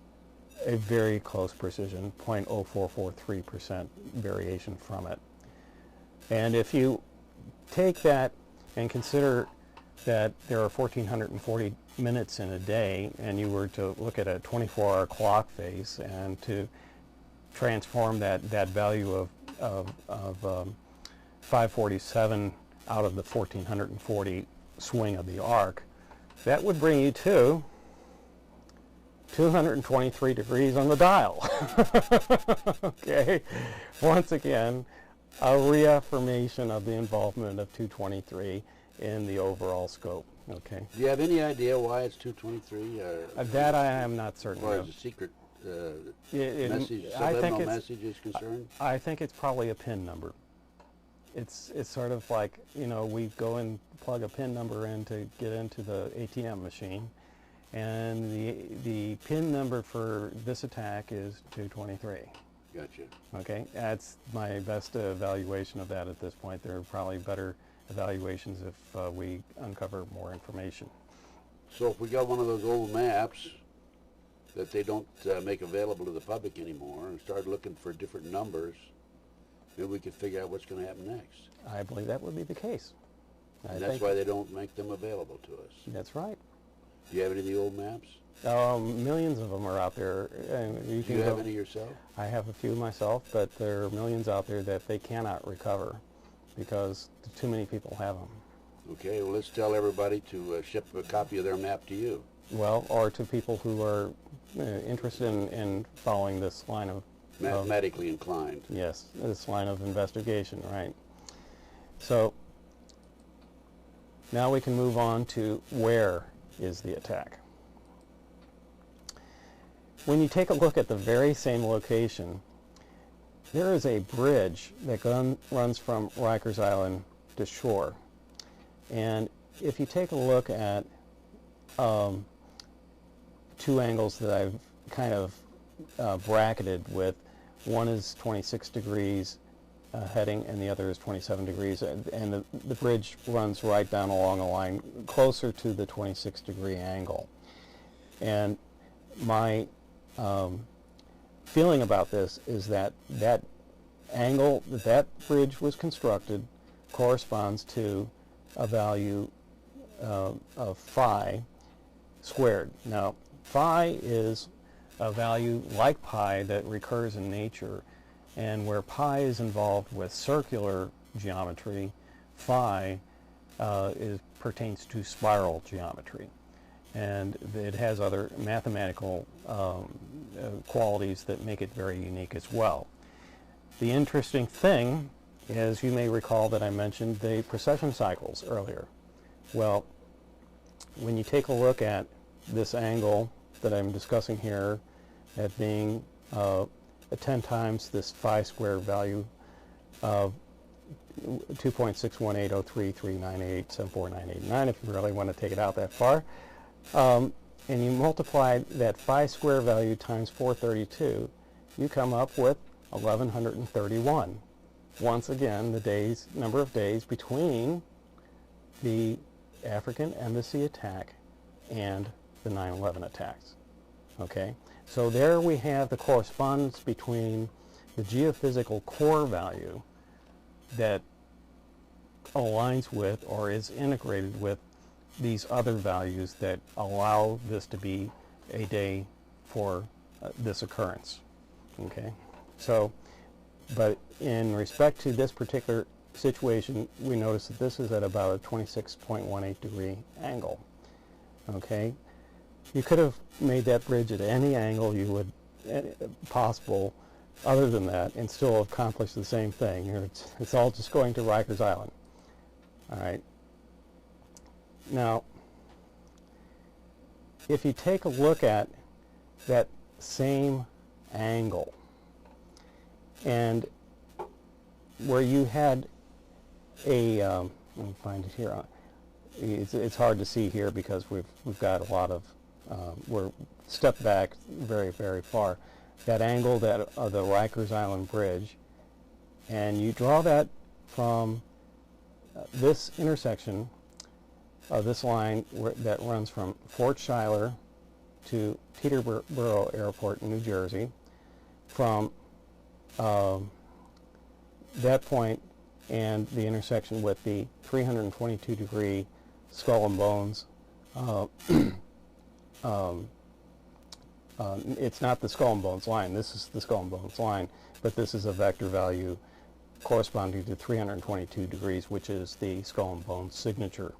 a very close precision, 0.0443% variation from it. And if you take that and consider that there are 1,440 minutes in a day, and you were to look at a 24-hour clock face and to transform that value of 547 out of the 1,440 swing of the arc, that would bring you to 223 degrees on the dial. Okay, once again, a reaffirmation of the involvement of 223 in the overall scope. Okay. Do you have any idea why it's 223? That I am not certain As far of. as the secret Message, subliminal message is concerned? I think it's probably a PIN number. It's sort of like, you know, we go and plug a PIN number in to get into the ATM machine, and the PIN number for this attack is 223. Gotcha. Okay, that's my best evaluation of that at this point. There are probably better evaluations if we uncover more information. So if we got one of those old maps that they don't make available to the public anymore and start looking for different numbers, maybe we could figure out what's going to happen next. I believe that would be the case. And that's why they don't make them available to us. That's right. Do you have any of the old maps? Millions of them are out there. Do you have any yourself? I have a few myself, but there are millions out there that they cannot recover because too many people have them. Okay, well, let's tell everybody to ship a copy of their map to you. Well, or to people who are interested in following this line of... Mathematically inclined. Yes, this line of investigation, right. So now we can move on to where is the attack. When you take a look at the very same location, there is a bridge that runs from Rikers Island to shore. And if you take a look at two angles that I've kind of bracketed with, one is 26 degrees heading and the other is 27 degrees, and the bridge runs right down along a line closer to the 26 degree angle. And my feeling about this is that that angle that bridge was constructed corresponds to a value of phi squared. Now, phi is a value like pi that recurs in nature, and where pi is involved with circular geometry, phi pertains to spiral geometry, and it has other mathematical qualities that make it very unique as well. The interesting thing is, you may recall that I mentioned the precession cycles earlier. Well, when you take a look at this angle that I'm discussing here at being 10 times this phi squared value of 2.6180339874989, if you really want to take it out that far, and you multiply that phi square value times 432, you come up with 1131. Once again, the number of days between the African embassy attack and the 9/11 attacks. Okay, so there we have the correspondence between the geophysical core value that aligns with or is integrated with these other values that allow this to be a day for this occurrence. Okay, so, but in respect to this particular situation, we notice that this is at about a 26.18 degree angle. Okay, you could have made that bridge at any angle you would possible other than that and still accomplish the same thing. It's all just going to Rikers Island. All right. Now, if you take a look at that same angle And where you had a, let me find it here. It's hard to see here because we've got a lot of, we're stepped back very, very far. That angle that of the Rikers Island Bridge, and you draw that from this intersection of this line that runs from Fort Schuyler to Peterborough Airport in New Jersey. From that point and the intersection with the 322-degree Skull and Bones. It's not the Skull and Bones line. This is the Skull and Bones line, but this is a vector value corresponding to 322 degrees, which is the Skull and Bones signature.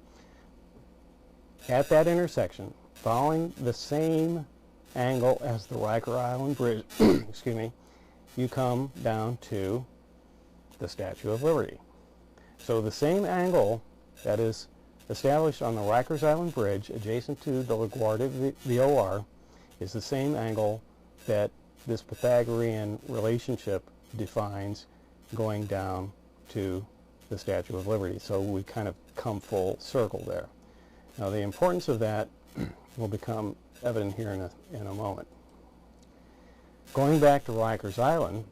At that intersection, following the same angle as the Riker Island Bridge, excuse me, you come down to the Statue of Liberty. So the same angle that is established on the Rikers Island Bridge adjacent to the LaGuardia VOR is the same angle that this Pythagorean relationship defines going down to the Statue of Liberty. So we kind of come full circle there. Now the importance of that will become evident here in a moment. Going back to Rikers Island,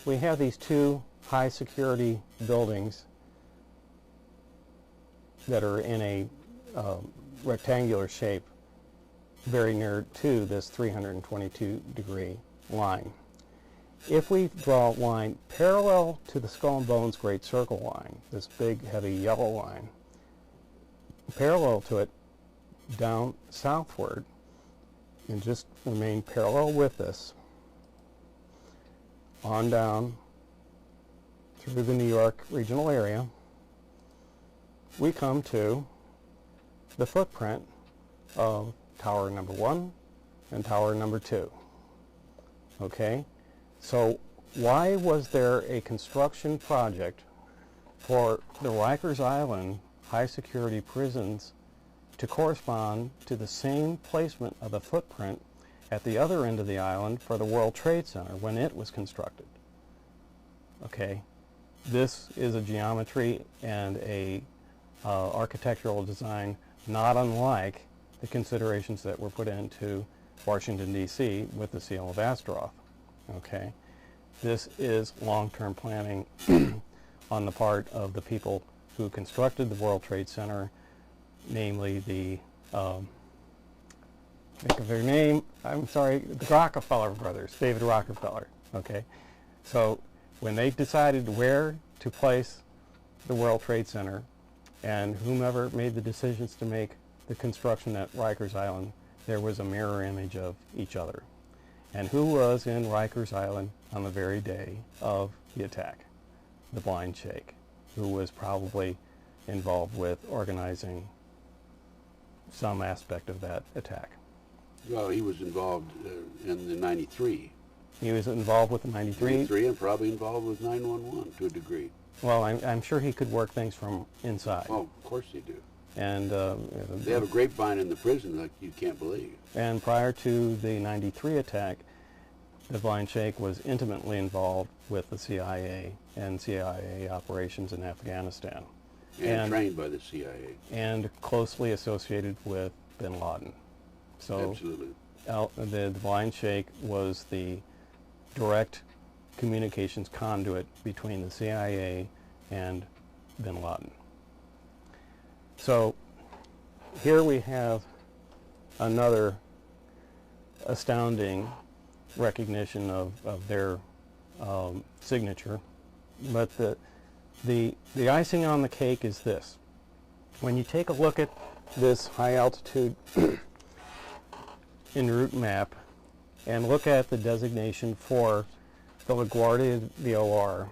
we have these two high security buildings that are in a rectangular shape very near to this 322-degree line. If we draw a line parallel to the Skull and Bones Great Circle line, this big heavy yellow line, parallel to it down southward, and just remain parallel with this, on down through the New York regional area, we come to the footprint of Tower number 1 and Tower number 2. Okay? So why was there a construction project for the Rikers Island high security prisons to correspond to the same placement of the footprint at the other end of the island for the World Trade Center when it was constructed? Okay? This is a geometry and a architectural design not unlike the considerations that were put into Washington, D.C. with the Seal of Astroth. Okay? This is long-term planning on the part of the people who constructed the World Trade Center, namely the, think of their name, I'm sorry, the Rockefeller brothers, David Rockefeller. Okay? So when they decided where to place the World Trade Center, and whomever made the decisions to make the construction at Rikers Island, there was a mirror image of each other. And who was in Rikers Island on the very day of the attack? The Blind Sheikh, who was probably involved with organizing some aspect of that attack. Well, he was involved in the 93. He was involved with the 93? 93 and probably involved with 911 to a degree. Well, I'm sure he could work things from inside. Oh, of course they do. And they have a grapevine in the prison like you can't believe. And prior to the 93 attack, the Blind Sheikh was intimately involved with the CIA and CIA operations in Afghanistan. And trained by the CIA. And closely associated with bin Laden. So absolutely. The Blind Sheikh was the direct communications conduit between the CIA and bin Laden. So here we have another astounding recognition of their signature. But the icing on the cake is this. When you take a look at this high altitude en route map and look at the designation for the LaGuardia VOR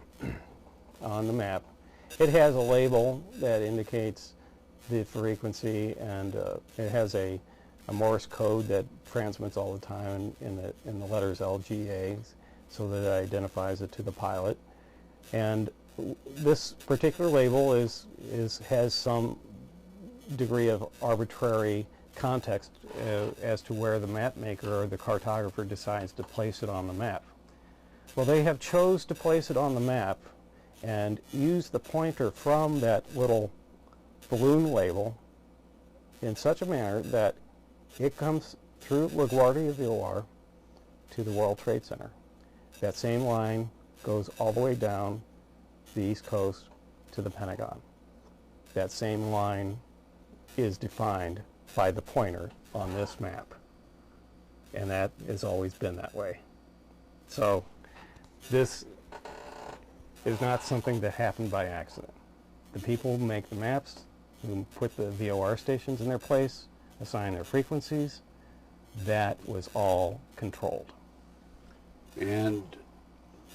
on the map, it has a label that indicates the frequency, and it has a Morse code that transmits all the time in the letters LGA, so that it identifies it to the pilot. And this particular label has some degree of arbitrary context as to where the map maker or the cartographer decides to place it on the map. Well, they have chose to place it on the map and use the pointer from that little balloon label in such a manner that it comes through LaGuardia VOR to the World Trade Center. That same line goes all the way down the East Coast to the Pentagon. That same line is defined by the pointer on this map. And that has always been that way. So this is not something that happened by accident. The people who make the maps, who put the VOR stations in their place, assign their frequencies, that was all controlled. And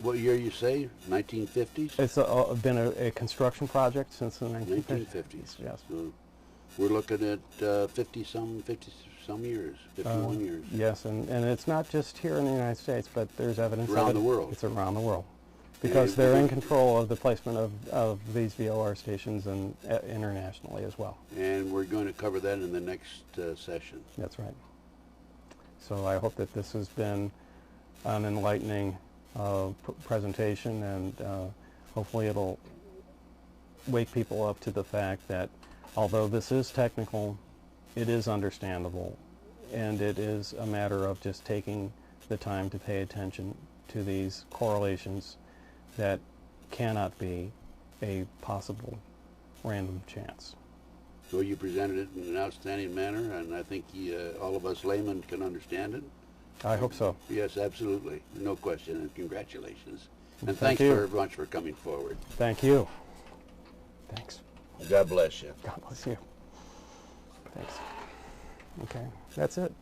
what year you say? 1950s? It's been a construction project since the 1950s. Yes. So we're looking at 50 some years, 51 years. Yes, and it's not just here in the United States, but there's evidence Around of it. the world. It's around the world. Because they're in control of the placement of these VOR stations and internationally as well. And we're going to cover that in the next session. That's right. So I hope that this has been an enlightening presentation, and hopefully it'll wake people up to the fact that although this is technical, it is understandable, and it is a matter of just taking the time to pay attention to these correlations that cannot be a possible random chance. So you presented it in an outstanding manner, and I think all of us laymen can understand it. I hope so. Yes, absolutely. No question, and congratulations. And Thank thanks you very much for coming forward. Thank you. Thanks. God bless you. God bless you. Thanks. Okay, that's it.